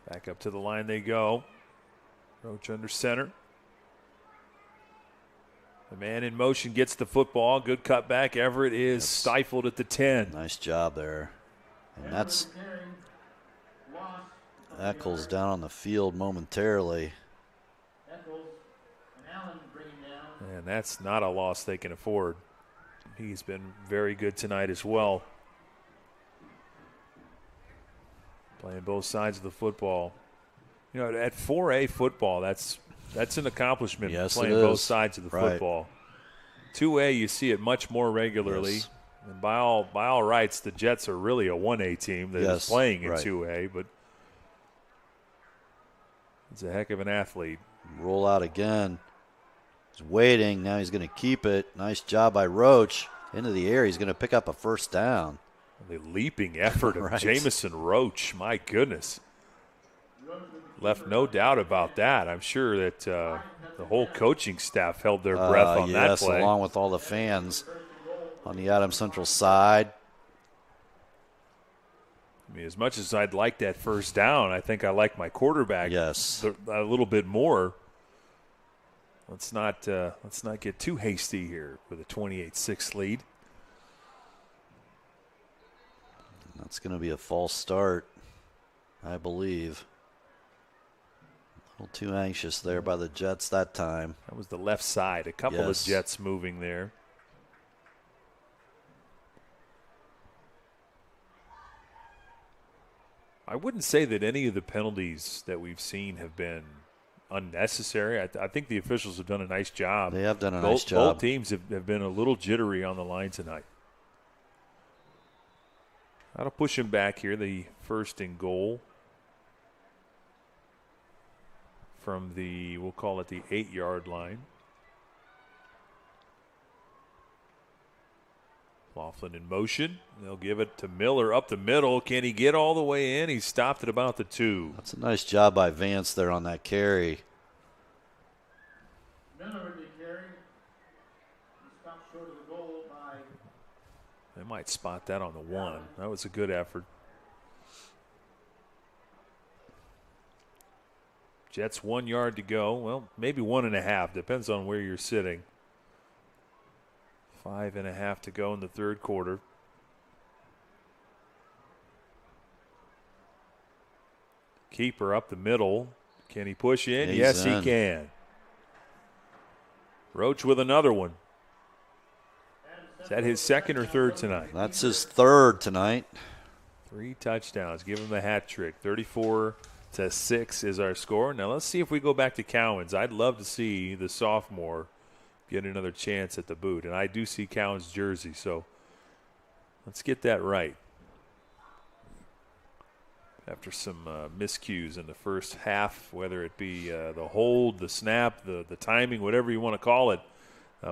Back up to the line they go. Roach under center. The man in motion gets the football. Good cutback. Everett is stifled at the 10. Nice job there. And that's Eccles down on the field momentarily. And that's not a loss they can afford. He's been very good tonight as well. Playing both sides of the football. At 4A football, that's an accomplishment. Yes, playing both sides of the football. 2A, you see it much more regularly. Yes. And by all rights, the Jets are really a 1A team that is playing in 2A, but he's a heck of an athlete. Roll out again. He's waiting. Now he's going to keep it. Nice job by Roach. Into the air. He's going to pick up a first down. The leaping effort of Jamison Roach. My goodness. Left no doubt about that. I'm sure that the whole coaching staff held their breath on that play. Along with all the fans. on the Adams Central side. I mean, as much as I'd like that first down, I think I like my quarterback a little bit more. Let's not get too hasty here with a 28-6 lead. That's going to be a false start, I believe. A little too anxious there by the Jets that time. That was the left side. A couple of Jets moving there. I wouldn't say that any of the penalties that we've seen have been unnecessary. I think the officials have done a nice job. They have done a nice job. Both teams have been a little jittery on the line tonight. That'll push him back here, the first and goal from the, we'll call it the 8-yard line. Laughlin in motion. They'll give it to Miller up the middle. Can he get all the way in? He's stopped at about the 2. That's a nice job by Vance there on that carry. Miller with the carry. He stopped short of the goal by. They might spot that on the 1. That was a good effort. Jets 1 yard to go. Well, maybe 1.5. Depends on where you're sitting. 5.5 to go in the third quarter. Keeper up the middle. Can he push in? Yes, he can. Roach with another one. Is that his second or third tonight? That's his third tonight. 3 touchdowns. Give him the hat trick. 34-6 is our score. Now let's see if we go back to Cowens. I'd love to see the sophomore get another chance at the boot. And I do see Cowens' jersey, so let's get that right. After some miscues in the first half, whether it be the hold, the snap, the timing, whatever you want to call it,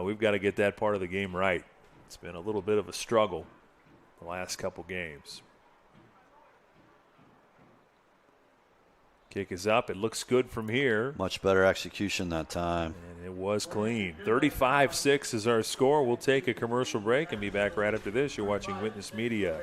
we've got to get that part of the game right. It's been a little bit of a struggle the last couple games. Kick is up. It looks good from here. Much better execution that time. And it was clean. 35-6 is our score. We'll take a commercial break and be back right after this. You're watching Witness Media.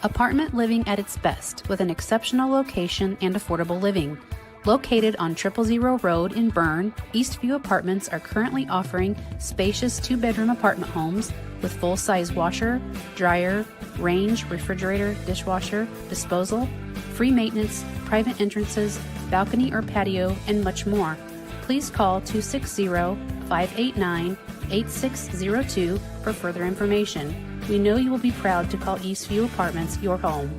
Apartment living at its best with an exceptional location and affordable living. Located on 000 Road in Berne, Eastview Apartments are currently offering spacious 2-bedroom apartment homes with full-size washer, dryer, range, refrigerator, dishwasher, disposal, free maintenance, private entrances, balcony or patio, and much more. Please call 260-589-8602 for further information. We know you will be proud to call Eastview Apartments your home.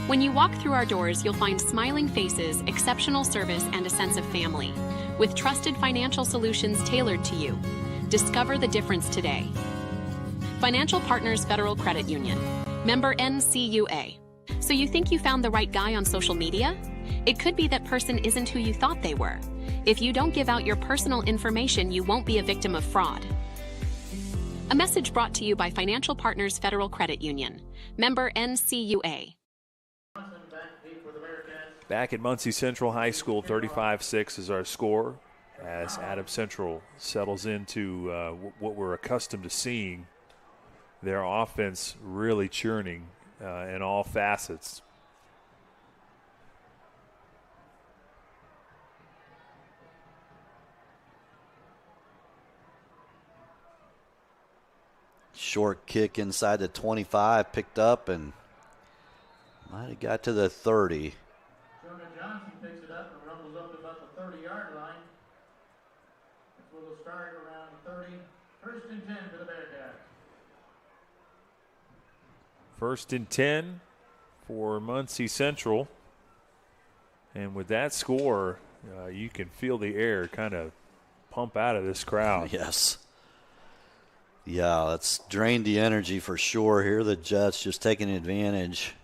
When you walk through our doors, you'll find smiling faces, exceptional service, and a sense of family. With trusted financial solutions tailored to you. Discover the difference today. Financial Partners Federal Credit Union. Member NCUA. So you think you found the right guy on social media? It could be that person isn't who you thought they were. If you don't give out your personal information, you won't be a victim of fraud. A message brought to you by Financial Partners Federal Credit Union. Member NCUA. Back at Muncie Central High School, 35-6 is our score as Adams Central settles into what we're accustomed to seeing. Their offense really churning in all facets. Short kick inside the 25, picked up and might have got to the 30. Jonah Johnson picks it up and rumbles up to about the 30-yard line. That's where we'll start around 30. First and 10 for the Bearcats. First and 10 for Muncie Central. And with that score, you can feel the air kind of pump out of this crowd. Yes. Yeah, that's drained the energy for sure. Here the Jets just taking advantage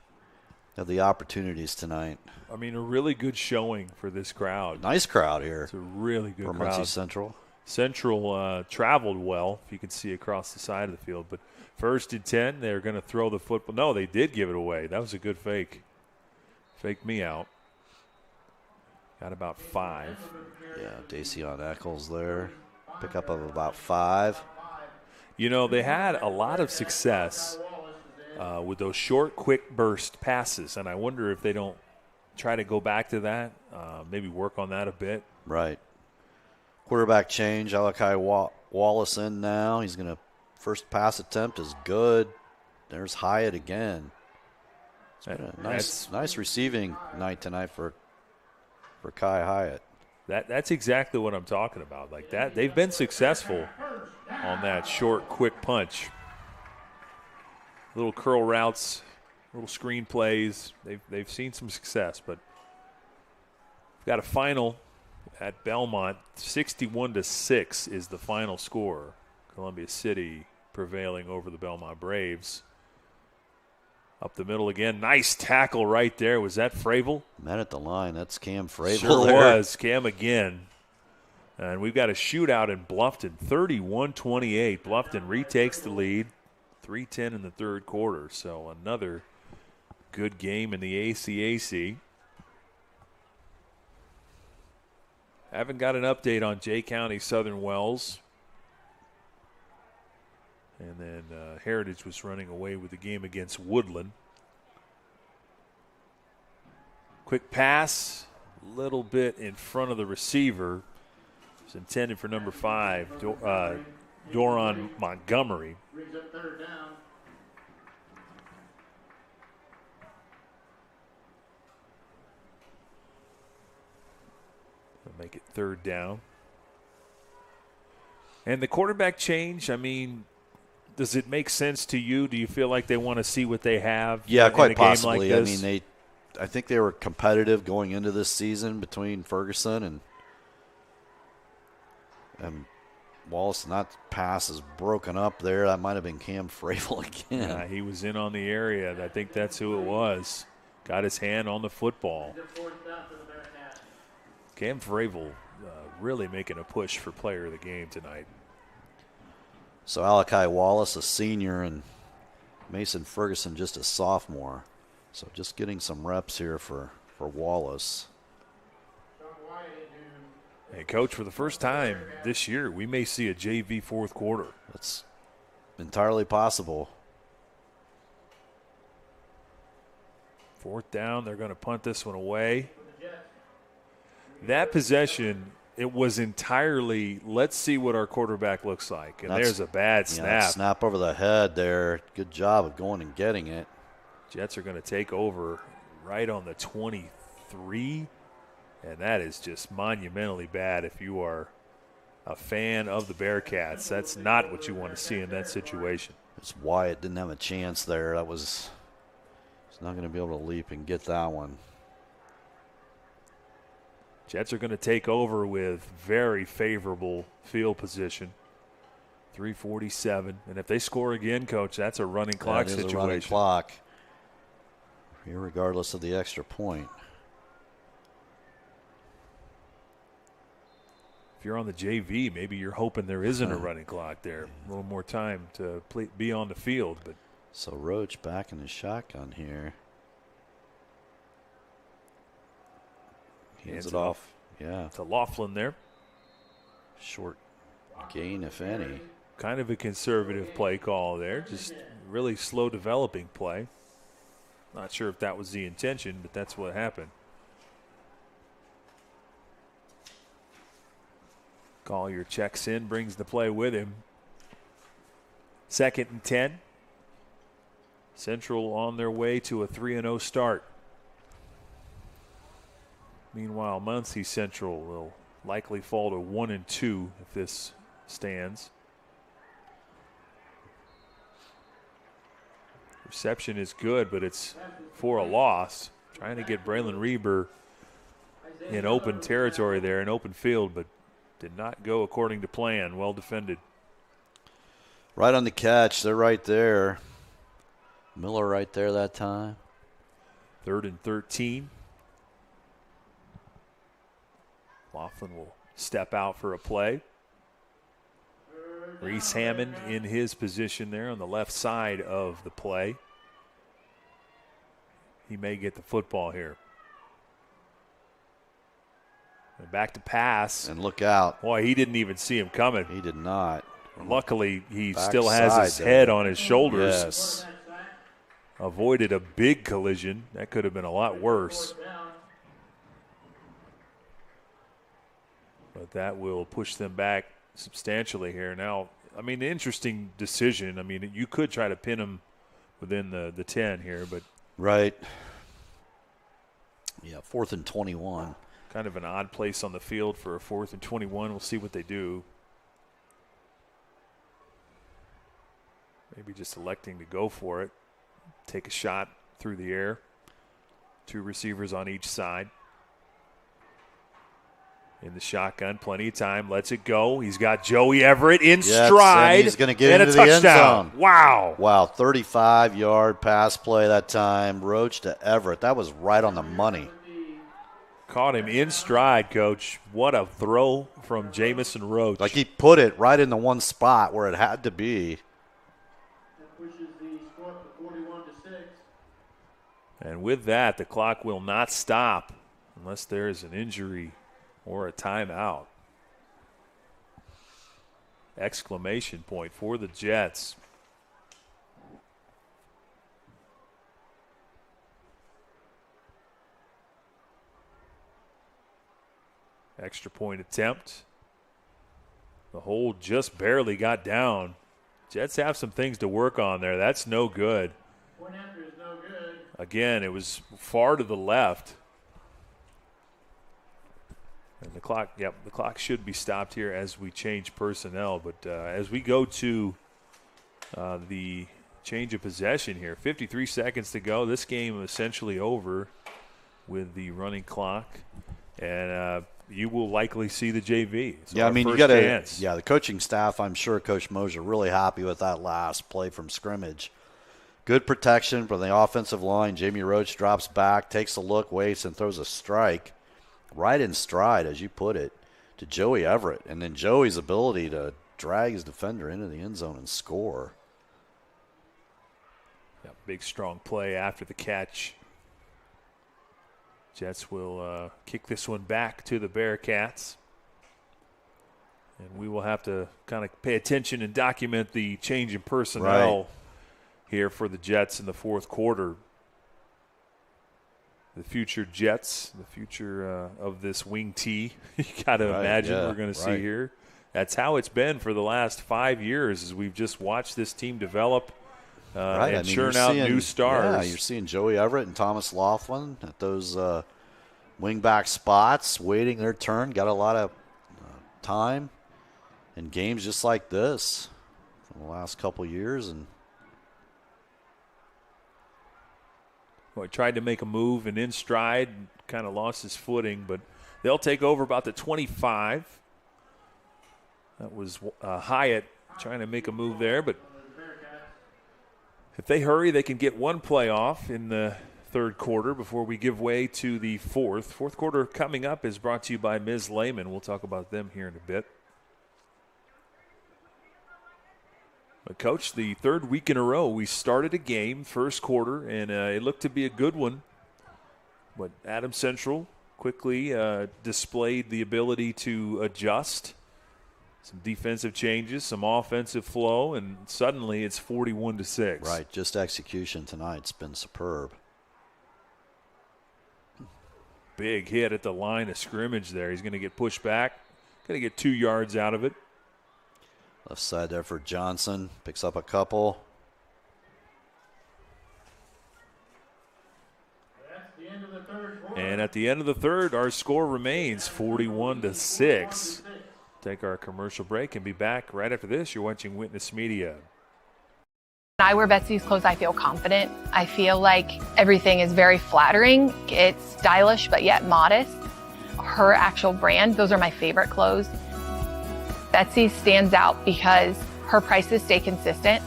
of the opportunities tonight. I mean, a really good showing for this crowd. Nice crowd here. It's a really good for crowd. Muncie Central. Central traveled well, if you can see across the side of the field. But first and 10, they're going to throw the football. No, they did give it away. That was a good fake. Faked me out. Got about 5. Yeah, Dacian Eccles there. Pickup of about 5. You know, they had a lot of success with those short, quick burst passes, and I wonder if they don't try to go back to that, maybe work on that a bit. Right. Quarterback change. Alakai Wallace in now. He's going to first pass attempt is good. There's Hyatt again. It's been a nice receiving night tonight for Kai Hyatt. That's exactly what I'm talking about. Like that, they've been successful on that short, quick punch. Little curl routes, little screen plays. They've seen some success, but we've got a final at Belmont. 61-6 is the final score. Columbia City prevailing over the Belmont Braves. Up the middle again. Nice tackle right there. Was that Fravel? Met at the line. That's Cam Fravel. Sure there. Was. Cam again. And we've got a shootout in Bluffton. 31-28. Bluffton retakes the lead. 3:10 in the third quarter. So another good game in the ACAC. Haven't got an update on Jay County Southern Wells. And then Heritage was running away with the game against Woodland. Quick pass, a little bit in front of the receiver. It's intended for number 5, Doron Montgomery. Brings up third down. They'll make it third down. And the quarterback change, I mean, does it make sense to you? Do you feel like they want to see what they have? Yeah, quite in a game possibly. like this? I mean, I think they were competitive going into this season between Ferguson and Wallace. And that pass is broken up there. That might have been Cam Fravel again. Yeah, he was in on the area. I think that's who it was. Got his hand on the football. Cam Fravel really making a push for player of the game tonight. So Alakai Wallace, a senior, and Mason Ferguson just a sophomore. So just getting some reps here for Wallace. Hey, Coach, for the first time this year, we may see a JV fourth quarter. That's entirely possible. Fourth down, they're going to punt this one away. That possession, it was entirely, let's see what our quarterback looks like. And there's a bad snap. Yeah, snap over the head there. Good job of going and getting it. Jets are going to take over right on the 23. And that is just monumentally bad if you are a fan of the Bearcats. That's not what you want to see in that situation. It's Wyatt didn't have a chance there. He's not going to be able to leap and get that one. Jets are going to take over with very favorable field position. 3:47. And if they score again, Coach, that's a running clock situation. A running clock, regardless of the extra point. If you're on the JV, maybe you're hoping there isn't a running clock there. A little more time to be on the field. But so Roach back in the shotgun here. Hands it off. Yeah. To Laughlin there. Short gain, if any. Kind of a conservative play call there. Just really slow developing play. Not sure if that was the intention, but that's what happened. Collier checks in, brings the play with him. 2nd and 10. Central on their way to a 3-0 start. Meanwhile, Muncie Central will likely fall to 1-2 if this stands. Reception is good, but it's for a loss. Trying to get Braylon Reber in open territory there, in open field, but did not go according to plan. Well defended. Right on the catch. They're right there. Miller right there that time. 3rd and 13. Laughlin will step out for a play. Reese Hammond in his position there on the left side of the play. He may get the football here. And back to pass. And look out. Boy, he didn't even see him coming. He did not. Luckily, he still has his head on his shoulders. Yes. Avoided a big collision. That could have been a lot worse. But that will push them back substantially here. Now, I mean, interesting decision. I mean, you could try to pin him within the 10 here, but. Right. Yeah, 4th and 21. Kind of an odd place on the field for a 4th and 21. We'll see what they do. Maybe just electing to go for it. Take a shot through the air. 2 receivers on each side. In the shotgun, plenty of time. Lets it go. He's got Joey Everett in stride. And he's going to get into a the end touchdown. zone. Wow. Wow, 35-yard pass play that time. Roach to Everett. That was right on the money. Caught him in stride, Coach. What a throw from Jamison Roach. Like he put it right in the one spot where it had to be. That pushes the score to 41-6. And with that, the clock will not stop unless there is an injury or a timeout. Exclamation point for the Jets. Extra point attempt. The hold just barely got down. Jets have some things to work on there. That's no good. Point after is no good. Again, it was far to the left. And the clock should be stopped here as we change personnel. But as we go to the change of possession here, 53 seconds to go. This game essentially over with the running clock. And you will likely see the JV. Yeah, I mean, you got to. Yeah, the coaching staff, I'm sure Coach Moser really happy with that last play from scrimmage. Good protection from the offensive line. Jamie Roach drops back, takes a look, waits, and throws a strike right in stride, as you put it, to Joey Everett. And then Joey's ability to drag his defender into the end zone and score. Yeah, big, strong play after the catch. Jets will kick this one back to the Bearcats. And we will have to kind of pay attention and document the change in personnel here for the Jets in the fourth quarter. The future Jets, the future of this wing T, you got to imagine we're going to see here. That's how it's been for the last 5 years as we've just watched this team develop and churn out new stars. Yeah, you're seeing Joey Everett and Thomas Laughlin at those wing-back spots, waiting their turn. Got a lot of time in games just like this from the last couple years. And he tried to make a move and in stride, kind of lost his footing, but they'll take over about the 25. That was Hyatt trying to make a move there, but if they hurry, they can get one play off in the third quarter before we give way to the fourth. Fourth quarter coming up is brought to you by Ms. Lehman. We'll talk about them here in a bit. But, Coach, the third week in a row, we started a game, first quarter, and it looked to be a good one. But Adams Central quickly displayed the ability to adjust. Some defensive changes, some offensive flow, and suddenly it's 41-6. Right, just execution tonight's been superb. Big hit at the line of scrimmage there. He's going to get pushed back. Going to get 2 yards out of it. Left side there for Johnson. Picks up a couple. And at the end of the third, our score remains 41-6. Take our commercial break and be back right after this. You're watching Witness Media. When I wear Betsy's clothes, I feel confident. I feel like everything is very flattering. It's stylish, but yet modest. Her actual brand, those are my favorite clothes. Betsy stands out because her prices stay consistent.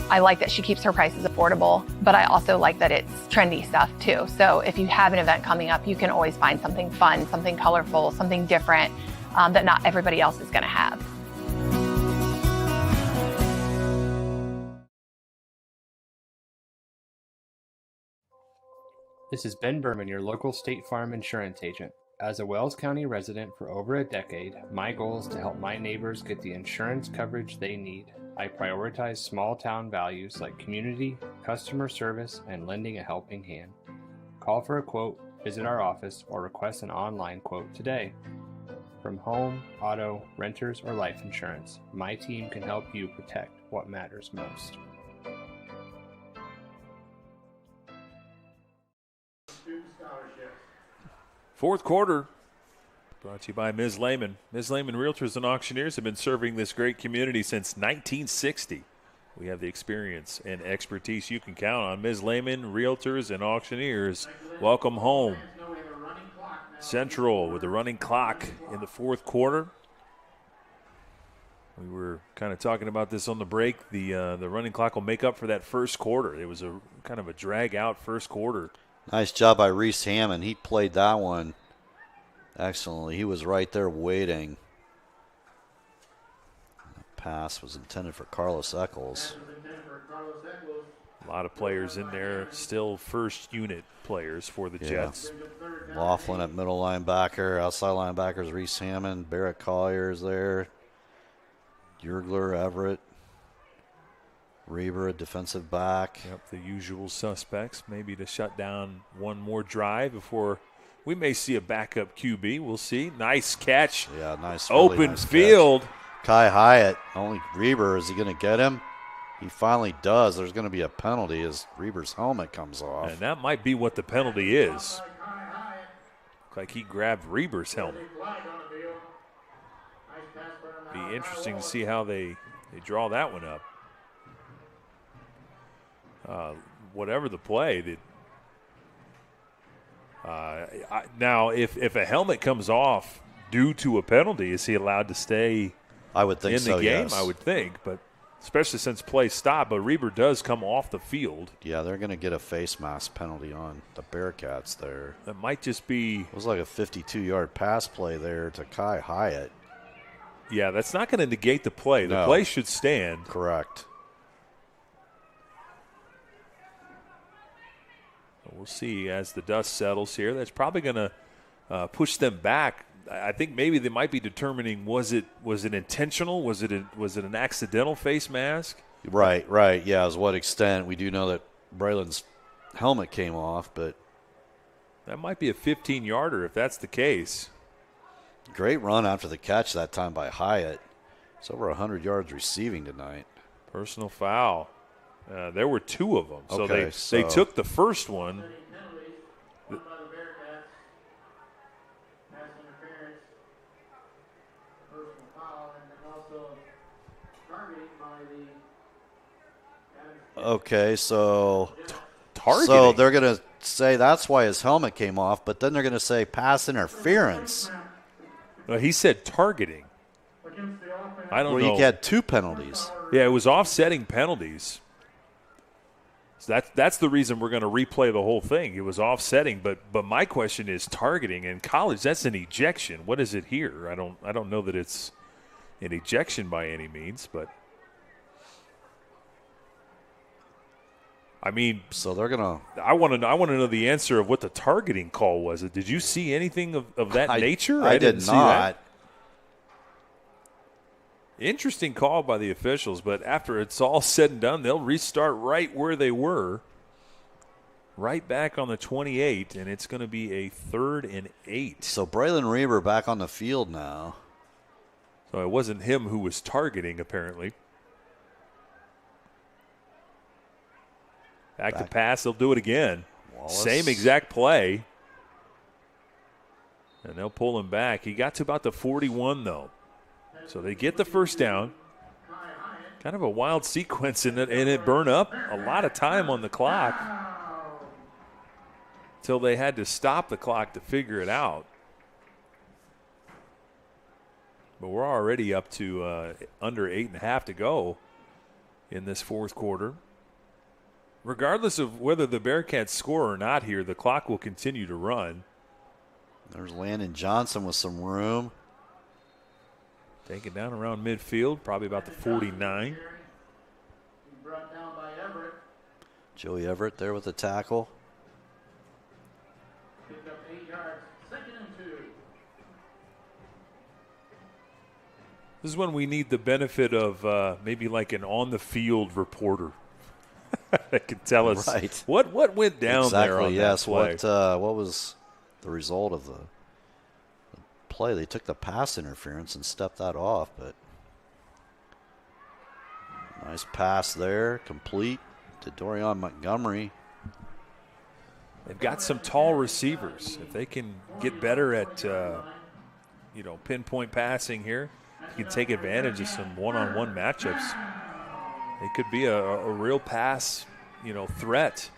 I like that she keeps her prices affordable, but I also like that it's trendy stuff too. So if you have an event coming up, you can always find something fun, something colorful, something different that not everybody else is going to have. This is Ben Berman, your local State Farm insurance agent. As a Wells County resident for over a decade, my goal is to help my neighbors get the insurance coverage they need. I prioritize small town values like community, customer service, and lending a helping hand. Call for a quote, visit our office, or request an online quote today. From home, auto, renters, or life insurance, my team can help you protect what matters most. Fourth quarter brought to you by Ms. Lehman. Ms. Lehman Realtors and Auctioneers have been serving this great community since 1960. We have the experience and expertise you can count on. Ms. Lehman Realtors and Auctioneers, welcome home. Central with the running clock in the fourth quarter. We were kind of talking about this on the break. The running clock will make up for that first quarter. It was a kind of a drag-out first quarter. Nice job by Reese Hammond. He played that one excellently. He was right there waiting. The pass was intended for Carlos Eccles. A lot of players in there, still first unit players for the Jets. Laughlin at middle linebacker. Outside linebackers, Reese Hammond. Barrett Collier's there. Yergler, Everett. Reber, a defensive back. Yep, the usual suspects. Maybe to shut down one more drive before we may see a backup QB. We'll see. Nice catch. Yeah, nice. Open really nice field. Catch. Kai Hyatt. Only Reber. Is he going to get him? He finally does. There's going to be a penalty as Reber's helmet comes off. And that might be what the penalty is. Looks like he grabbed Reber's helmet. Be interesting to see how they draw that one up. Whatever the play, now if a helmet comes off due to a penalty, is he allowed to stay? I would think in so, the game. yes. I would think, but especially since play stopped. But Reber does come off the field. Yeah, they're going to get a face mask penalty on the Bearcats there. That might just be. It was like a 52-yard pass play there to Kai Hyatt. Yeah, that's not going to negate the play. The play should stand. Correct. We'll see as the dust settles here. That's probably going to push them back. I think maybe they might be determining was it intentional? Was it an accidental face mask? Right. Yeah, to what extent? We do know that Braylon's helmet came off, but that might be a 15-yarder if that's the case. Great run after the catch that time by Hyatt. It's over 100 yards receiving tonight. Personal foul. There were two of them. Okay, so they took the first one. Okay, so targeting. So they're going to say that's why his helmet came off, but then they're going to say pass interference. No, he said targeting. I don't know. Well, he had two penalties. Yeah, it was offsetting penalties. So that's the reason we're going to replay the whole thing. It was offsetting, but my question is targeting. In college, that's an ejection. What is it here? I don't know that it's an ejection by any means, but I mean, so they're gonna. I want to know the answer of what the targeting call was. Did you see anything of that nature? I did didn't not. See that. Interesting call by the officials, but after it's all said and done, they'll restart right where they were, right back on the 28, and it's going to be a 3rd and 8. So Braylon Reber back on the field now. So it wasn't him who was targeting, apparently. Back to pass, they'll do it again. Wallace. Same exact play. And they'll pull him back. He got to about the 41, though. So they get the first down. Kind of a wild sequence, and it burned up a lot of time on the clock until they had to stop the clock to figure it out. But we're already up to under 8.5 to go in this fourth quarter. Regardless of whether the Bearcats score or not here, the clock will continue to run. There's Landon Johnson with some room. Taken down around midfield, probably about the 49. Joey Everett there with the tackle. Picked up 8 yards. 2nd and 2. This is when we need the benefit of maybe like an on-the-field reporter that can tell us what went down there on that play. What was the result of the play? They took the pass interference and stepped that off, but nice pass there, complete to Dorian Montgomery. They've got some tall receivers. If they can get better at pinpoint passing here, you can take advantage of some one-on-one matchups. It could be a real pass, threat.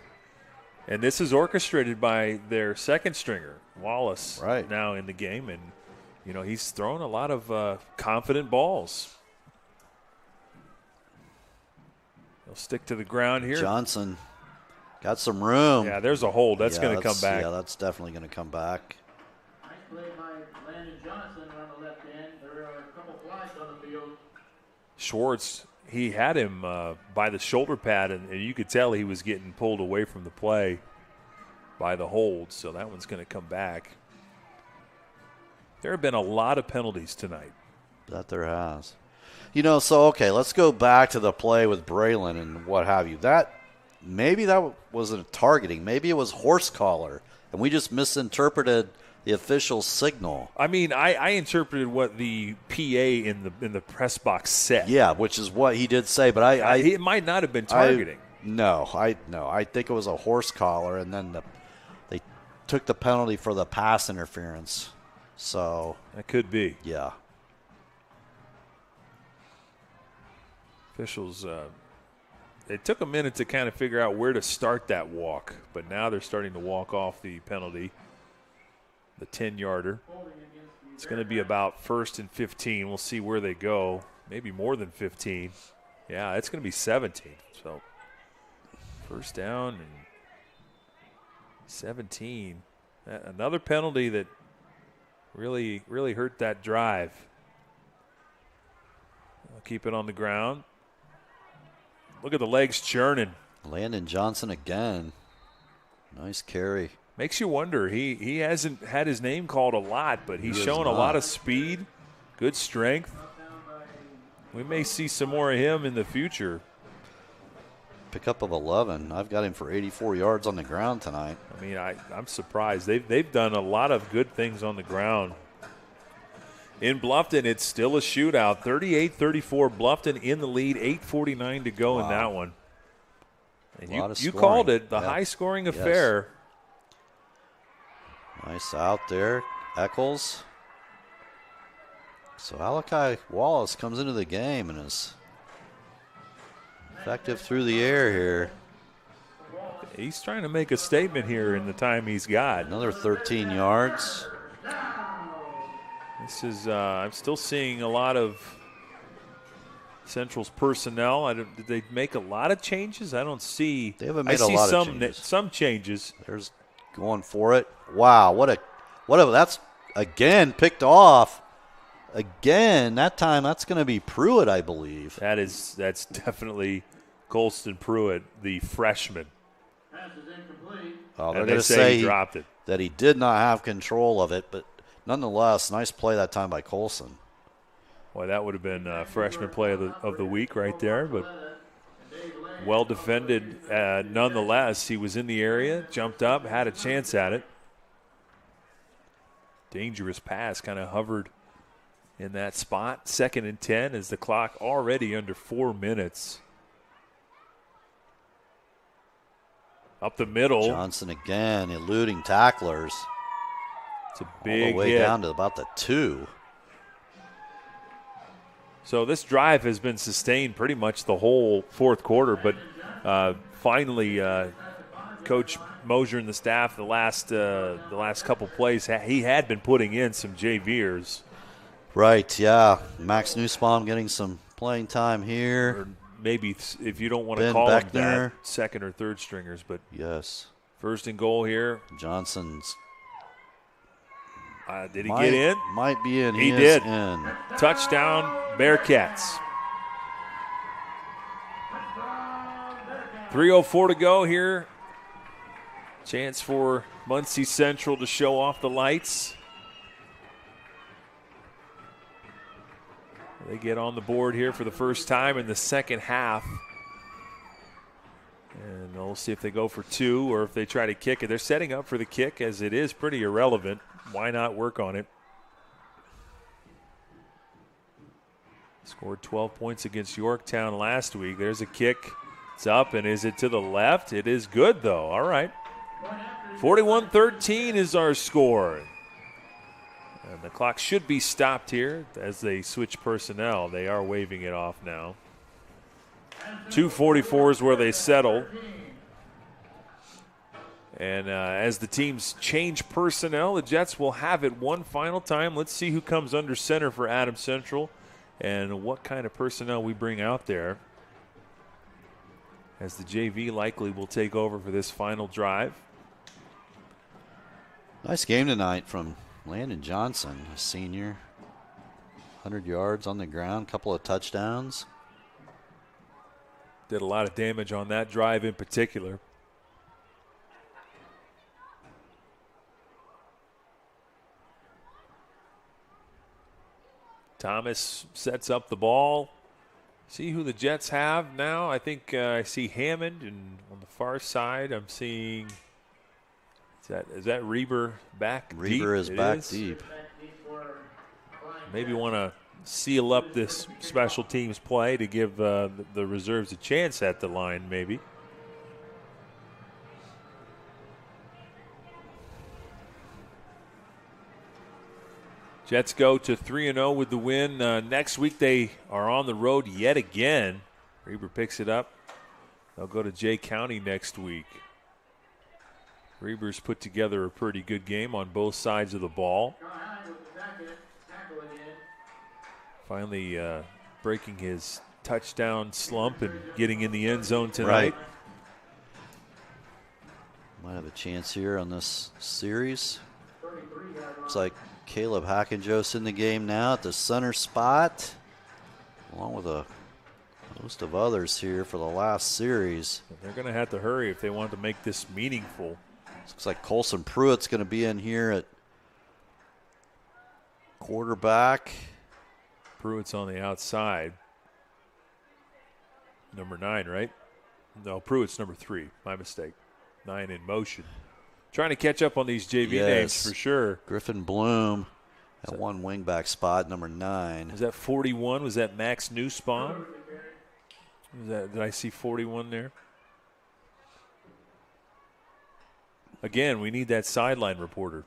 And this is orchestrated by their second stringer, Wallace, now in the game. And, he's thrown a lot of confident balls. He'll stick to the ground here. Johnson got some room. Yeah, there's a hold. That's going to come back. Yeah, that's definitely going to come back. Nice play by Landon Johnson on the left end. There are a couple flags on the field. Schwartz, he had him by the shoulder pad, and you could tell he was getting pulled away from the play by the hold, so that one's going to come back. There have been a lot of penalties tonight. That there has. Let's go back to the play with Braylon and what have you. Maybe that wasn't targeting. Maybe it was horse collar, and we just misinterpreted the official signal. I mean, I interpreted what the PA in the press box said. Yeah, which is what he did say, but it might not have been targeting. I think it was a horse collar, and then they took the penalty for the pass interference. So that could be. Yeah. Officials, it took a minute to kind of figure out where to start that walk, but now they're starting to walk off the penalty, the 10-yarder. It's going to be about 1st and 15. We'll see where they go. Maybe more than 15. Yeah, it's going to be 17. So first down and 17. Another penalty that really, really hurt that drive. I'll keep it on the ground. Look at the legs churning. Landon Johnson again. Nice carry. Makes you wonder. He hasn't had his name called a lot, but he's shown a lot of speed, good strength. We may see some more of him in the future. Pickup of 11. I've got him for 84 yards on the ground tonight. I mean, I'm surprised. They've done a lot of good things on the ground. In Bluffton, it's still a shootout. 38-34, Bluffton in the lead, 8:49 to go in that one. And you called it, the high-scoring affair. Nice out there, Eccles. So Alakai Wallace comes into the game and is effective through the air here. He's trying to make a statement here in the time he's got. Another 13 yards. This is, I'm still seeing a lot of Central's personnel. Did they make a lot of changes? I don't see. They haven't made a lot of changes. Some changes. There's going for it. Wow, what a that's again picked off. Again, that time that's going to be Pruitt, I believe. That's definitely Colston Pruitt, the freshman. Pass is incomplete. Oh, they're going to say he dropped it. That he did not have control of it, but nonetheless, nice play that time by Colson. Boy, that would have been freshman play of the week right there, but well defended nonetheless. He was in the area, jumped up, had a chance at it. Dangerous pass, kind of hovered in that spot. 2nd and 10 as the clock already under 4 minutes. Up the middle. Johnson again, eluding tacklers. It's a big all the way hit. Down to about the 2. So this drive has been sustained pretty much the whole fourth quarter, but finally Coach Mosier and the staff the last couple plays, he had been putting in some JVers. Right, yeah. Max Nussbaum getting some playing time here. Or maybe if you don't want to Ben call Beckner. them that, second or third stringers, but yes. 1st and goal here. Johnson's. Did he get in? Might be in. He is did. In. Touchdown, Bearcats. 3:04 to go here. Chance for Muncie Central to show off the lights. They get on the board here for the first time in the second half. And we'll see if they go for two or if they try to kick it. They're setting up for the kick as it is pretty irrelevant. Why not work on it? Scored 12 points against Yorktown last week. There's a kick. It's up, and is it to the left? It is good, though. All right. 41-13 is our score. And the clock should be stopped here as they switch personnel. They are waving it off now. 2:44 is where they settle. And as the teams change personnel, the Jets will have it one final time. Let's see who comes under center for Adams Central and what kind of personnel we bring out there, as the JV likely will take over for this final drive. Nice game tonight from Landon Johnson, a senior. 100 yards on the ground, couple of touchdowns. Did a lot of damage on that drive in particular. Thomas sets up the ball. See who the Jets have now. I think I see Hammond, and on the far side I'm seeing, is that Reber back deep? Reber is back deep. Maybe want to seal up this special teams play to give the reserves a chance at the line, maybe. Jets go to 3-0 with the win. Next week they are on the road yet again. Reber picks it up. They'll go to Jay County next week. Reber's put together a pretty good game on both sides of the ball. Finally breaking his touchdown slump and getting in the end zone tonight. Right. Might have a chance here on this series. Looks like Caleb Hackenjost in the game now at the center spot, along with a host of others here for the last series. They're going to have to hurry if they want to make this meaningful. Looks like Colson Pruitt's going to be in here at quarterback. Pruitt's on the outside. Number 9, right? No, Pruitt's number 3. My mistake. 9 in motion. Trying to catch up on these JV names for sure. Griffin Bloom at one wingback spot, number 9. Was that 41? Was that Max Nussbaum? Did I see 41 there? Again, we need that sideline reporter.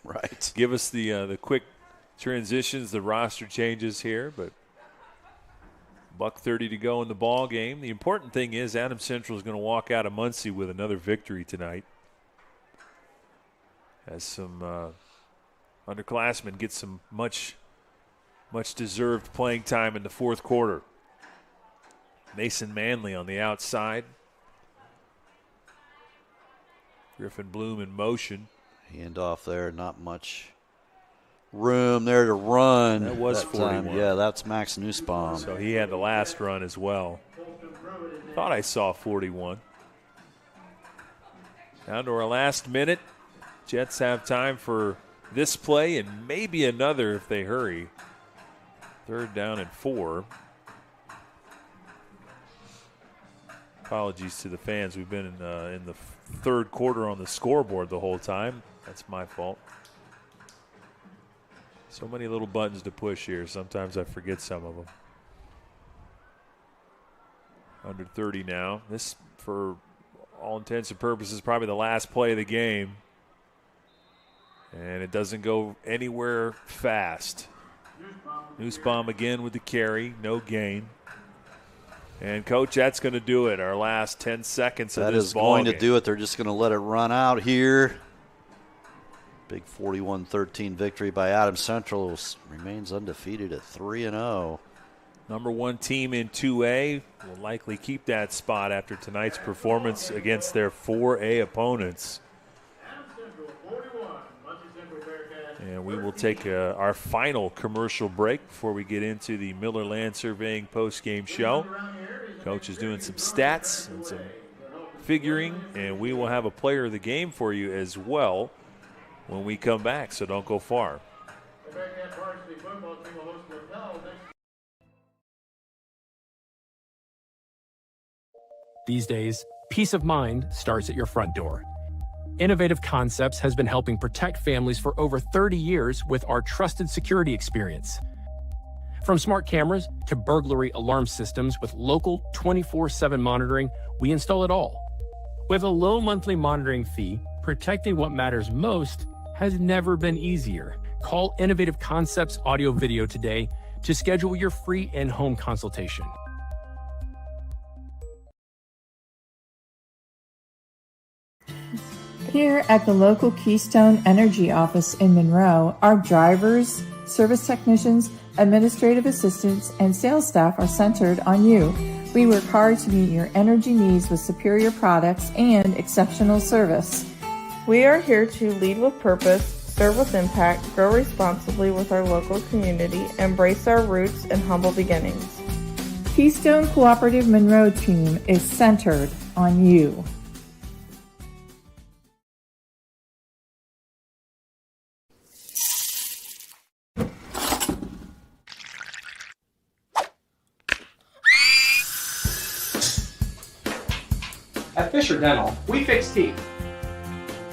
Right. Give us the quick transitions, the roster changes here, but $1:30 to go in the ball game. The important thing is Adams Central is going to walk out of Muncie with another victory tonight, as some underclassmen get some much deserved playing time in the fourth quarter. Mason Manley on the outside. Griffin Bloom in motion. Handoff there, not much room there to run. That was 41. Time. Yeah, that's Max Nussbaum. So he had the last run as well. Thought I saw 41. Down to our last minute. Jets have time for this play and maybe another if they hurry. 3rd down and 4. Apologies to the fans. We've been in the third quarter on the scoreboard the whole time. That's my fault. So many little buttons to push here. Sometimes I forget some of them. Under 30 now. This, for all intents and purposes, probably the last play of the game. And it doesn't go anywhere fast. Nussbaum again with the carry. No gain. And, Coach, that's going to do it. Our last 10 seconds of this ball game. That is going to do it. They're just going to let it run out here. Big 41-13 victory by Adams Central. Remains undefeated at 3-0. Number 1 team in 2A will likely keep that spot after tonight's performance against their 4A opponents. And we will take our final commercial break before we get into the Miller Land Surveying post-game show. Coach is doing some stats and some figuring, and we will have a player of the game for you as well when we come back, so don't go far. The Bearcat varsity football team will host LaPel next. These days, peace of mind starts at your front door. Innovative Concepts has been helping protect families for over 30 years with our trusted security experience. From smart cameras to burglary alarm systems with local 24/7 monitoring, we install it all. With a low monthly monitoring fee, protecting what matters most has never been easier. Call Innovative Concepts Audio Video today to schedule your free in-home consultation. Here at the local Keystone Energy office in Monroe, our drivers, service technicians, administrative assistants, and sales staff are centered on you. We work hard to meet your energy needs with superior products and exceptional service. We are here to lead with purpose, serve with impact, grow responsibly with our local community, embrace our roots and humble beginnings. Keystone Cooperative Monroe team is centered on you. At Fisher Dental, we fix teeth.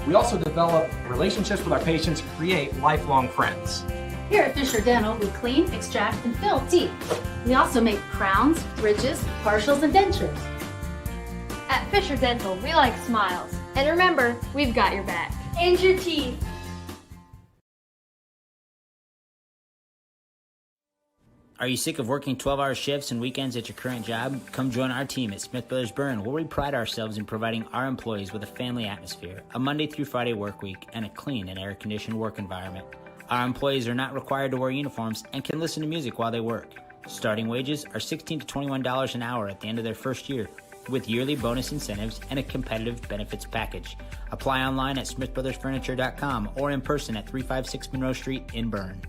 We also develop relationships with our patients and create lifelong friends. Here at Fisher Dental, we clean, extract, and fill teeth. We also make crowns, bridges, partials, and dentures. At Fisher Dental, we like smiles. And remember, we've got your back. And your teeth. Are you sick of working 12-hour shifts and weekends at your current job? Come join our team at Smith Brothers Berne, where we pride ourselves in providing our employees with a family atmosphere, a Monday through Friday work week, and a clean and air-conditioned work environment. Our employees are not required to wear uniforms and can listen to music while they work. Starting wages are $16 to $21 an hour at the end of their first year, with yearly bonus incentives and a competitive benefits package. Apply online at smithbrothersfurniture.com or in person at 356 Monroe Street in Berne.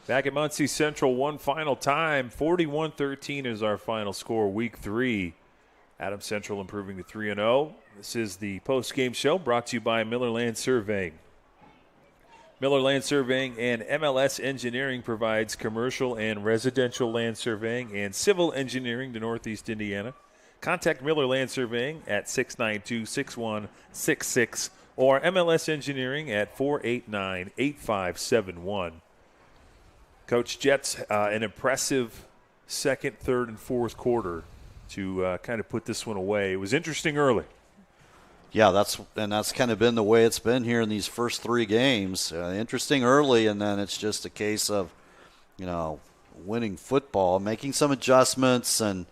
Back at Muncie Central one final time. 41-13 is our final score, Week 3. Adams Central improving to 3-0. This is the post-game show brought to you by Miller Land Surveying. Miller Land Surveying and MLS Engineering provides commercial and residential land surveying and civil engineering to Northeast Indiana. Contact Miller Land Surveying at 692-6166 or MLS Engineering at 489-8571. Coach, Jets, an impressive second, third, and fourth quarter to kind of put this one away. It was interesting early. Yeah, that's kind of been the way it's been here in these first three games. Interesting early, and then it's just a case of, winning football, making some adjustments, and,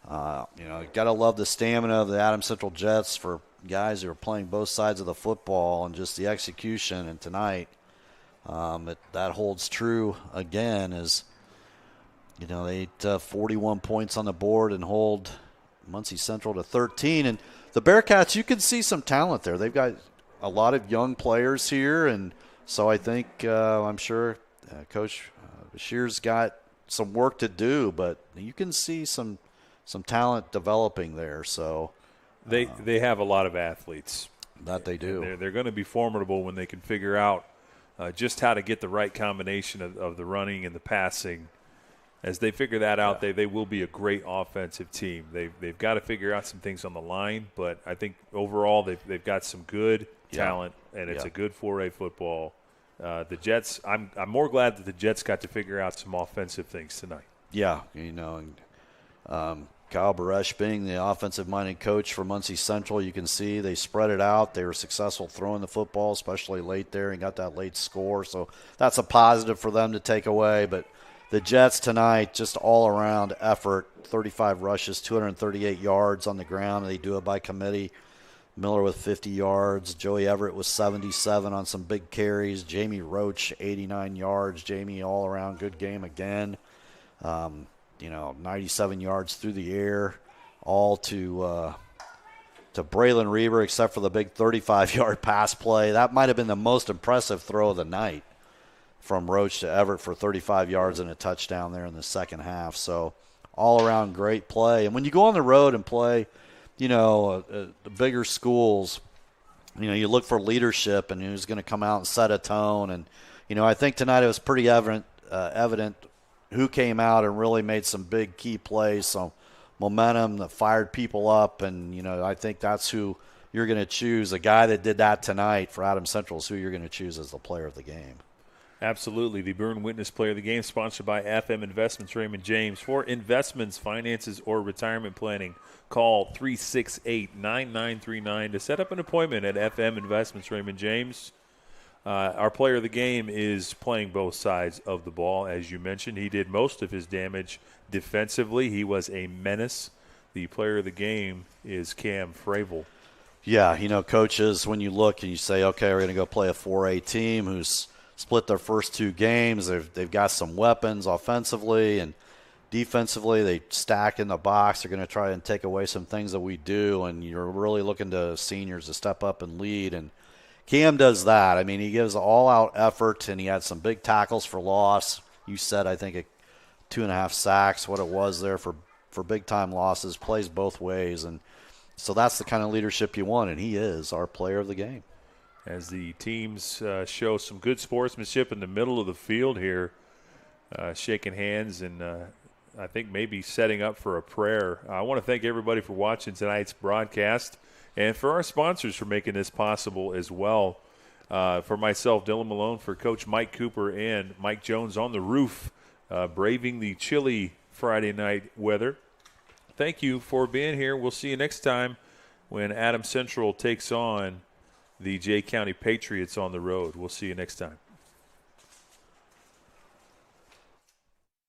got to love the stamina of the Adams Central Jets for guys who are playing both sides of the football and just the execution. And tonight, that holds true again as, they had 41 points on the board and hold Muncie Central to 13. And the Bearcats, you can see some talent there. They've got a lot of young players here, and so I think, I'm sure Coach Bashir's got some work to do, but you can see some talent developing there. So they have a lot of athletes. That they do. They're going to be formidable when they can figure out just how to get the right combination of the running and the passing. As they figure that out, they will be a great offensive team. They've got to figure out some things on the line, but I think overall they've got some good talent, and it's a good 4A football. The Jets, I'm more glad that the Jets got to figure out some offensive things tonight. Yeah, Kyle Baresh being the offensive-minded coach for Muncie Central, you can see they spread it out. They were successful throwing the football, especially late there, and got that late score. So that's a positive for them to take away. But the Jets tonight, just all-around effort, 35 rushes, 238 yards on the ground. They do it by committee. Miller with 50 yards. Joey Everett with 77 on some big carries. Jamie Roach, 89 yards. Jamie, all-around good game again. 97 yards through the air, all to Braylon Reber, except for the big 35-yard pass play. That might have been the most impressive throw of the night from Roach to Everett for 35 yards and a touchdown there in the second half. So all-around great play. And when you go on the road and play, the bigger schools, you look for leadership and who's going to come out and set a tone. And, I think tonight it was pretty evident who came out and really made some big key plays, some momentum that fired people up. And, I think that's who you're going to choose. A guy that did that tonight for Adams Central is who you're going to choose as the player of the game. Absolutely. The Berne Witness Player of the Game, sponsored by FM Investments Raymond James. For investments, finances, or retirement planning, call 368-9939 to set up an appointment at FM Investments Raymond James. Our player of the game is playing both sides of the ball. As you mentioned, he did most of his damage defensively. He was a menace. The player of the game is Cam Fravel. Yeah, coaches, when you look and you say, okay, we're going to go play a 4A team who's split their first 2 games. They've got some weapons offensively and defensively. They stack in the box. They're going to try and take away some things that we do, and you're really looking to seniors to step up and lead. And Cam does that. I mean, he gives all-out effort, and he had some big tackles for loss. You said, I think, 2.5 sacks, what it was there for big-time losses, plays both ways. And so that's the kind of leadership you want, and he is our player of the game. As the teams show some good sportsmanship in the middle of the field here, shaking hands and I think maybe setting up for a prayer. I want to thank everybody for watching tonight's broadcast and for our sponsors for making this possible as well. For myself, Dylan Malone, for Coach Mike Cooper and Mike Jones on the roof, braving the chilly Friday night weather. Thank you for being here. We'll see you next time when Adams Central takes on the Jay County Patriots on the road. We'll see you next time.